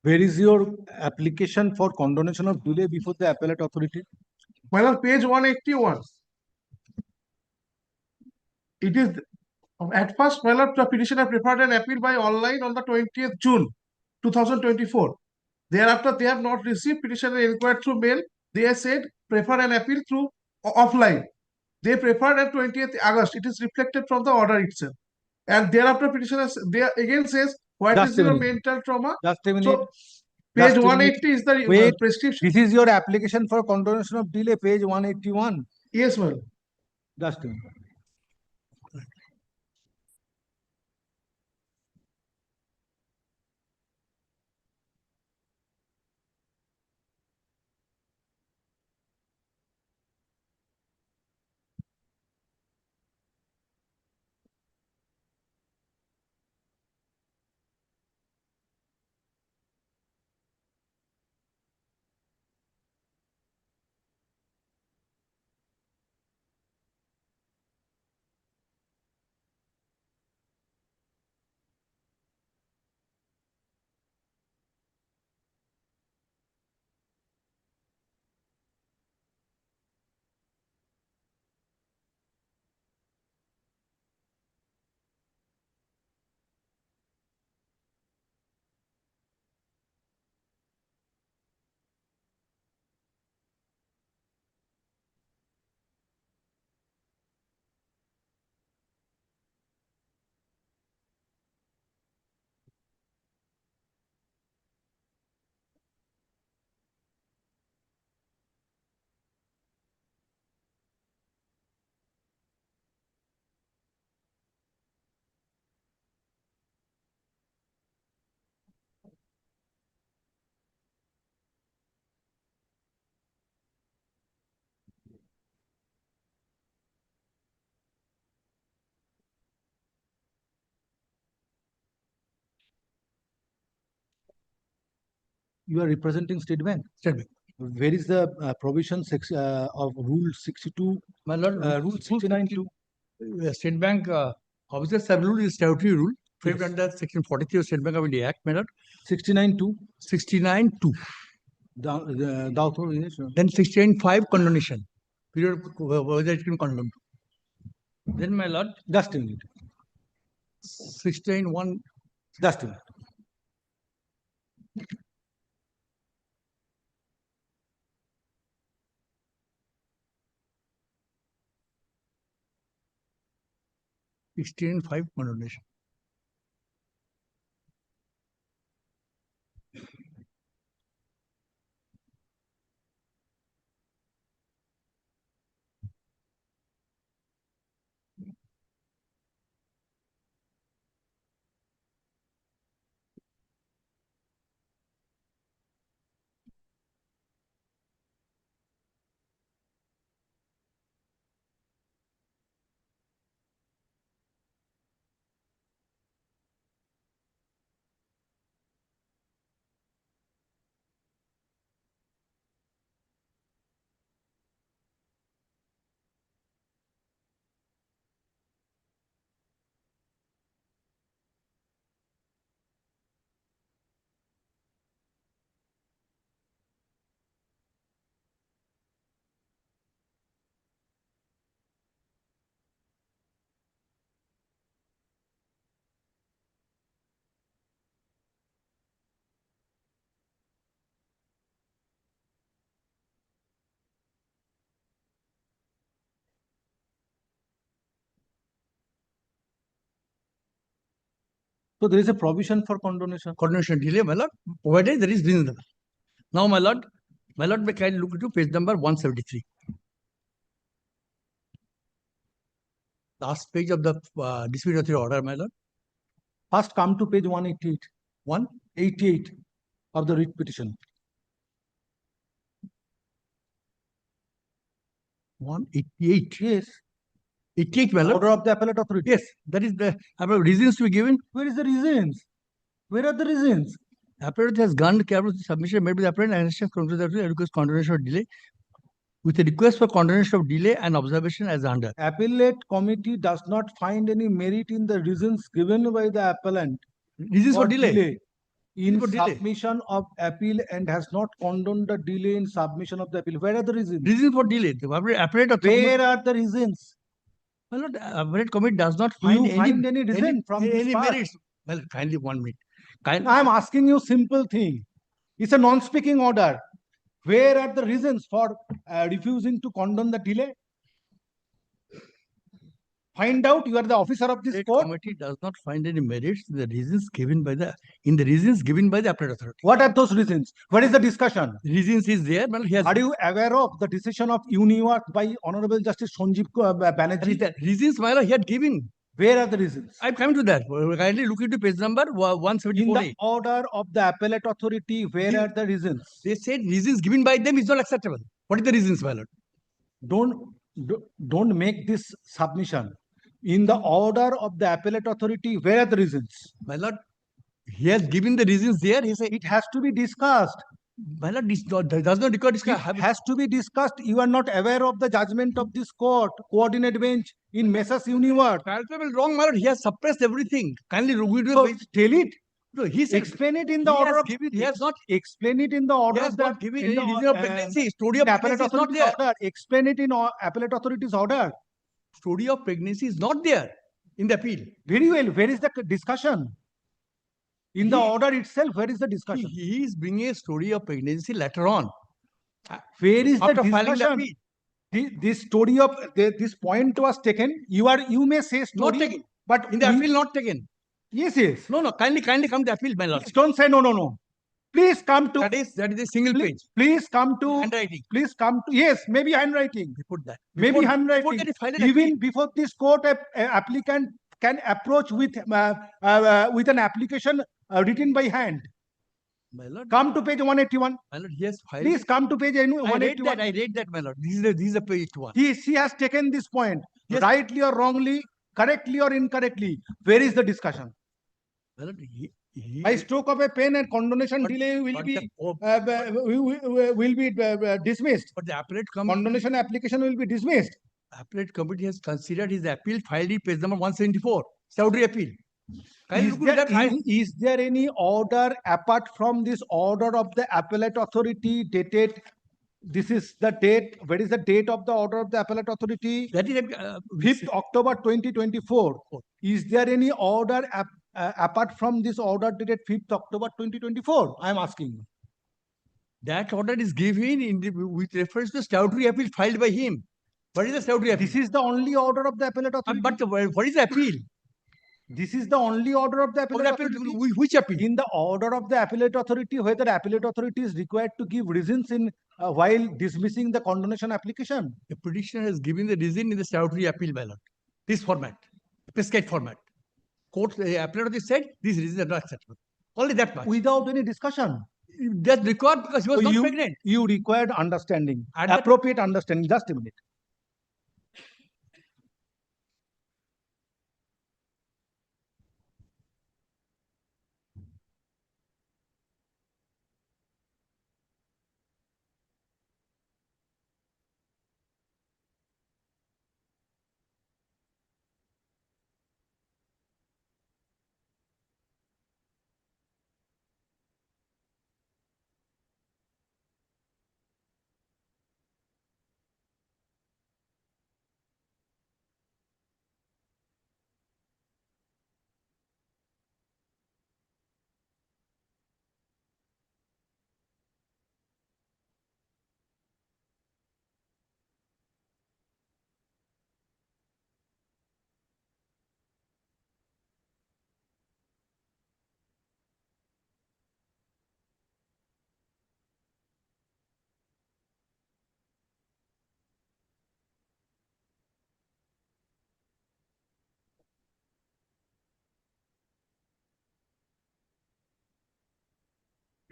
Where is your application for condonation of delay before the appellate authority? My lord, page 181. It is at first, my lord, the petitioner preferred an appeal by online on the 20th June 2024. Thereafter, they have not received petitioner inquired through mail. They have said prefer an appeal through offline. They preferred at 20th August. It is reflected from the order itself. And thereafter, petitioner there again says, what Just is a your minute. mental trauma? Just a minute. So, Just page a minute. 180 is the Wait, prescription. this is your application for condonation of delay, page 181. Yes, ma'am. Just a minute. You are representing State Bank? State Bank. Where is the provision of Rule 62? My lord, Rule 69(2). State Bank officer sub rule is statutory rule framed Yes. under section 43 of State Bank of India Act, my lord. 69(2). 69(2). The authorization. Then 69(5) condonation. Period whether it can condone. Then my lord. Just a minute. 16(1). Just a minute. Condonation. So there is a provision for condonation. Condonation delay, my lord, provided there is reasonable. Now, my lord, may kindly look into page number 173. Last page of the discriminatory order, my lord. First, come to page 188. 188 of the writ petition. 188. Yes. 88, my lord. Order of the appellate authority. Yes, that is the reasons to be given. Where is the reasons? Where are the reasons? Appellate has gone to careful submission made by the appellant and instructions to request condonation of delay with a request for condonation of delay and observation as under. Appellate committee does not find any merit in the reasons given by the appellant. Reasons for delay. In submission of appeal and has not condoned the delay in submission of the appeal. Where are the reasons? Reasons for delay. The appellate Where are the reasons? Well, the appellate committee does not Do you find any reason from this part? merits. Well, kindly 1 minute. I am asking you simple thing. It's a non-speaking order. Where are the reasons for refusing to condone the delay? Find out. You are the officer of this court. Committee does not find any merits in the reasons given by the appellate authority. What are those reasons? What is the discussion? Reasons is there. Well, are you aware of the decision of Uniworth by Honorable Justice Sanjeev Banerjee? Reasons, my lord, he had given. Where are the reasons? I'm coming to that. Kindly look into page number 174. In the order of the appellate authority, where are the reasons? They said reasons given by them is not acceptable. What are the reasons, my lord? Don't make this submission. In the order of the appellate authority, where are the reasons? My lord, he has given the reasons there. He said it has to be discussed. My lord, this does not require discussion. It has to be discussed. You are not aware of the judgment of this court, coordinate bench in Messrs. Uniworth. Palpable wrong, my lord. He has suppressed everything. Kindly look so tell it. No, he said, explain it in the order. He has not explain it in the order. He has not given any reason of pregnancy. Story of pregnancy is not there. Order. Explain it in appellate authority's order. Story of pregnancy is not there in the appeal. Very well. Where is the discussion? In the order itself, where is the discussion? He is bringing a story of pregnancy later on. Where is after the filing discussion? the appeal. This story of this point was taken. You may say story, not taken, but in the appeal not taken. Yes, yes. No. Kindly come to appeal, my lord. Don't say no. Please come to. That is a single page. Please come to handwriting. Please come to. Yes, maybe handwriting. We put that. Maybe handwriting. Even before this court, a applicant can approach with an application written by hand. My lord, come to page 181. My lord, yes. Please come to page 181. I read that, my lord. This is a page 1. He has taken this point, rightly or wrongly, correctly or incorrectly. Where is the discussion? My lord, by stroke of a pen and condonation delay will be dismissed. But the appellate condonation application will be dismissed. Appellate committee has considered his appeal filed in page number 174. Statutory appeal. Is there any order apart from this order of the appellate authority dated? This is the date. Where is the date of the order of the appellate authority? That is 5th October 2024. Is there any order apart from this order dated 5th October 2024? I am asking you. That order is given with reference to statutory appeal filed by him. What is the statutory appeal? This is the only order of the appellate authority. But what is the appeal? This is the only order of the appellate authority. Which appeal? In the order of the appellate authority, whether appellate authority is required to give reasons in while dismissing the condonation application. The petitioner has given the reason in the statutory appeal ballot. This format, prescribed format. Court, the appellate authority said these reasons are not acceptable. Only that much. Without any discussion. That's required because he was not pregnant. You required understanding, appropriate understanding. Just a minute.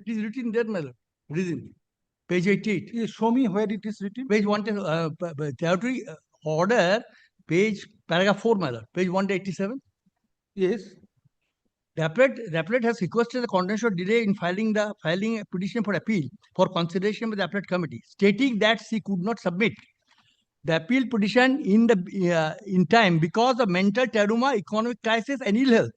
It is written there, my lord. Reason. Page 88. Show me where it is written. Page 1, territory order, paragraph 4, my lord. Page 187. Yes. The appellate has requested the contentious delay in filing a petition for appeal for consideration by the appellate committee, stating that she could not submit the appeal petition in time because of mental trauma, economic crisis, and ill health,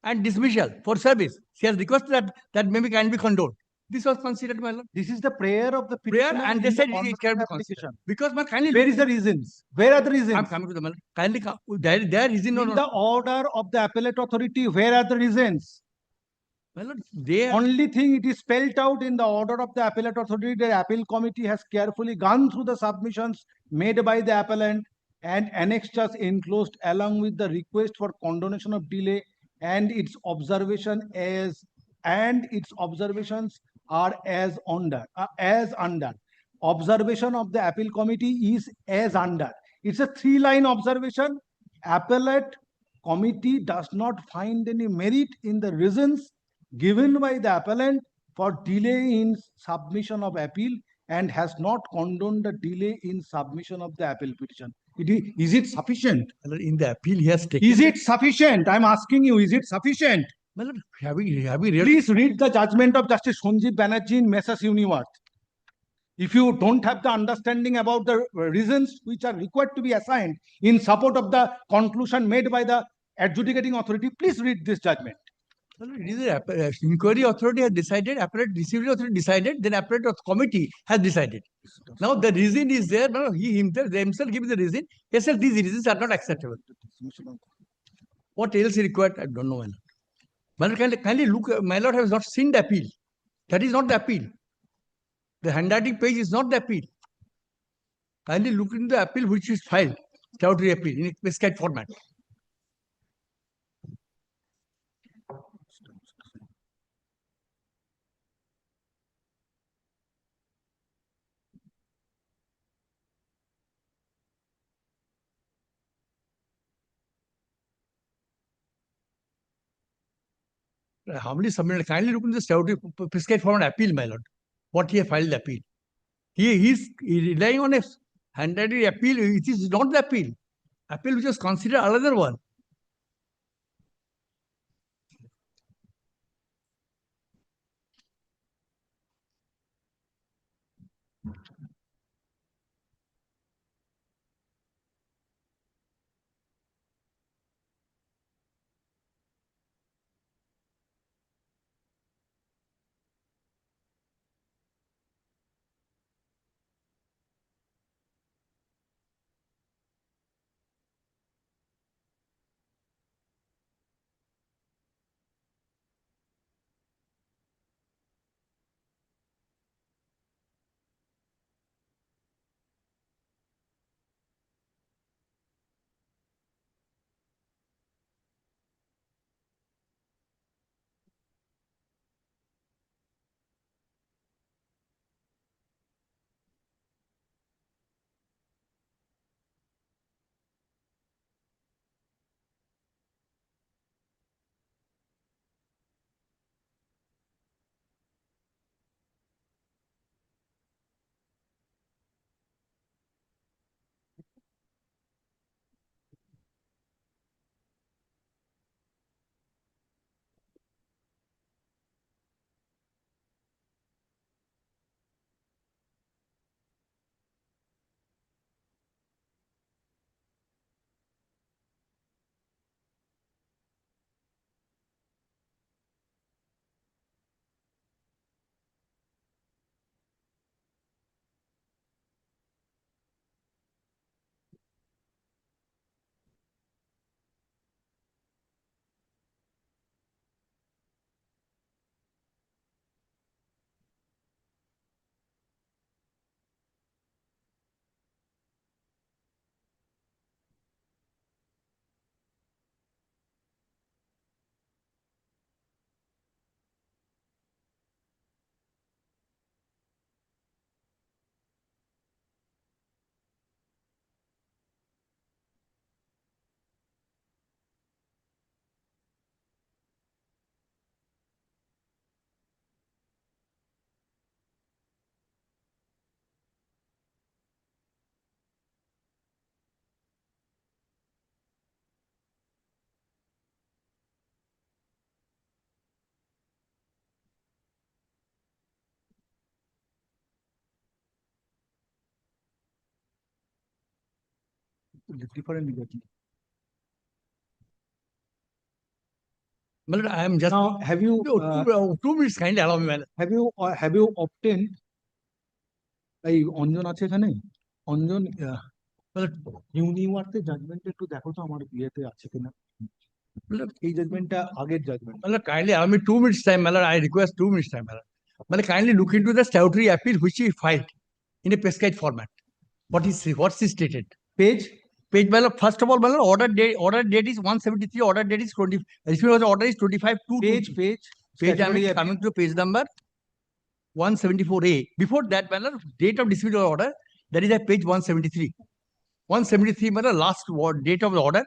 and dismissal for service. She has requested that maybe can be condoned. This was considered, my lord. This is the prayer of the Prayer, petitioner. and they in said the it can be application. considered. Because, my kindly. Where is the reasons? Where are the reasons? I'm coming to the matter. Kindly come. There is no. In the order of the appellate authority, where are the reasons? Well, they only thing it is spelled out in the order of the appellate authority. The appeal committee has carefully gone through the submissions made by the appellant and annexed as enclosed along with the request for condonation of delay and its observations are as under. Observation of the appeal committee is as under. It's a 3-line observation. Appellate committee does not find any merit in the reasons given by the appellant for delay in submission of appeal and has not condoned the delay in submission of the appeal petition. Is it sufficient? In the appeal, he has taken. Is it sufficient? I'm asking you, is it sufficient? Well, have we read? Please read the judgment of Justice Sanjeev Banerjee in Messrs Uniworth. If you don't have the understanding about the reasons which are required to be assigned in support of the conclusion made by the adjudicating authority, please read this judgment. Well, it is the inquiry authority has decided, appellate receiving authority decided, then appellate committee has decided. Now the reason is there. No, they himself give the reason. He said these reasons are not acceptable. What else is required? I don't know. My lord, kindly look. My lord has not seen the appeal. That is not the appeal. The handwriting page is not the appeal. Kindly look into the appeal which is filed, statutory appeal in a prescribed format. How many submitted? Kindly look into the statutory prescribed format appeal, my lord. What he has filed the appeal. He is relying on a handwriting appeal. It is not the appeal. Appeal which was considered another one. different liberty. Well, I am just Now, have you 2 minutes kindly allow me, well. have you obtained এই অঞ্জন আছে এখানে Anjan university judgement একটু দেখো তো আমার বিয়েতে আছে কিনা এই জাজমেন্টটা আগের judgement Well, kindly allow me 2 minutes time, well, I request 2 minutes time, well. Well, kindly look into the statutory appeal which he filed in a prescribed format. What's he stated? Page, well, first of all, well, order date is 173, order date is 20, order is 25 to page I am coming to page number 174A. Before that, well, date of dispute or order, that is at page 173. 173, well, last date of the order,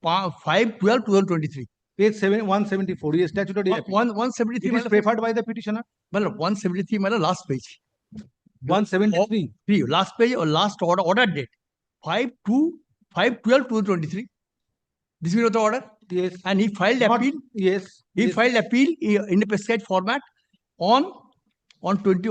5/12/2023. Page 174 is statutory appeal. 173. It is preferred by the petitioner. Well, 173, well, last page. 173. Last page or last order date. 5/12/2023. This is the order. Yes. And he filed appeal. Yes. He filed appeal in the prescribed format on 20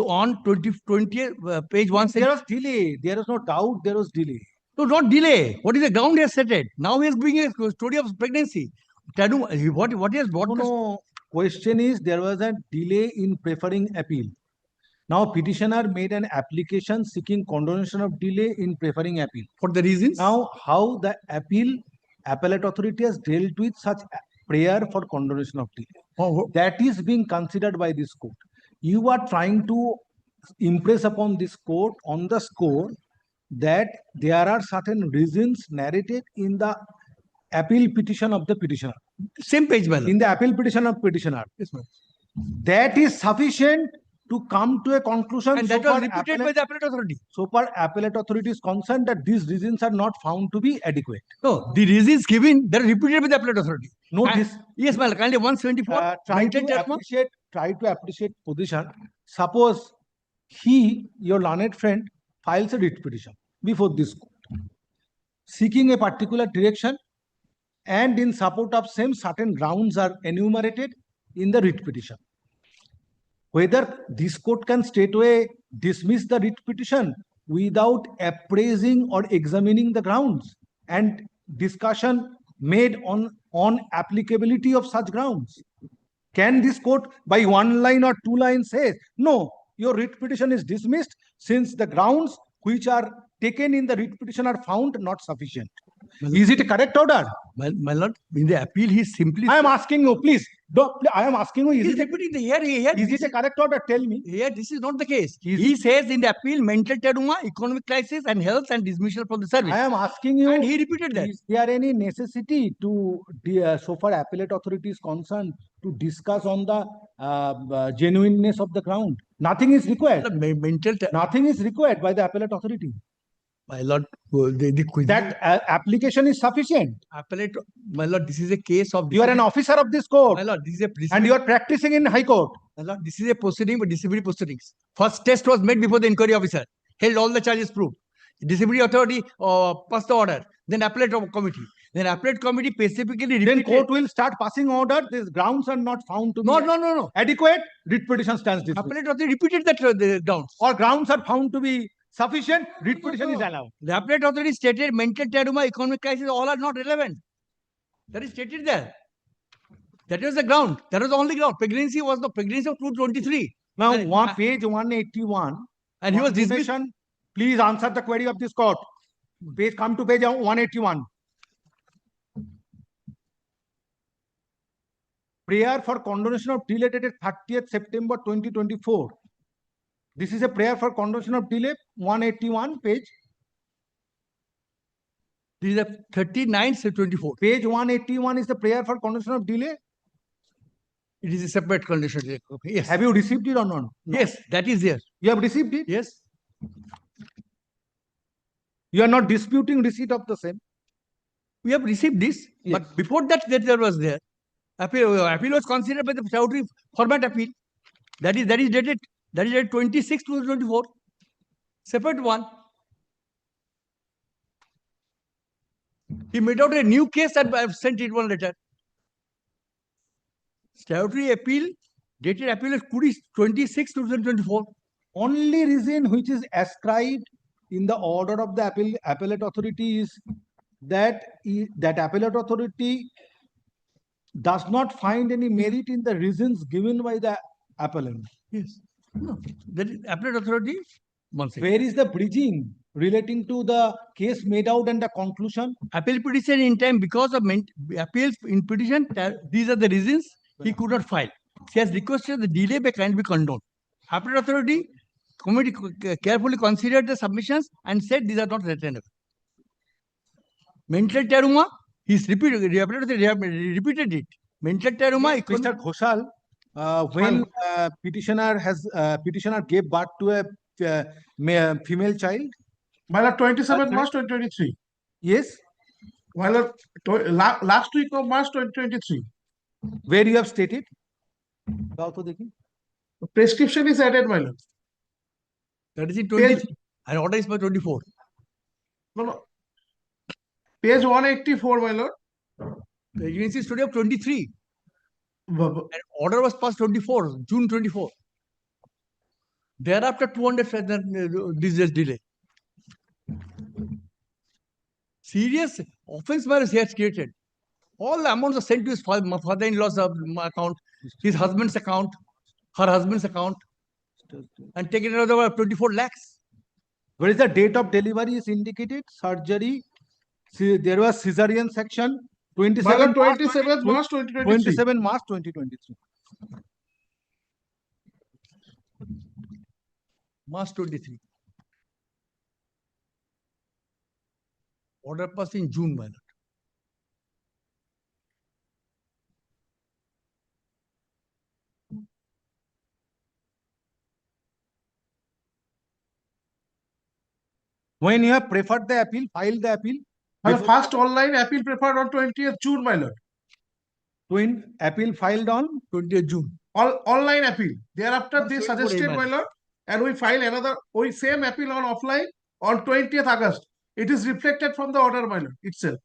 page 1. There was delay. There is no doubt there was delay. No, not delay. What is the ground he has stated? Now he is bringing a story of pregnancy. What is what? No. Question is there was a delay in preferring appeal. Now petitioner made an application seeking condonation of delay in preferring appeal. For the reasons? Now how the appellate authority has dealt with such prayer for condonation of delay. That is being considered by this court. You are trying to impress upon this court on the score that there are certain reasons narrated in the appeal petition of the petitioner. Same page, man. In the appeal petition of petitioner. Yes, ma'am. That is sufficient to come to a conclusion. And that was repeated by the appellate authority. So far, appellate authority is concerned that these reasons are not found to be adequate. No, the reasons given, they are repeated by the appellate authority. No, this. Yes, ma'am. Kindly 174. Try to appreciate position. Suppose he, your learned friend, files a writ petition before this court, seeking a particular direction, and in support of same certain grounds are enumerated in the writ petition. Whether this court can straightway dismiss the writ petition without appraising or examining the grounds and discussion made on applicability of such grounds. Can this court by 1 line or 2 lines say, no, your writ petition is dismissed since the grounds which are taken in the writ petition are found not sufficient? Is it a correct order? My lord, in the appeal, he simply. I am asking you, please. I am asking you, is it a correct order? Tell me. Here, this is not the case. He says in the appeal, mental trauma, economic crisis, and health and dismissal from the service. I am asking you. And he repeated that. Is there any necessity to, so far appellate authority is concerned, to discuss on the genuineness of the ground? Nothing is required. Nothing is required by the appellate authority. My lord, that application is sufficient. Appellate, my lord, this is a case of. You are an officer of this court. My lord, this is a. And you are practicing in High Court. My lord, this is a proceeding for disciplinary proceedings. First test was made before the inquiry officer. Held all the charges proved. Disciplinary authority passed the order. Then appellate committee. Then appellate committee specifically repeated. Then court will start passing order. These grounds are not found to be no. adequate. Writ petition stands dismissed. Appellate authority repeated that the grounds. Or grounds are found to be sufficient, writ petition is allowed. The appellate authority stated mental trauma, economic crisis, all are not relevant. That is stated there. That was the ground. That was the only ground. Pregnancy was the pregnancy of 223. Now, page 181. And he was dismissed. Please answer the query of this court. Come to page 181. Prayer for condonation of delay dated 30th September 2024. This is a prayer for condonation of delay, 181 page. This is a 39/24. Page 181 is the prayer for condonation of delay. It is a separate condition. Yes. Have you received it or not? No. Yes, that is there. You have received it? Yes. You are not disputing receipt of the same. We have received this, yes. But before that there was there. Appeal was considered by the statutory format appeal. That is dated. That is at 26/2024. Separate one. He made out a new case and I have sent it one letter. Statutory appeal, dated appeal is 26/2024. Only reason which is ascribed in the order of the appellate authority is that that appellate authority does not find any merit in the reasons given by the appellant. Yes. No, that is appellate authority. One second. Where is the bridging relating to the case made out and the conclusion? Appeal petition in time because of appeal in petition, these are the reasons he could not file. He has requested the delay by can be condoned. Appellate authority committee carefully considered the submissions and said these are not returnable. Mental teruma, he's repeated it. Mental teruma. Mr. Ghoshal, when petitioner gave birth to a female child? While 27 March 2023. Yes. While last week of March 2023. Where you have stated? Prescription is added, my lord. That is in 23. And order is by 24. No. Page 184, my lord. The agency is today of 23. And order was passed 24, June 24. Thereafter, 200 days delay. Serious offense was he has created. All the amounts are sent to his father-in-law's account, his husband's account, her husband's account, and taken another 24 lakhs. Where is the date of delivery is indicated? Surgery. See, there was cesarean section. 27 March 2023. 27 March 2023. March 23. Order passed in June, my lord. When you have preferred the appeal, filed the appeal. First online appeal preferred on 20th June, my lord. When appeal filed on 20th June. Online appeal. Thereafter, they suggested, my lord, and we file another same appeal on offline on 20th August. It is reflected from the order, my lord, itself.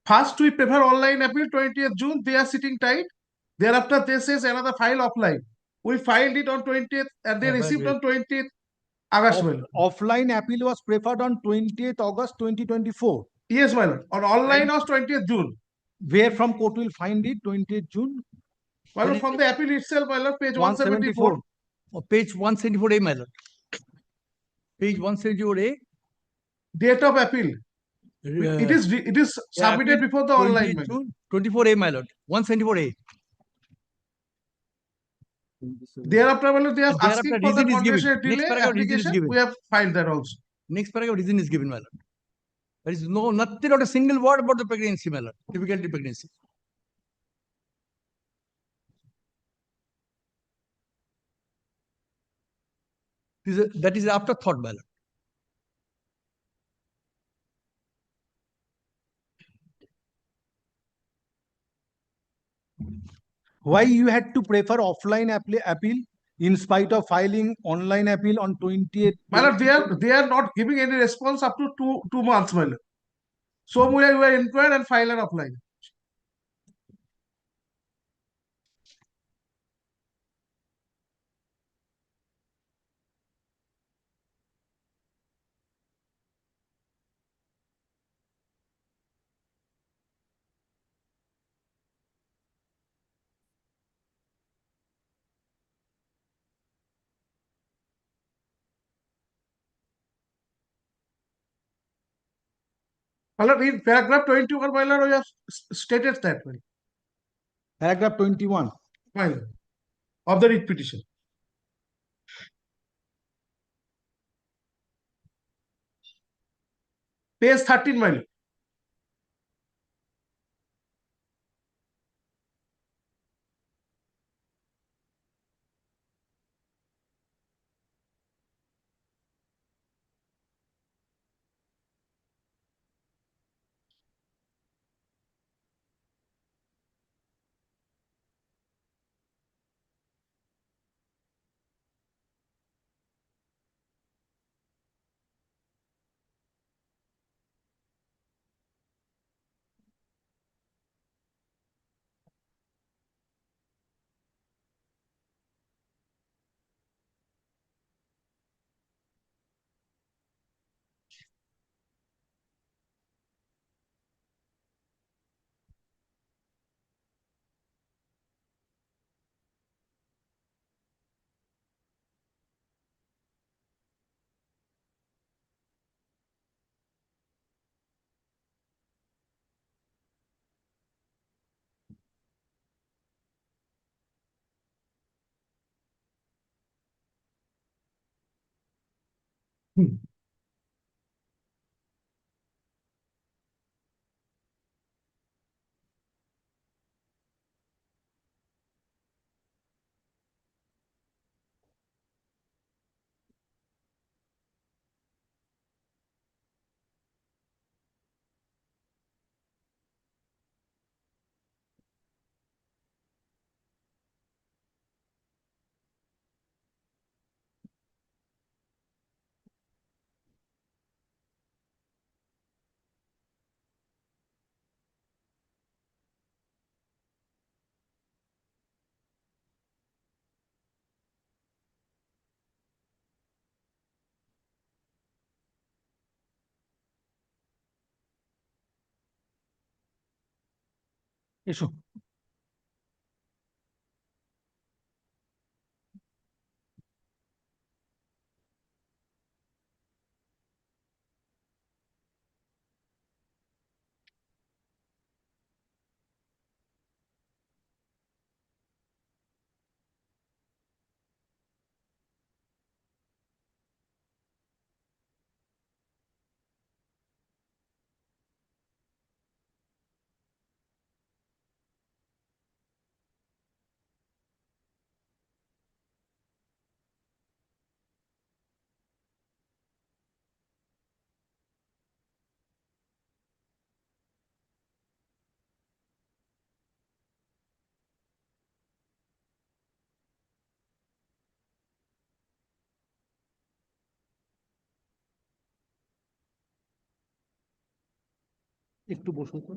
First, we prefer online appeal 20th June. They are sitting tight. Thereafter, they says another file offline. We filed it on 20th and they received on 20th August. Offline appeal was preferred on 20th August 2024. Yes, my lord. On online was 20th June. Where from court will find it? 20th June. My lord, from the appeal itself, my lord, page 174. Page 174A, my lord. Page 174A. Date of appeal. It is submitted before the online. June 24A, my lord. 174A. Thereafter, my lord, they are asking for the compensation delay application. We have filed that also. Next paragraph reason is given, my lord. There is nothing, not a single word about the pregnancy, my lord. Difficulty pregnancy. That is afterthought, my lord. Why you had to prefer offline appeal in spite of filing online appeal on 28th? My lord, they are not giving any response up to two months, my lord. So we are inquired and file an offline. My lord, in paragraph 21, my lord, we have stated that. Paragraph 21. My lord, of the writ petition. Page 13, my lord. এসো। একটু বসো তো।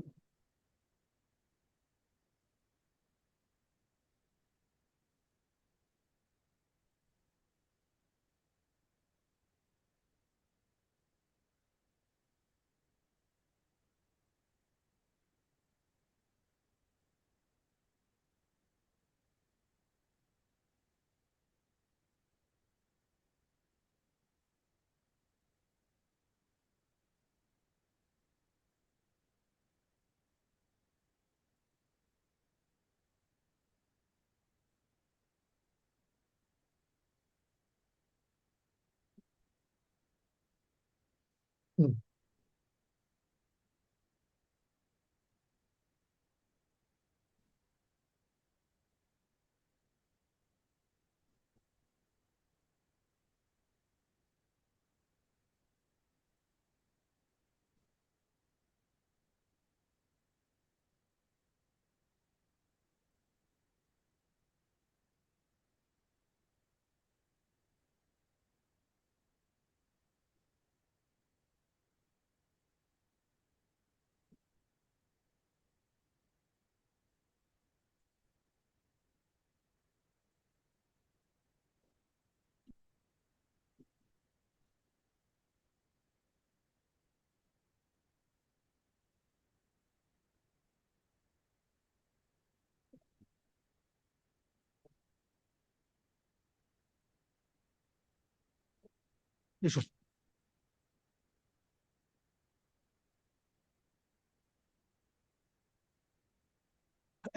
এসো।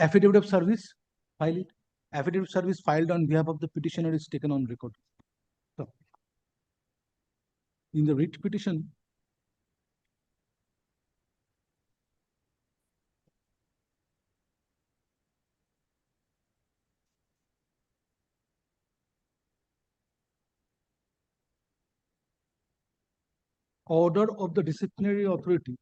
Affidavit of service, file it. Affidavit of service filed on behalf of the petitioner is taken on record. So, in the writ petition, order of the disciplinary authority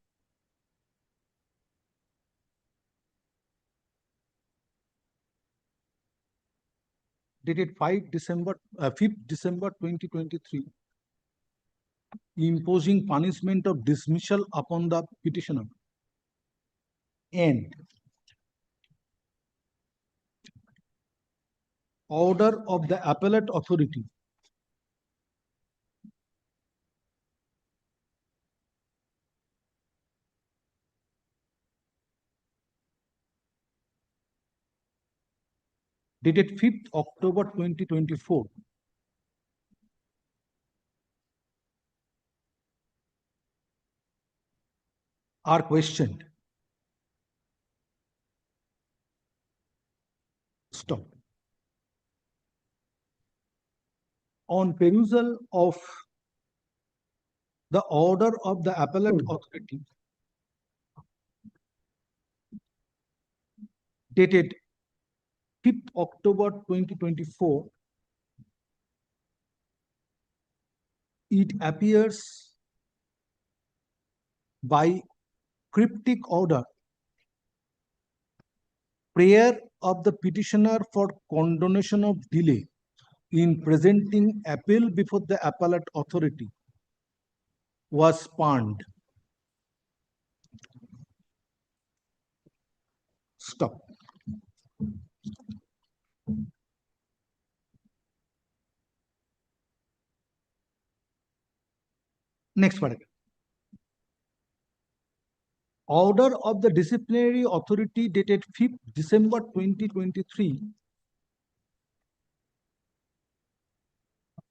dated 5th December 2023, imposing punishment of dismissal upon the petitioner, and order of the appellate authority dated 5th October 2024, are questioned. Stop. On perusal of the order of the appellate authority dated 5th October 2024, it appears by cryptic order, prayer of the petitioner for condonation of delay in presenting appeal before the appellate authority was spurned. Stop. Next paragraph. Order of the disciplinary authority dated 5th December 2023.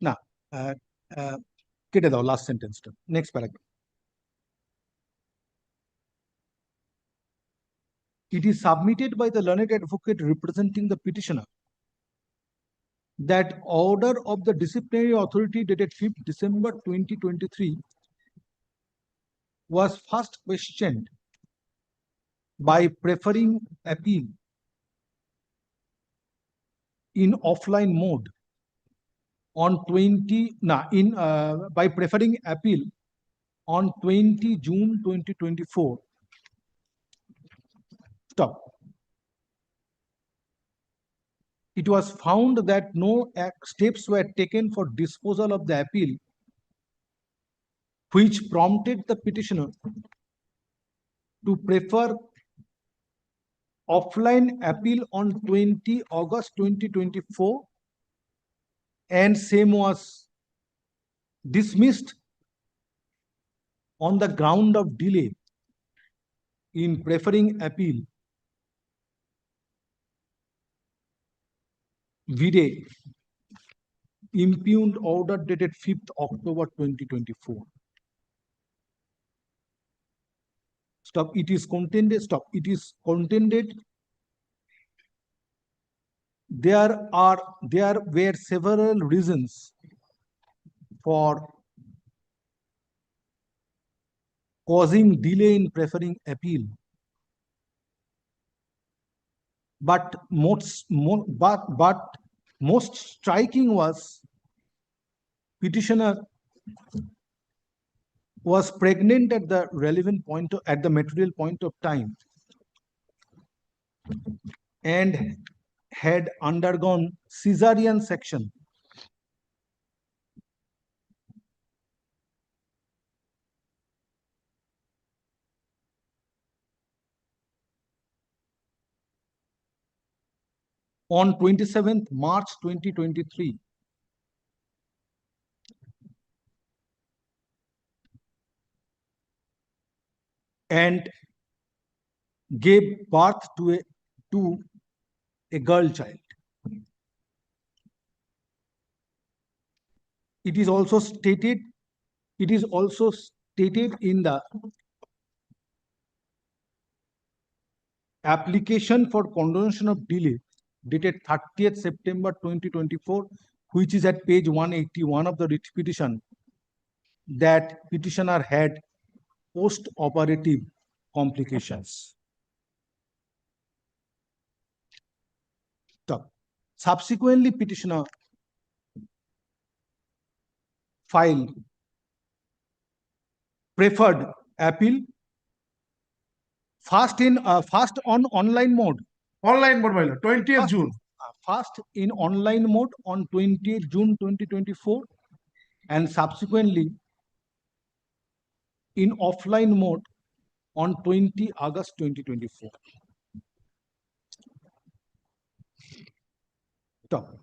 Now, get the last sentence. Next paragraph. It is submitted by the learned advocate representing the petitioner that order of the disciplinary authority dated 5th December 2023 was first questioned by preferring appeal in offline mode on 20 by preferring appeal on 20 June 2024. Stop. It was found that no steps were taken for disposal of the appeal, which prompted the petitioner to prefer offline appeal on 20 August 2024, and same was dismissed on the ground of delay in preferring appeal. Vide impugned order dated 5th October 2024. Stop. It is contended. Stop. It is contended. There were several reasons for causing delay in preferring appeal, but most striking was petitioner was pregnant at the relevant point at the material point of time and had undergone cesarean section. On 27th March 2023. And gave birth to a girl child. It is also stated in the application for condonation of delay dated 30th September 2024, which is at page 181 of the writ petition, that petitioner had post-operative complications. Stop. Subsequently, petitioner filed preferred appeal first on online mode. Online mode, my lord, 20th June. First in online mode on 20th June 2024, and subsequently in offline mode on 20 August 2024. Stop.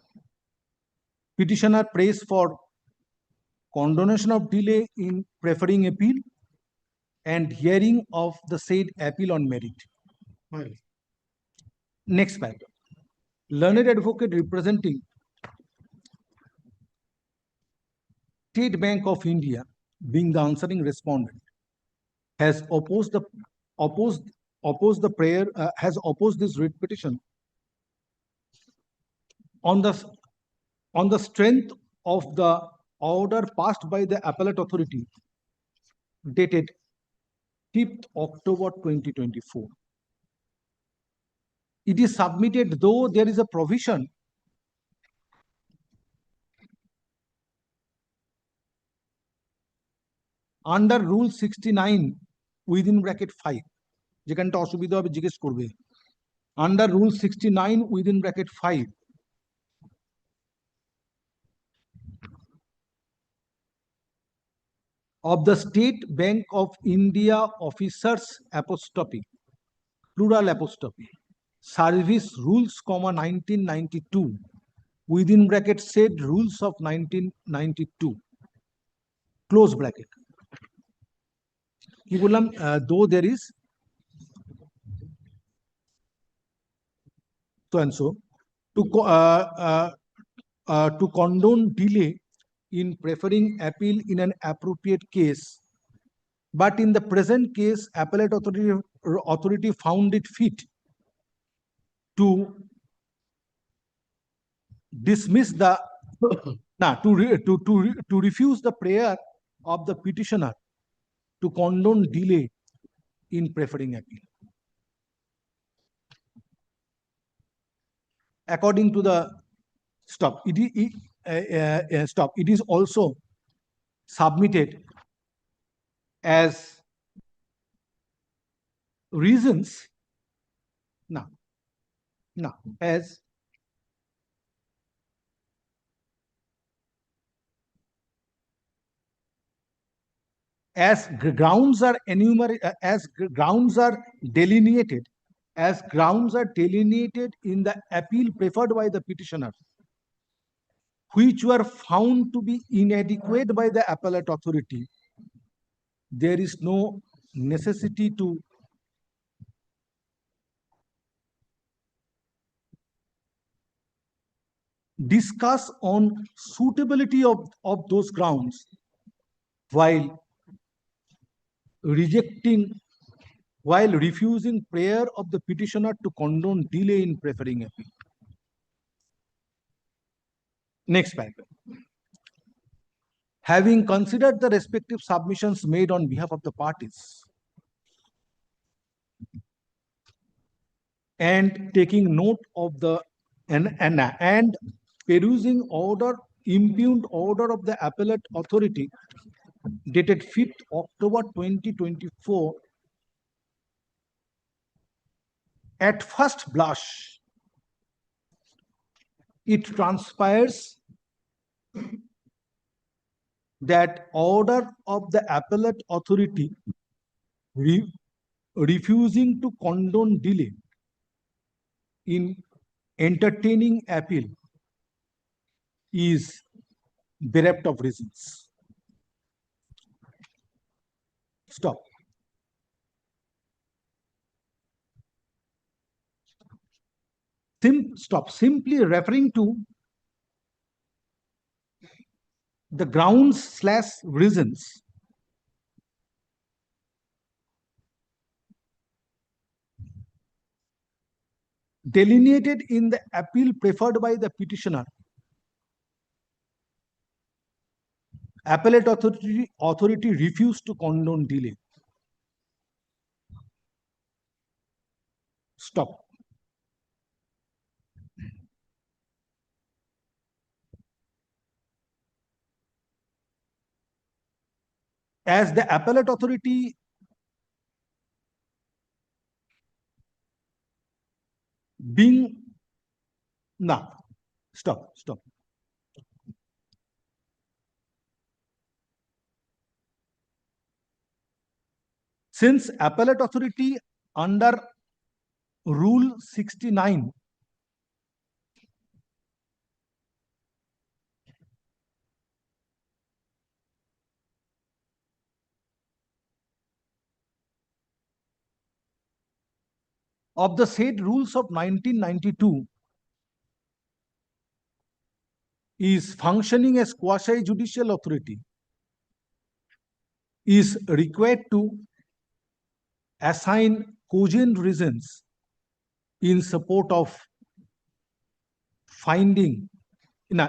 Petitioner prays for condonation of delay in preferring appeal and hearing of the said appeal on merit. Next paragraph. Learned advocate representing State Bank of India, being the answering respondent, has opposed this writ petition on the strength of the order passed by the appellate authority dated 5th October 2024. It is submitted, though there is a provision under Rule 69 within bracket 5. যেখানটা অসুবিধা হবে জিজ্ঞেস করবে। Under Rule 69 within bracket 5. Of the State Bank of India officers apostrophe, plural apostrophe, service rules, 1992, within bracket said rules of 1992, close bracket. কি বললাম? Though there is so and so, to condone delay in preferring appeal in an appropriate case, but in the present case, appellate authority found it fit to dismiss the to refuse the prayer of the petitioner to condone delay in preferring appeal. According to the it is also submitted as reasons as grounds are delineated in the appeal preferred by the petitioner, which were found to be inadequate by the appellate authority. There is no necessity to discuss on suitability of those grounds while refusing prayer of the petitioner to condone delay in preferring appeal. Next paragraph. Having considered the respective submissions made on behalf of the parties and taking note of the and perusing impugned order of the appellate authority dated 5th October 2024, at first blush, it transpires that order of the appellate authority refusing to condone delay in entertaining appeal is bereft of reasons. Stop. Simply referring to the grounds/reasons delineated in the appeal preferred by the petitioner, appellate authority refused to condone delay. Stop. As the appellate authority stop. Since appellate authority under Rule 69 of the said rules of 1992 is functioning as quasi-judicial authority, is required to assign cogent reasons in support of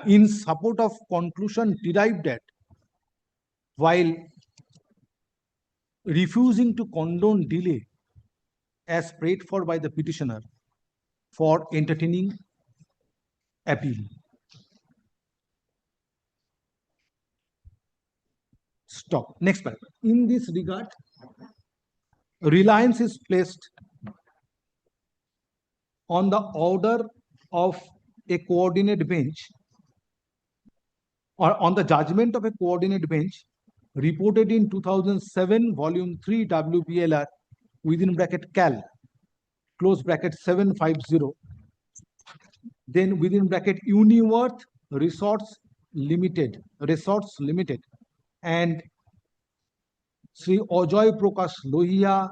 in support of conclusion derived at while refusing to condone delay as prayed for by the petitioner for entertaining appeal. Stop. Next paragraph. In this regard, reliance is placed on the order of a coordinate bench or on the judgment of a coordinate bench reported in 2007 volume 3 WBLR within bracket Cal close bracket 750, then within bracket Uniworth Resorts Limited and Sri Ajoy Prakash Lohia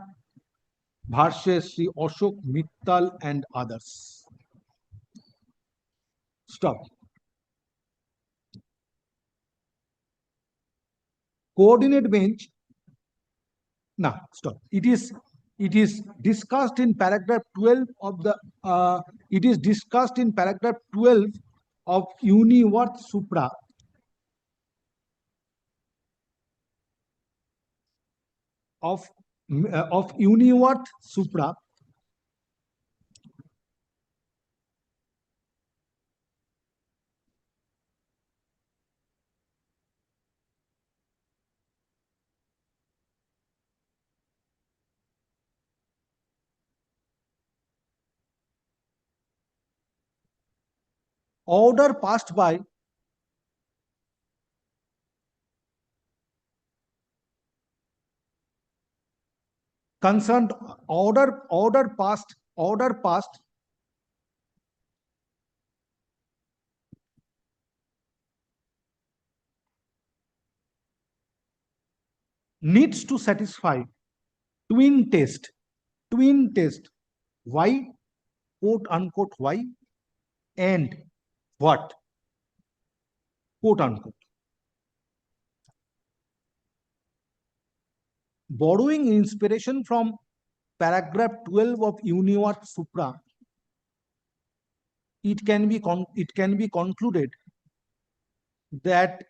versus Sri Ashok Mittal and others. Stop. Coordinate bench. Now, stop. It is discussed in paragraph 12 of the. It is discussed in paragraph 12 of Uniworth Supra. Of Uniworth Supra. Order passed by concerned order passed needs to satisfy twin test why quote unquote why and what quote unquote. Borrowing inspiration from paragraph 12 of Uniworth Supra, it can be concluded that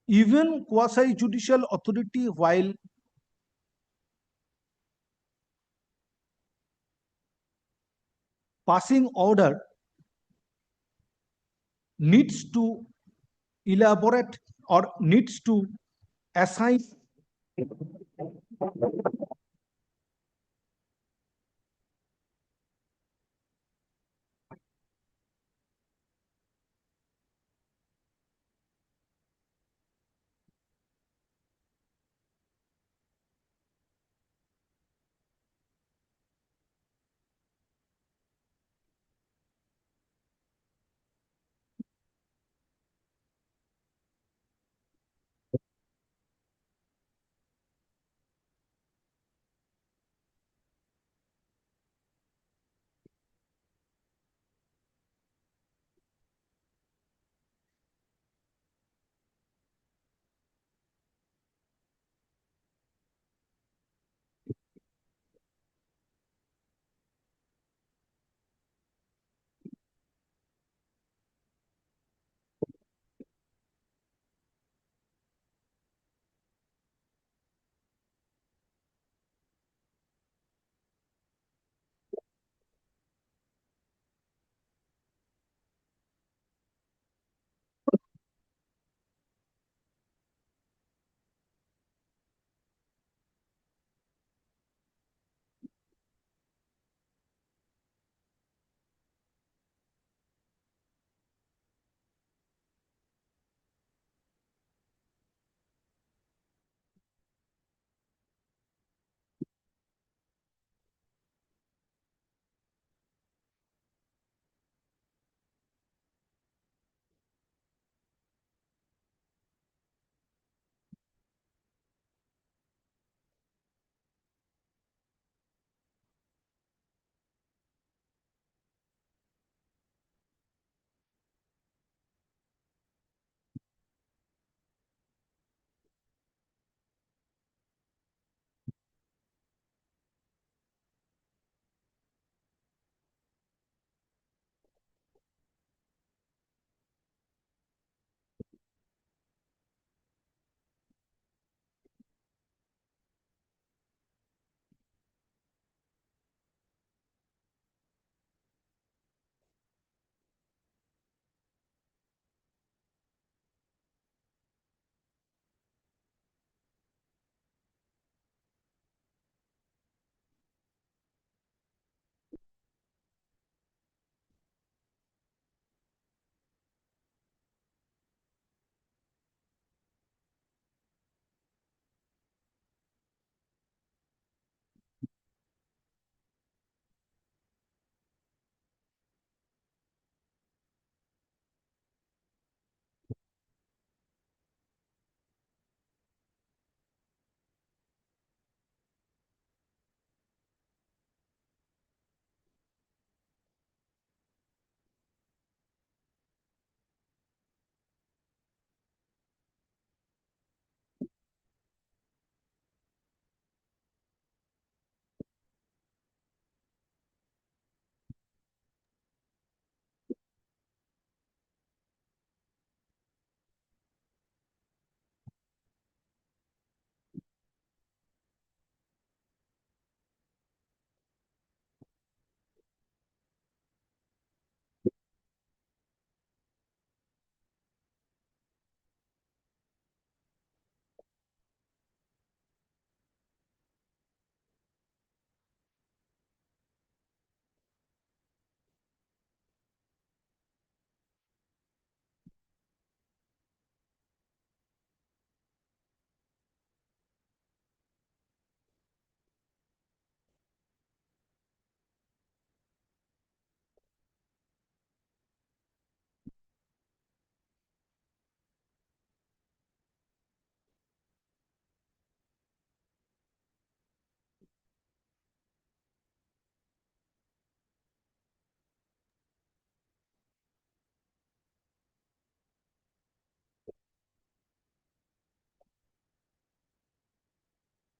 even quasi-judicial authority, while passing order, needs to elaborate or needs to assign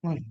Sorry.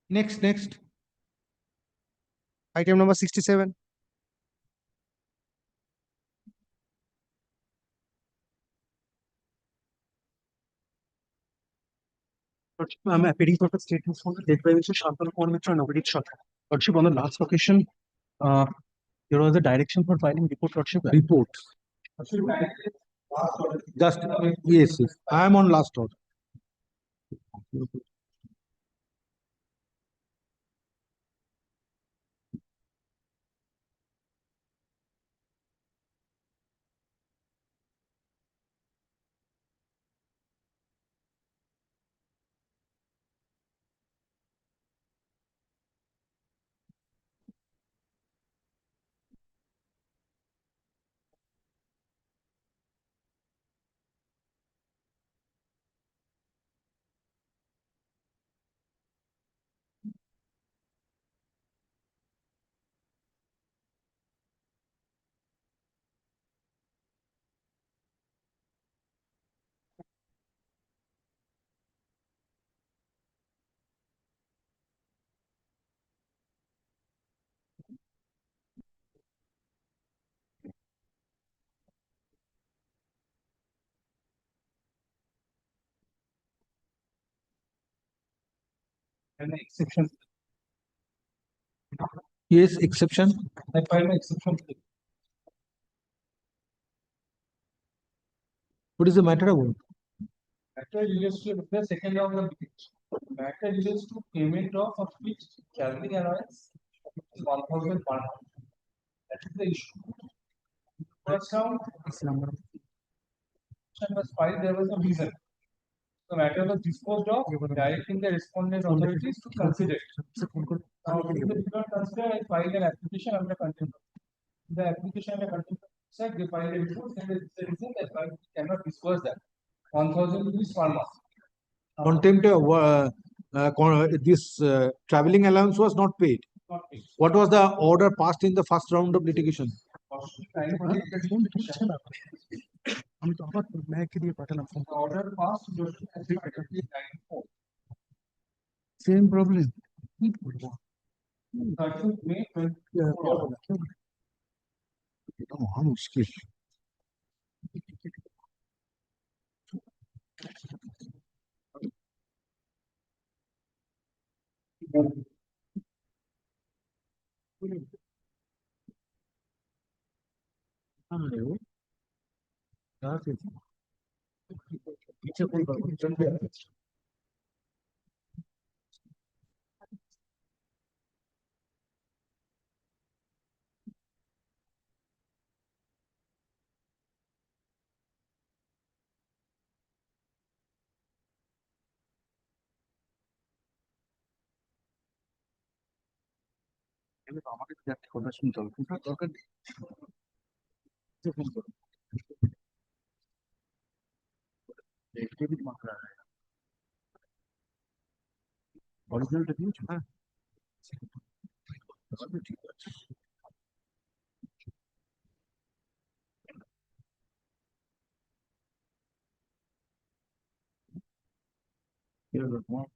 Next. Item number 67. I'm appealing for the statements from the dead by Mr. Shantanu Kumar Mitra and Navadip Shatra. Lordship, on the last occasion, there was a direction for filing report, Lordship. Report. Just, yes. I am on last order. And the exception. Yes, exception. I filed an exception. What is the matter about? Matter relates to the second round of the matter relates to payment of fixed traveling allowance is 1,100. That is the issue. First round was filed, there was a reason. The matter was disposed of, directing the respondent authorities to consider it. Now, if they did not consider, I filed an application under contempt. The application under contempt said they filed a report and there is a reason that I cannot disperse that. 1,000 rupees per month. Contempt, this traveling allowance was not paid. Not paid. What was the order passed in the first round of litigation? Order passed. Same problem. May 24. मुश्किल पीछे कोई আমাকে একটা কথা শুনতে হবে, কিন্তু দরকার নেই। डेबिट मांग रहा है ओरिजिनल दिएছো হ্যাঁ তবে ঠিক আছে এর তোমার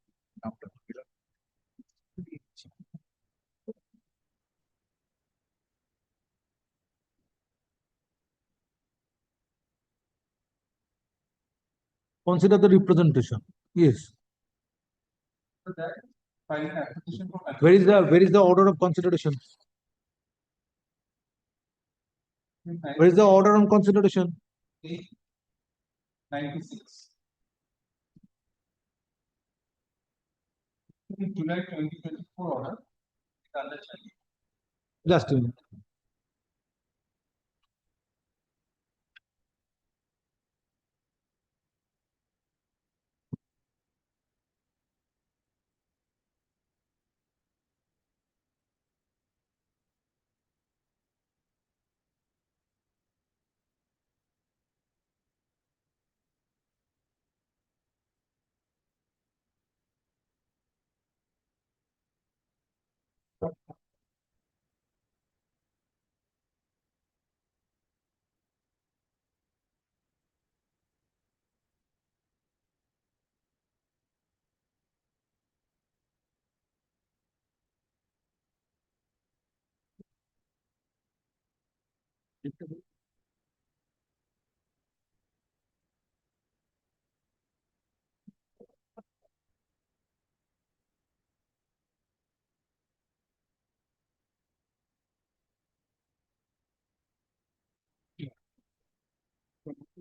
নামটা দিলাম Consider the representation. Yes. So that filing application for Where is the order of consideration? Where is the order on consideration? 96. In July 2024 order, it's under checking. Just a minute.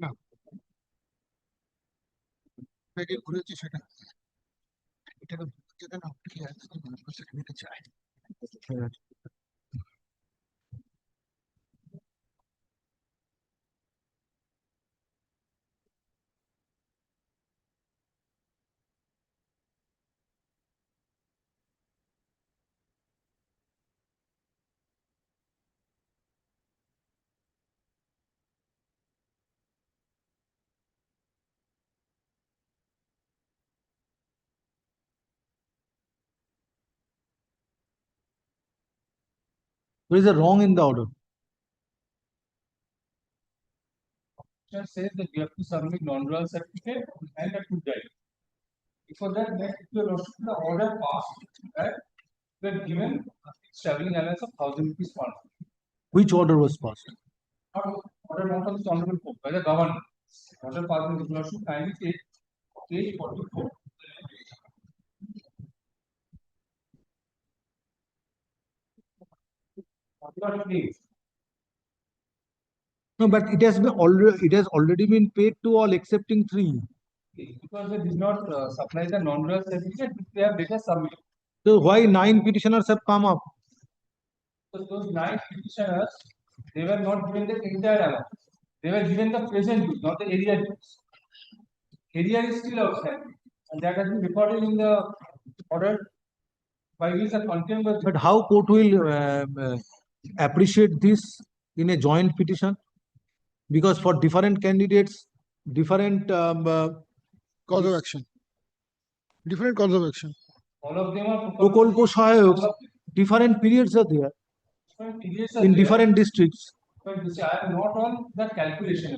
না থেকে ঘুরেছি সেটা এটাকে যেতে না কি আছে সেটা নিতে চাই Where is the wrong in the order? It says that you have to submit non-dual certificate and a two drive. Before that, next your lordship, the order passed that we are given traveling allowance of 1,000 rupees per month. Which order was passed? Order not on the honorable court by the governor. Order passed in his lordship kindly take page 44. No, but it has already been paid to all excepting 3. Because they did not supply the non-dual certificate, which they have later submitted. So why 9 petitioners have come up? So those 9 petitioners, they were not given the entire amount. They were given the present dues, not the area dues. Area is still outstanding, and that has been recorded in the order by which the contempt was. But how court will appreciate this in a joint petition? Because for different candidates, different cause of action, different cause of action. All of them are প্রকল্প সহায়ক, different periods are there in different districts. But you see, I am not on the calculation.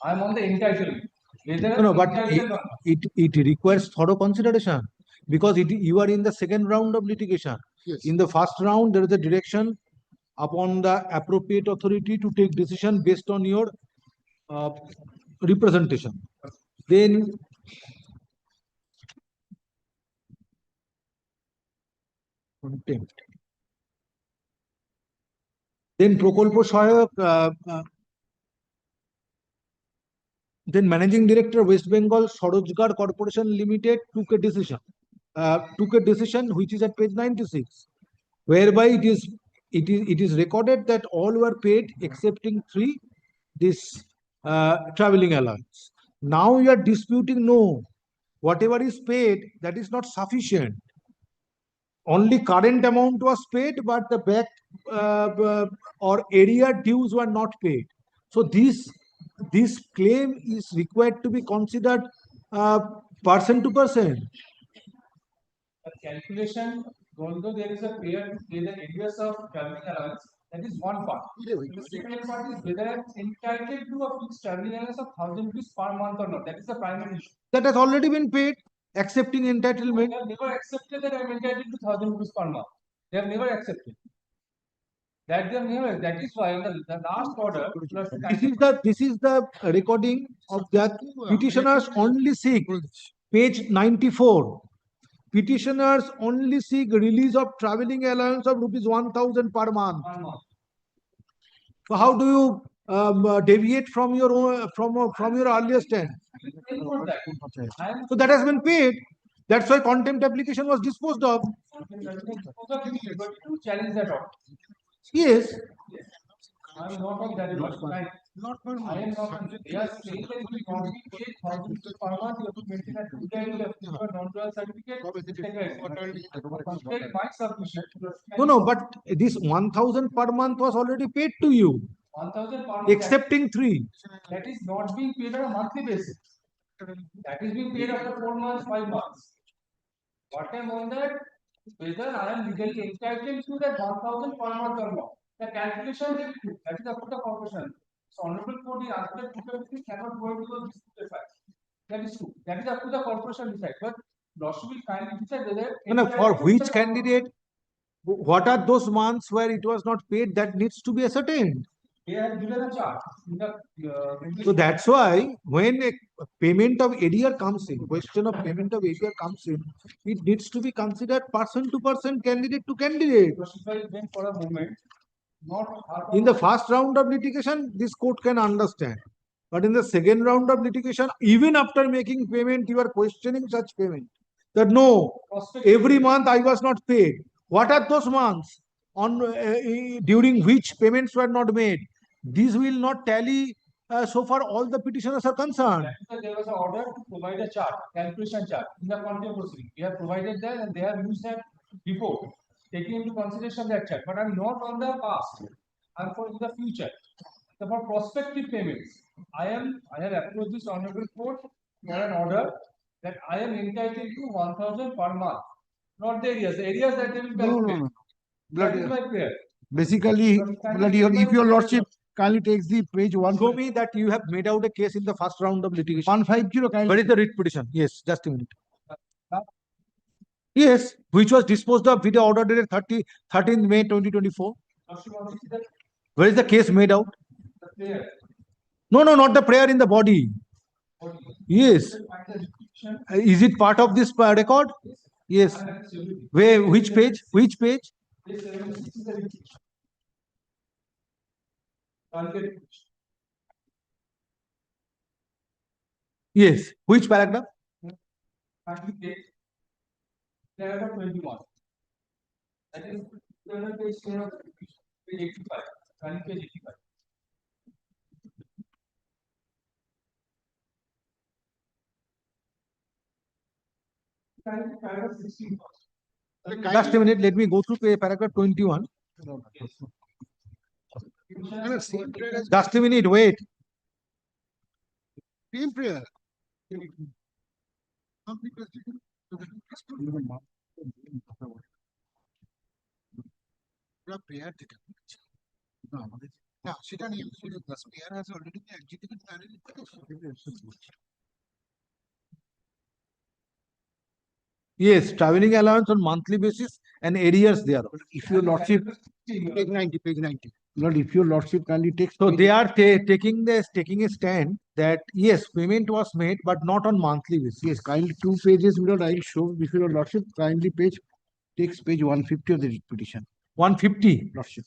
I am on the entitlement. No, but it requires thorough consideration because you are in the second round of litigation. Yes. In the first round, there is a direction upon the appropriate authority to take decision based on your representation. Then contempt. Then প্রকল্প সহায়ক then managing director West Bengal Sorojgar Corporation Limited took a decision which is at page 96, whereby it is recorded that all were paid excepting 3 this traveling allowance. Now you are disputing no, whatever is paid that is not sufficient. only current amount was paid, but the back or area dues were not paid. So this claim is required to be considered person to person. The calculation, although there is a payer to pay the areas of traveling allowance, that is one part. The second part is whether I'm entitled to a fixed traveling allowance of 1,000 rupees per month or not. That is the primary issue. That has already been paid, accepting entitlement. They have never accepted that I'm entitled to 1,000 rupees per month. They have never accepted. That they have never. That is why the last order. This is the recording of that petitioners only seek page 94. Petitioners only seek release of traveling allowance of rupees 1,000 per month. So how do you deviate from your earlier stand? So that has been paid. That's why contempt application was disposed of. Challenge that order. Yes. I am not on that. Not per month. I am not on that. They are saying that if you want to pay 1,000 rupees per month, you have to maintain a two-time, you have to give a non-dual certificate. My submission. No, but this 1,000 per month was already paid to you. 1,000 per month. Excepting 3. That is not being paid on a monthly basis. That is being paid after 4 months, 5 months. What I am on that, whether I am legally entitled to that 1,000 per month or not. The calculation is true. That is up to the corporation. So honorable court in answer to the cannot go into those facts. That is true. That is up to the corporation decide. But lawsuit will kindly decide whether. No, for which candidate? What are those months where it was not paid? That needs to be ascertained. They have given a chart. So that's why when a payment of arrear comes in, question of payment of arrear comes in, it needs to be considered person to person, candidate to candidate. For a moment, in the first round of litigation, this court can understand. But in the second round of litigation, even after making payment, you are questioning such payment. That no, every month I was not paid. What are those months on during which payments were not made? These will not tally so far all the petitioners are concerned. There was an order to provide a chart, calculation chart in the contempt proceeding. We have provided that and they have used that before, taking into consideration that chart. But I'm not on the past. I'm for the future. So for prospective payments, I have approached this honorable court for an order that I am entitled to 1,000 per month. Not the areas that they will calculate. No. That is my prayer. Basically, if your lordship kindly takes the page 1. Show me that you have made out a case in the first round of litigation. 150 kindly. Where is the writ petition? Yes, just a minute. Yes, which was disposed of with the order dated 13th May 2024. Where is the case made out? No, not the prayer in the body. Yes. Is it part of this record? Yes. Where? Which page? Which page? Yes. Which paragraph? Paragraph 21. That is page 85. Page 85. Paragraph 16. Just a minute, let me go through paragraph 21. Just a minute, wait. Same prayer. Prayer না সেটা নিয়ে prayer has already been executed. Yes, traveling allowance on monthly basis and arrears there. If your lordship, page 90. Lord, if your lordship kindly takes. So they are taking a stand that yes, payment was made, but not on monthly basis. Yes, kindly 2 pages. I'll show if your lordship kindly takes page 150 of the petition. 150, lordship.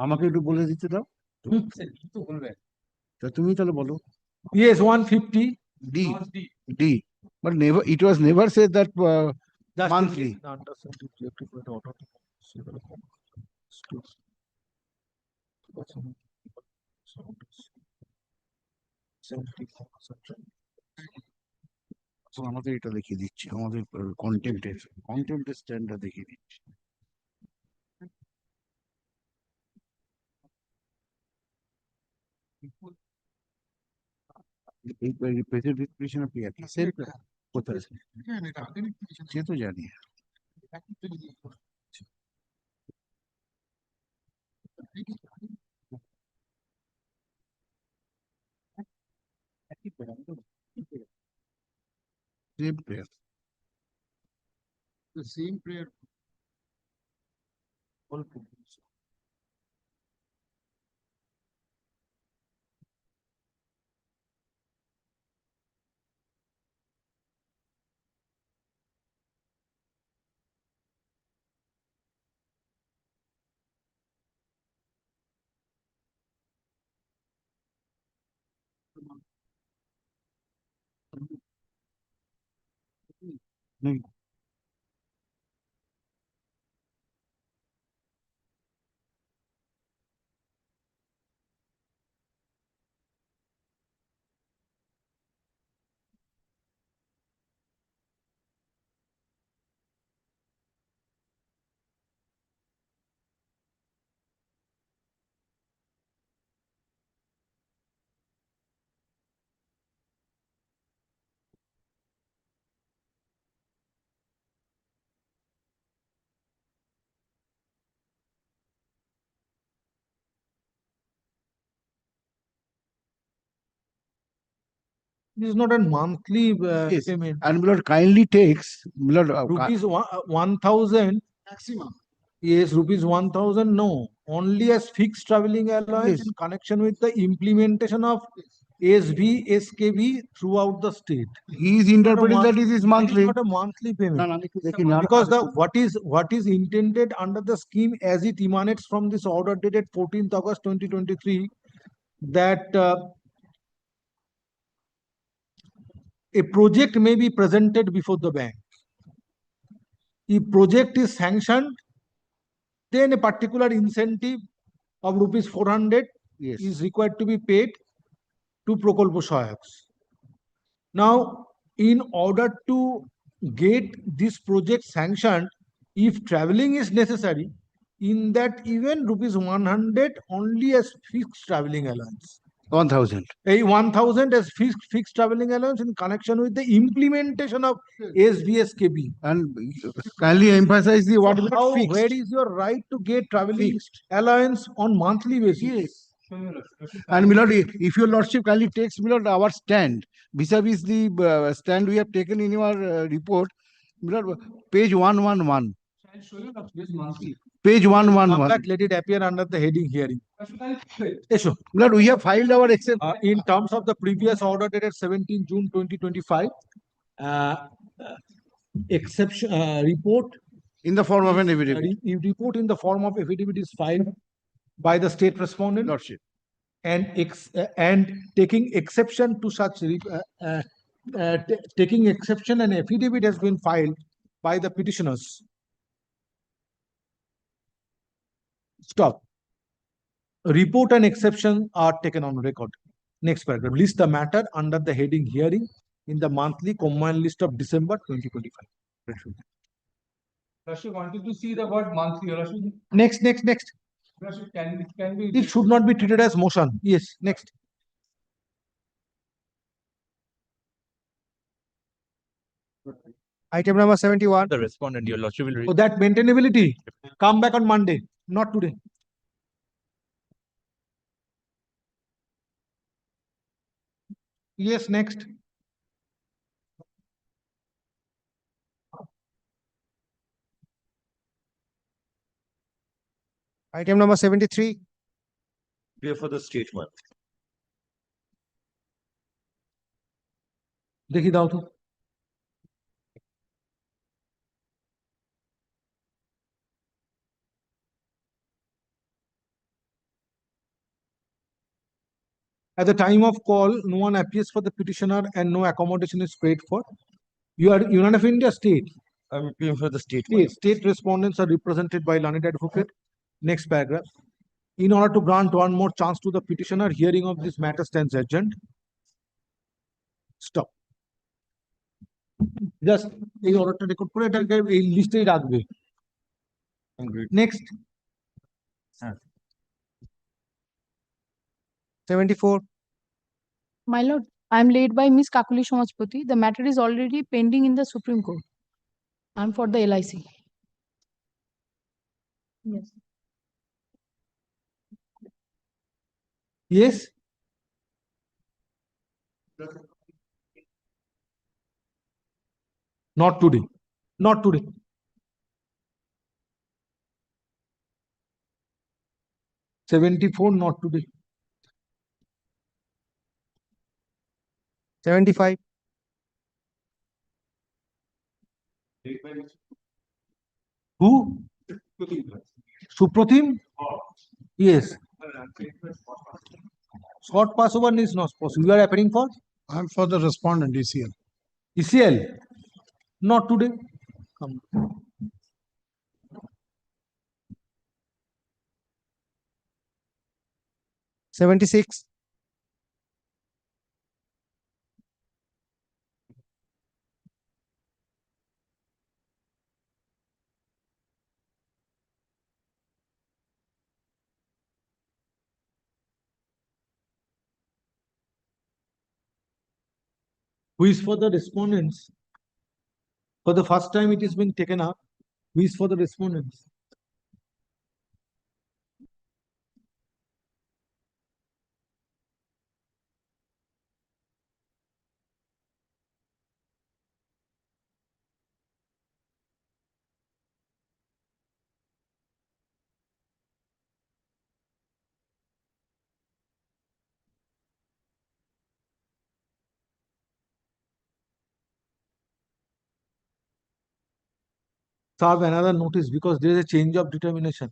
আমাকে একটু বলে দিতে দাও তুমি তাহলে বলো Yes, 150 D but never it was never said that monthly. তো আমাদের এটা দেখিয়ে দিচ্ছি, আমাদের কন্টেন্টের স্ট্যান্ডটা দেখিয়ে দিচ্ছি। প্রেজেন্টেশন কোথায় সে তো জানি। Same prayer. The same prayer. All prayers. नहीं This is not a monthly Yes. payment. And Milord kindly takes Milord Rupees 1,000. maximum. Yes, rupees 1,000. No, only as fixed traveling allowance Yes. in connection with the implementation of SV, SKB throughout the state. He is interpreting that it is It monthly. is not a monthly payment. না, না, আমি একটু দেখি না। Because the what is intended under the scheme as it emanates from this order dated 14th August 2023 that a project may be presented before the bank. If project is sanctioned, then a particular incentive of rupees 400 Yes. is required to be paid to Prokolpo Sahayaks. Now, in order to get this project sanctioned, if traveling is necessary, in that event rupees 100 only as fixed traveling allowance. 1,000. A 1,000 as fixed traveling allowance in connection with the implementation of SVSKB. And kindly emphasize the what How, fixed. where is your right to get traveling allowance on monthly basis? Yes. And Milord, if your lordship kindly takes Milord our stand vis-a-vis the stand we have taken in your report, Milord, page 111. I'll show you this monthly. Page Come 111. back, let it appear under the heading hearing. Yes, sir. Milord, we have filed our in terms of the previous order dated 17 June 2025, exception report in the form of an affidavit. Report in the form of affidavit is filed by the state respondent. Lordship. And taking exception to such taking exception, an affidavit has been filed by the petitioners. Stop. Report and exception are taken on record. Next paragraph. List the matter under the heading hearing in the monthly combined list of December 2025. Rashid wanted to see the word monthly. Rashid, Next. Rashid, can be. It should not be treated as motion. Yes, next. Item number 71. The respondent, your lordship will read. So that maintainability, come back on Monday, not today. Yes, next. Item number 73. Clear for the statement. देखी दाओ तो At the time of call, no one appears for the petitioner and no accommodation is paid for. You are Union of India State. I'm appealing for the statement. State respondents are represented by learned advocate Next paragraph. In order to grant one more chance to the petitioner, hearing of this matter stands urgent. Stop. Just এই অর্ডারটা record করে এটাকে এই লিস্টেই রাখবে। Next. 74. My lord, I am led by Miss Kakuli Somajpati. The matter is already pending in the Supreme Court. I am for the LIC. Yes. Yes. Not today. Not today. $74, not today. 75. Who? Supratim? Yes. Short passover is not possible. You are appearing for? I'm for the respondent, ECL. ECL? Not today. Come. 76. Who is for the respondents? For the first time it is being taken up. Who is for the respondents? Serve another notice because there is a change of determination.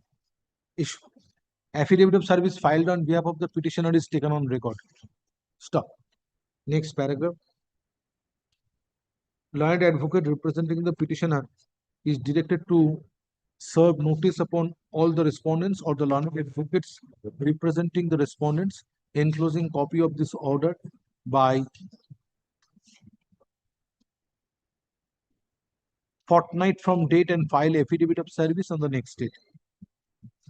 Issue. Affidavit of service filed on behalf of the petitioner is taken on record. Stop. Next paragraph. Learned advocate representing the petitioner is directed to serve notice upon all the respondents or the learned advocates representing the respondents, enclosing copy of this order by fortnight from date and file affidavit of service on the next date.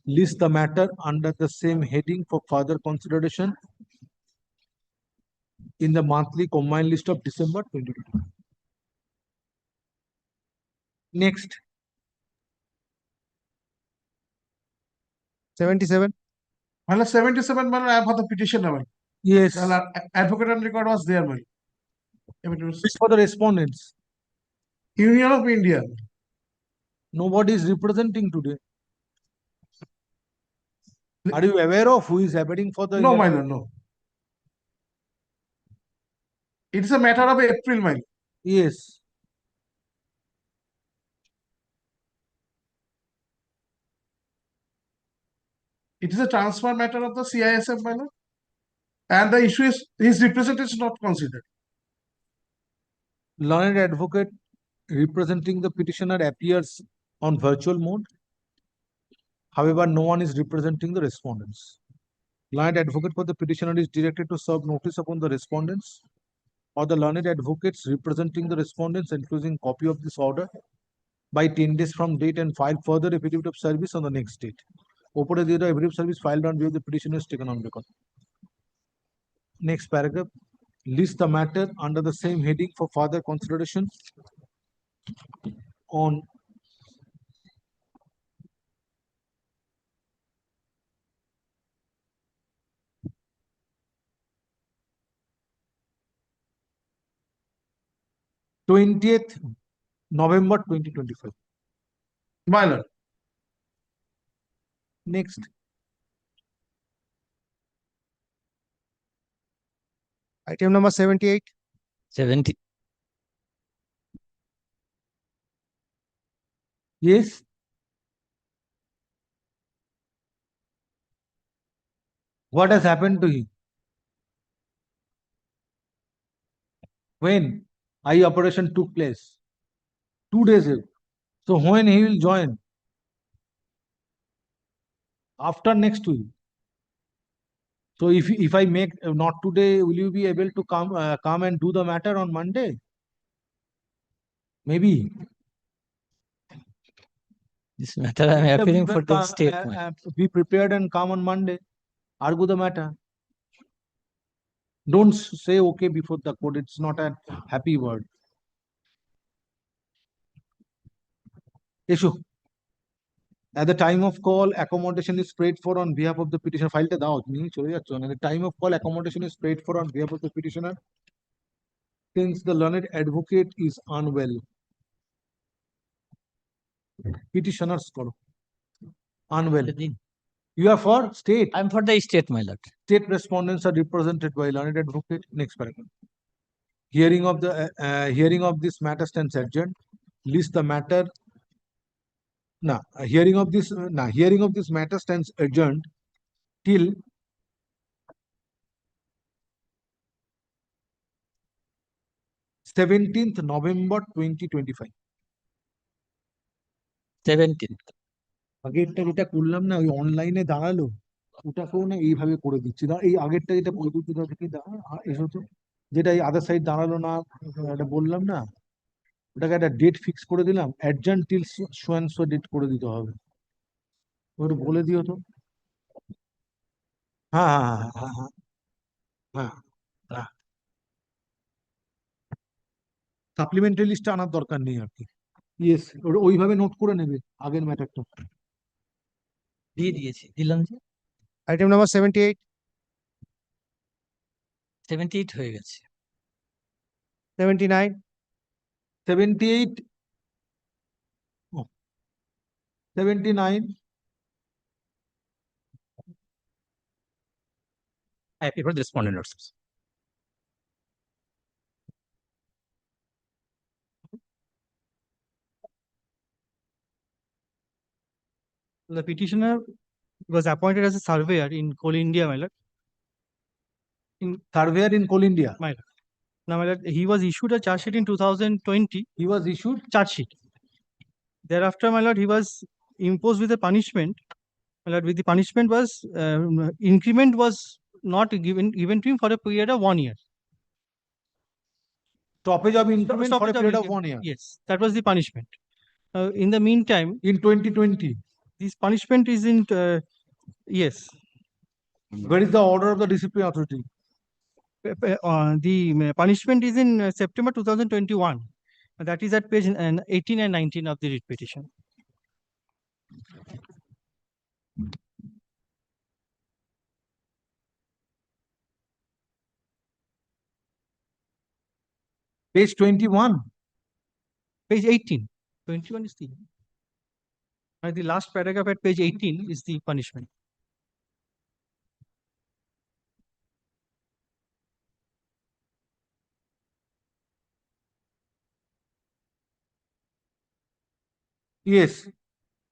List the matter under the same heading for further consideration in the monthly combined list of December 2022. Next. 77. Well, 77, man, I have for the petition number. Yes. Advocate on record was there, man. It's for the respondents. Union of India. Nobody is representing today. Are you aware of who is appearing for the? No, my lord, no. It's a matter of April, my lord. Yes. It is a transfer matter of the CISF, my lord. And the issue is his representation not considered. Learned advocate representing the petitioner appears on virtual mode. However, no one is representing the respondents. Learned advocate for the petitioner is directed to serve notice upon the respondents or the learned advocates representing the respondents, enclosing copy of this order by 10 days from date and file further affidavit of service on the next date. Opore the affidavit of service filed on behalf of the petitioner is taken on record. Next paragraph. List the matter under the same heading for further consideration on November 20th, 2025. My lord. Next. Item number 78. 70. Yes. What has happened to him? When eye operation took place? 2 days ago. So when he will join? After next week. So if I make not today, will you be able to come and do the matter on Monday? Maybe. This matter I am appealing for the statement. Be prepared and come on Monday. Argue the matter. Don't say okay before the court. It's not a happy word. Issue. At the time of call, accommodation is paid for on behalf of the petitioner. File ta dao, at the time of call, accommodation is paid for on behalf of the petitioner. Since the learned advocate is unwell. Petitioners call. Unwell. You are for state. I am for the state, my lord. State respondents are represented by learned advocate. Next paragraph. Hearing of this matter stands adjourned. List the matter. Hearing of this matter stands adjourned till 17th November 2025. 17th. আগেরটা যেটা করলাম না ওই অনলাইনে দাঁড়ালো ওটাকেও না এইভাবে করে দিচ্ছি এই আগেরটা যেটা বৈদ্যুতিক থেকে এসো তো যেটা এই আদার সাইড দাঁড়ালো না এটা বললাম না ওটাকে একটা ডেট ফিক্স করে দিলাম অ্যাডজার্ন টিল সো ডেট করে দিতে হবে ওটা বলে দিও তো হ্যাঁ সাপ্লিমেন্টারি লিস্টটা আনার দরকার নেই আর কি ইয়েস ওটা ওইভাবে নোট করে নেবে আগের ম্যাটারটা দিয়ে দিয়েছি দিলাম যে Item number 78. 78 হয়ে গেছে 79. 78. 79. I appeal for the respondent notices. The petitioner was appointed as a surveyor in Coal India, my lord. Surveyor in Coal India. My lord. Now, my lord, he was issued a charge sheet in 2020. He was issued charge sheet. Thereafter, my lord, he was imposed with a punishment. My lord, with the punishment was increment was not given to him for a period of 1 year. Stoppage of increment for a period of 1 year. Yes, that was the punishment. In the meantime, in 2020, this punishment is in yes. Where is the order of the disciplinary authority? The punishment is in September 2021. That is at page 18 and 19 of the writ petition. Page 21. Page 18. 21 is the last paragraph at page 18 is the punishment. Yes.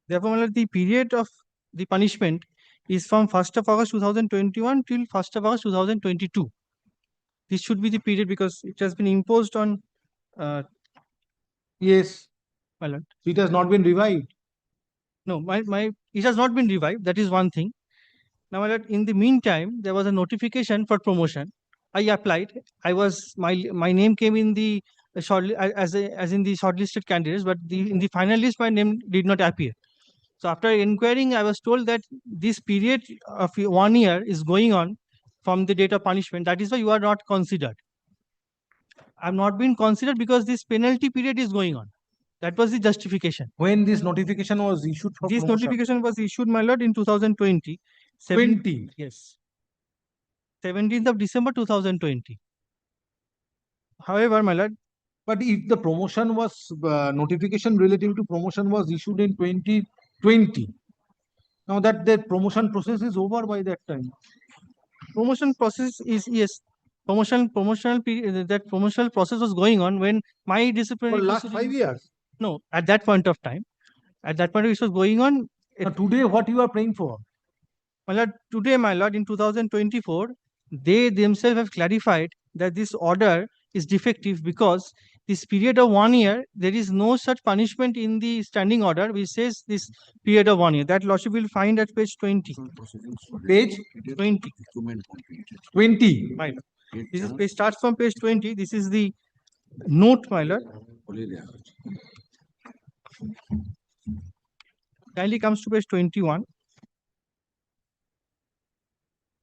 Therefore, the period of the punishment is from 1st of August 2021 till 1st of August 2022. This should be the period because it has been imposed on. Yes. Well, it has not been revived. No, it has not been revived. That is one thing. Now, in the meantime, there was a notification for promotion. I applied. My name came in the short as in the shortlisted candidates, but in the final list, my name did not appear. So after inquiring, I was told that this period of 1 year is going on from the date of punishment. That is why you are not considered. I'm not being considered because this penalty period is going on. That was the justification. When this notification was issued for this promotion? Notification was issued, my lord, in 2020. 20? Yes. 17th of December 2020. However, my lord. But if the promotion was, notification relating to promotion was issued in 2020, now that the promotion process is over by that time. Promotion process is, yes. Promotional period, that promotional process was going on when my disciplinary. For last 5 years? No, at that point of time. At that point, it was going on. Today, what you are praying for? My lord, today, my lord, in 2024, they themselves have clarified that this order is defective because this period of 1 year, there is no such punishment in the standing order which says this period of 1 year. That lordship will find at page 20. Page 20. 20. My lord. This is page starts from page 20. This is the note, my lord. Kindly comes to page 21.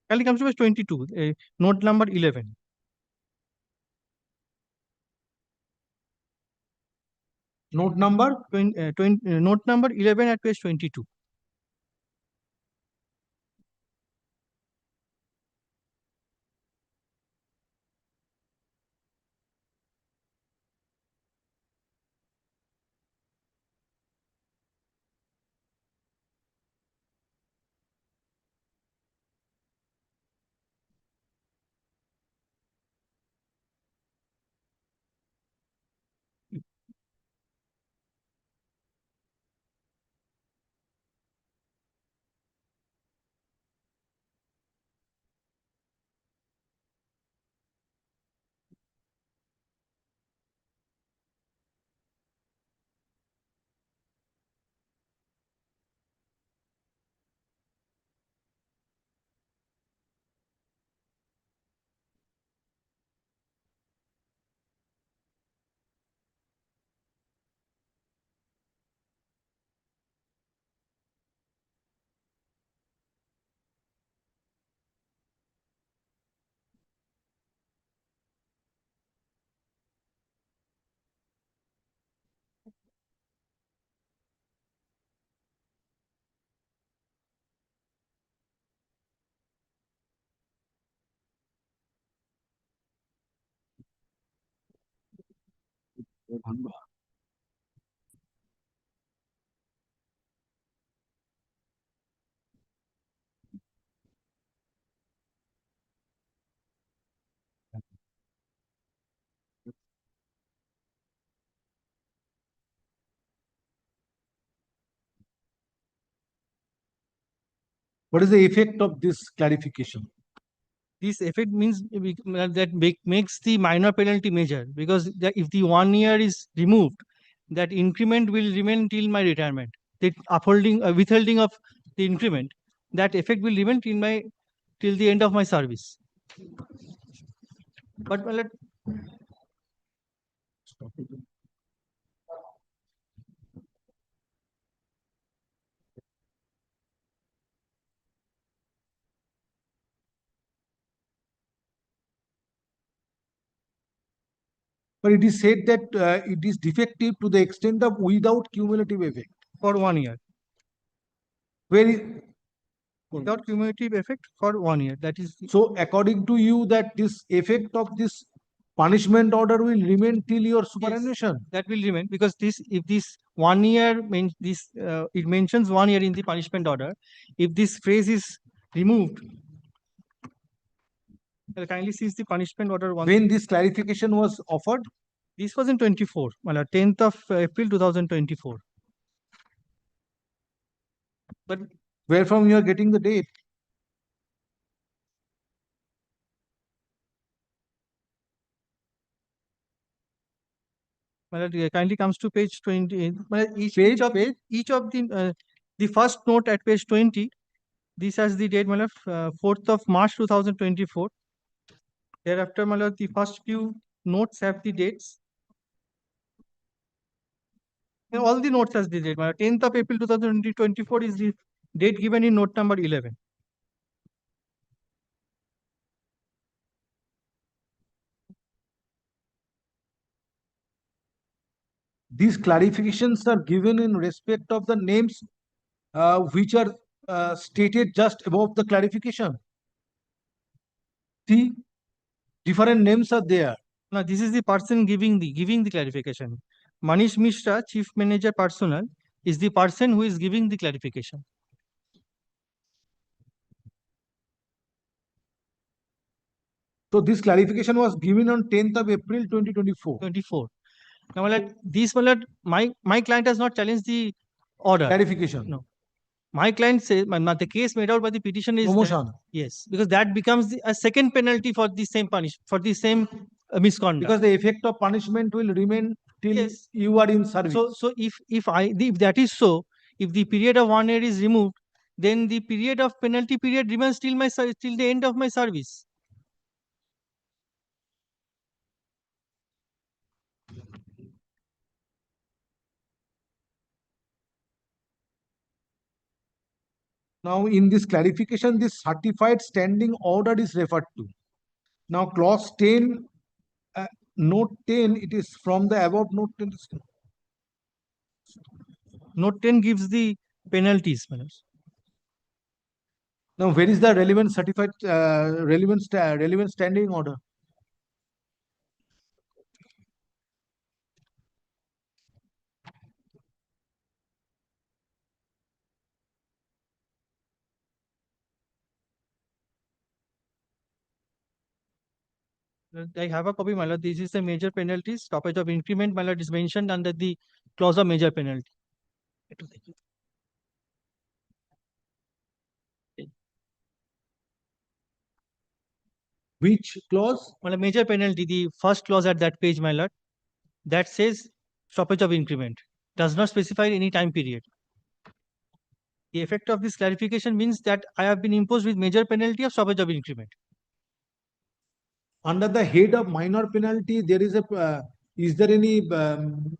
Kindly comes to page 22. Note number 11. Note number? Note number 11 at page 22. What is the effect of this clarification? This effect means that makes the minor penalty major, because if the 1 year is removed, that increment will remain till my retirement. The upholding, withholding of the increment, that effect will remain till the end of my service. But But it is said that it is defective to the extent of without cumulative effect. For 1 year. Where without cumulative effect for 1 year. That is. So according to you, that this effect of this punishment order will remain till your superannuation? Yes, that will remain, because if this 1 year means this, it mentions 1 year in the punishment order. If this phrase is removed, kindly sees the punishment order. When this clarification was offered? This was in 24, 10th of April 2024. But where from you are getting the date? Kindly comes to page 20. Each of the first note at page 20. This has the date, 4th of March 2024. Thereafter, the first few notes have the dates. And all the notes has the date. 10th of April 2024 is the date given in note number 11. These clarifications are given in respect of the names which are stated just above the clarification. See, different names are there. Now, this is the person giving the clarification. Manish Mishra, Chief Manager Personnel, is the person who is giving the clarification. So this clarification was given on 10th of April 2024. 24. Now, my client has not challenged the order. Clarification. No. My client says the case made out by the petition is promotion. Yes, because that becomes a second penalty for the same misconduct. Because the effect of punishment will remain till Yes. you are in service. So if that is so, if the period of 1 year is removed, then the period of penalty period remains till till the end of my service. Now, in this clarification, this certified standing order is referred to. Now, clause 10, note 10, it is from the above note 10. Note 10 gives the penalties. Now, where is the relevant certified, relevant standing order? I have a copy, my lord. This is the major penalties. Stoppage of increment, my lord, is mentioned under the clause of major penalty. Which clause? Well, a major penalty, the first clause at that page, my lord, that says stoppage of increment, does not specify any time period. The effect of this clarification means that I have been imposed with major penalty of stoppage of increment. Under the head of minor penalty, there is a, is there any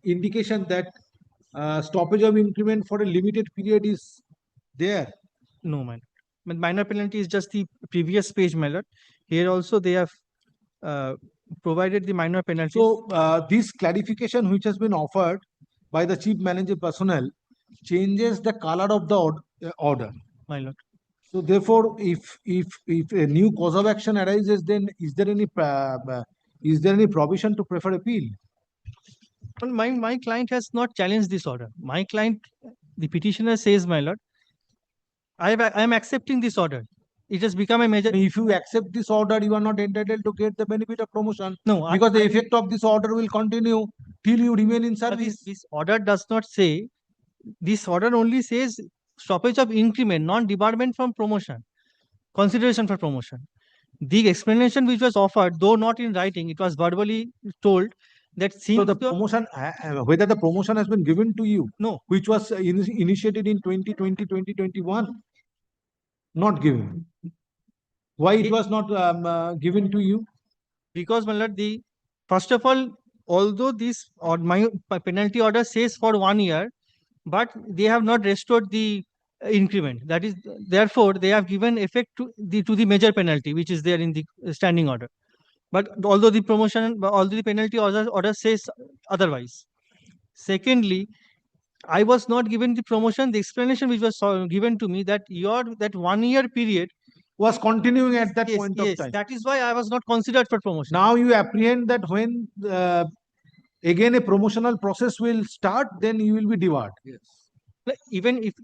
indication that stoppage of increment for a limited period is there? No, man. But minor penalty is just the previous page, my lord. Here also they have provided the minor penalty. So this clarification which has been offered by the chief manager personnel changes the color of the order. My lord. So therefore, if a new cause of action arises, then is there any provision to prefer appeal? Well, my client has not challenged this order. My client, the petitioner says, my lord, I am accepting this order. It has become a major. If you accept this order, you are not entitled to get the benefit of promotion. No, because the effect of this order will continue till you remain in service. This order does not say. This order only says stoppage of increment, non-debarment from promotion, consideration for promotion. The explanation which was offered, though not in writing, it was verbally told that since so the promotion, whether the promotion has been given to you, no, which was initiated in 2020, 2021, not given. Why it was not given to you? Because, my lord, the first of all, although this or my penalty order says for 1 year, but they have not restored the increment. That is, therefore, they have given effect to the major penalty, which is there in the standing order. But although the penalty order says otherwise. Secondly, I was not given the promotion. The explanation which was given to me that that 1 year period was continuing at that point of time. That is why I was not considered for promotion. Now you apprehend that when again a promotional process will start, then you will be debarred. Yes. Even if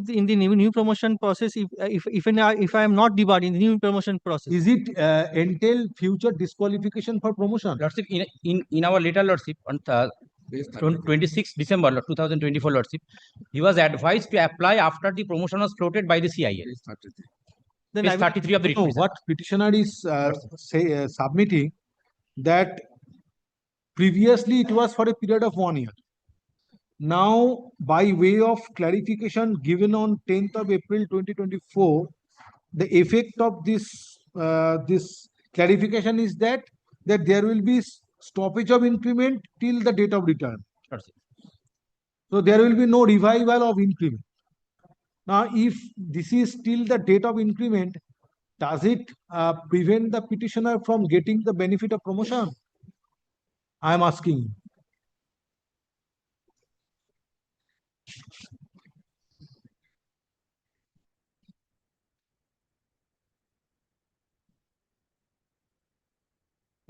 in the new promotion process, if I am not debarred in the new promotion process, is it entail future disqualification for promotion? Lordship, in our letter, Lordship, on 26 December 2024, Lordship, he was advised to apply after the promotion was floated by the CIA. Then Page 33 of the no, what petitioner is submitting that previously it was for a period of 1 year. Now, by way of clarification given on 10th of April 2024, the effect of this this clarification is that there will be stoppage of increment till the date of return. So there will be no revival of increment. Now, if this is till the date of increment, does it prevent the petitioner from getting the benefit of promotion? I am asking you.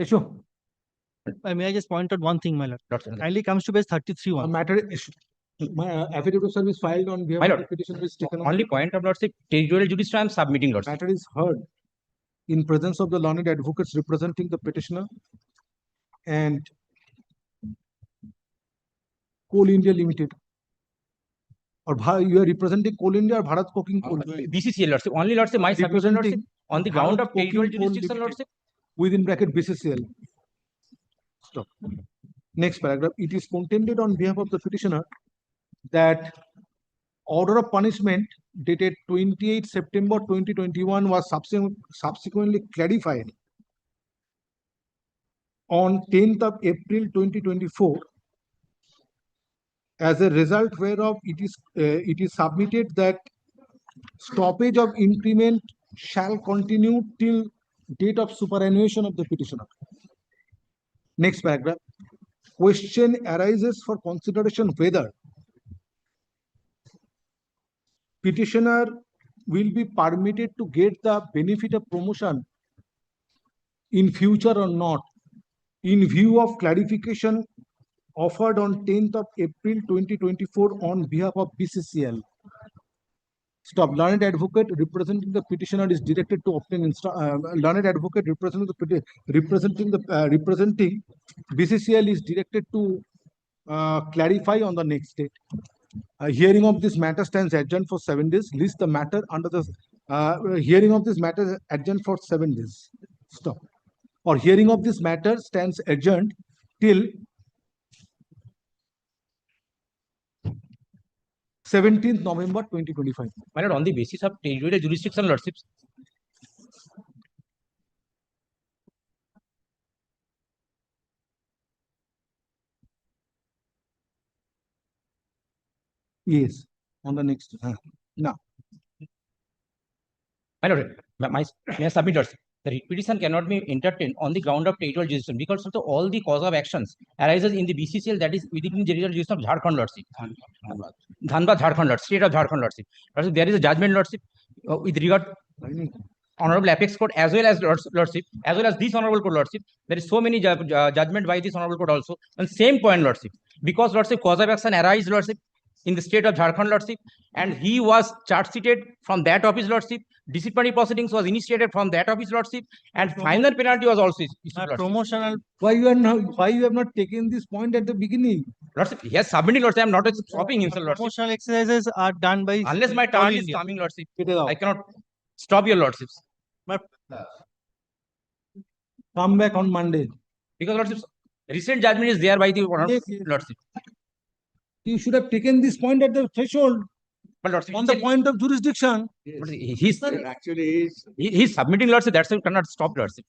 Sure. May I just point out one thing, my lord? Kindly comes to page 33. Matter my affidavit of service filed on behalf of the petitioner is taken. Only point of Lordship, territorial jurisdiction I am submitting, Lordship. Matter is heard in presence of the learned advocates representing the petitioner and Coal India Limited. Or you are representing Coal India or Bharat Coking Coal? BCCL, Lordship. Only, Lordship, my submission, Lordship, on the ground of territorial jurisdiction, Lordship. Within bracket BCCL. Stop. Next paragraph. It is contended on behalf of the petitioner that order of punishment dated 28 September 2021 was subsequently clarified on 10th of April 2024, as a result whereof it is submitted that stoppage of increment shall continue till date of superannuation of the petitioner. Next paragraph. Question arises for consideration whether petitioner will be permitted to get the benefit of promotion in future or not, in view of clarification offered on 10th of April 2024 on behalf of BCCL. Stop. Learned advocate representing the petitioner is directed to obtain learned advocate representing BCCL is directed to clarify on the next date. Hearing of this matter stands adjourned for 7 days. List the matter under the hearing of this matter adjourned for 7 days. Stop. Or hearing of this matter stands adjourned till 17th November 2025. My lord, on the basis of territorial jurisdiction, lordships. Yes, on the next. Now. My lord, may I submit, lordship? The writ petition cannot be entertained on the ground of territorial jurisdiction because of all the cause of actions arises in the BCCL, that is within the territorial jurisdiction of Jharkhand, lordship. Dhanbad, Jharkhand, lordship. State of Jharkhand, lordship. Lordship, there is a judgment, lordship, with regard Honorable Apex Court as well as lordship, as well as this Honorable Court, lordship. There is so many judgment by this Honorable Court also on same point, lordship. Because lordship, cause of action arise, lordship, in the state of Jharkhand, lordship, and he was charge sheeted from that of his lordship. Disciplinary proceedings was initiated from that of his lordship, and final penalty was also issued. Promotional. Why you have not taken this point at the beginning? Lordship, he has submitted, lordship. I am not stopping himself, lordship. Promotional exercises are done by Unless my turn is coming, lordship, I cannot stop your lordships. Come back on Monday. Because lordship, recent judgment is there by the lordship. You should have taken this point at the threshold. But lordship, on the point of jurisdiction. But he's submitting, lordship. That's why you cannot stop, lordship.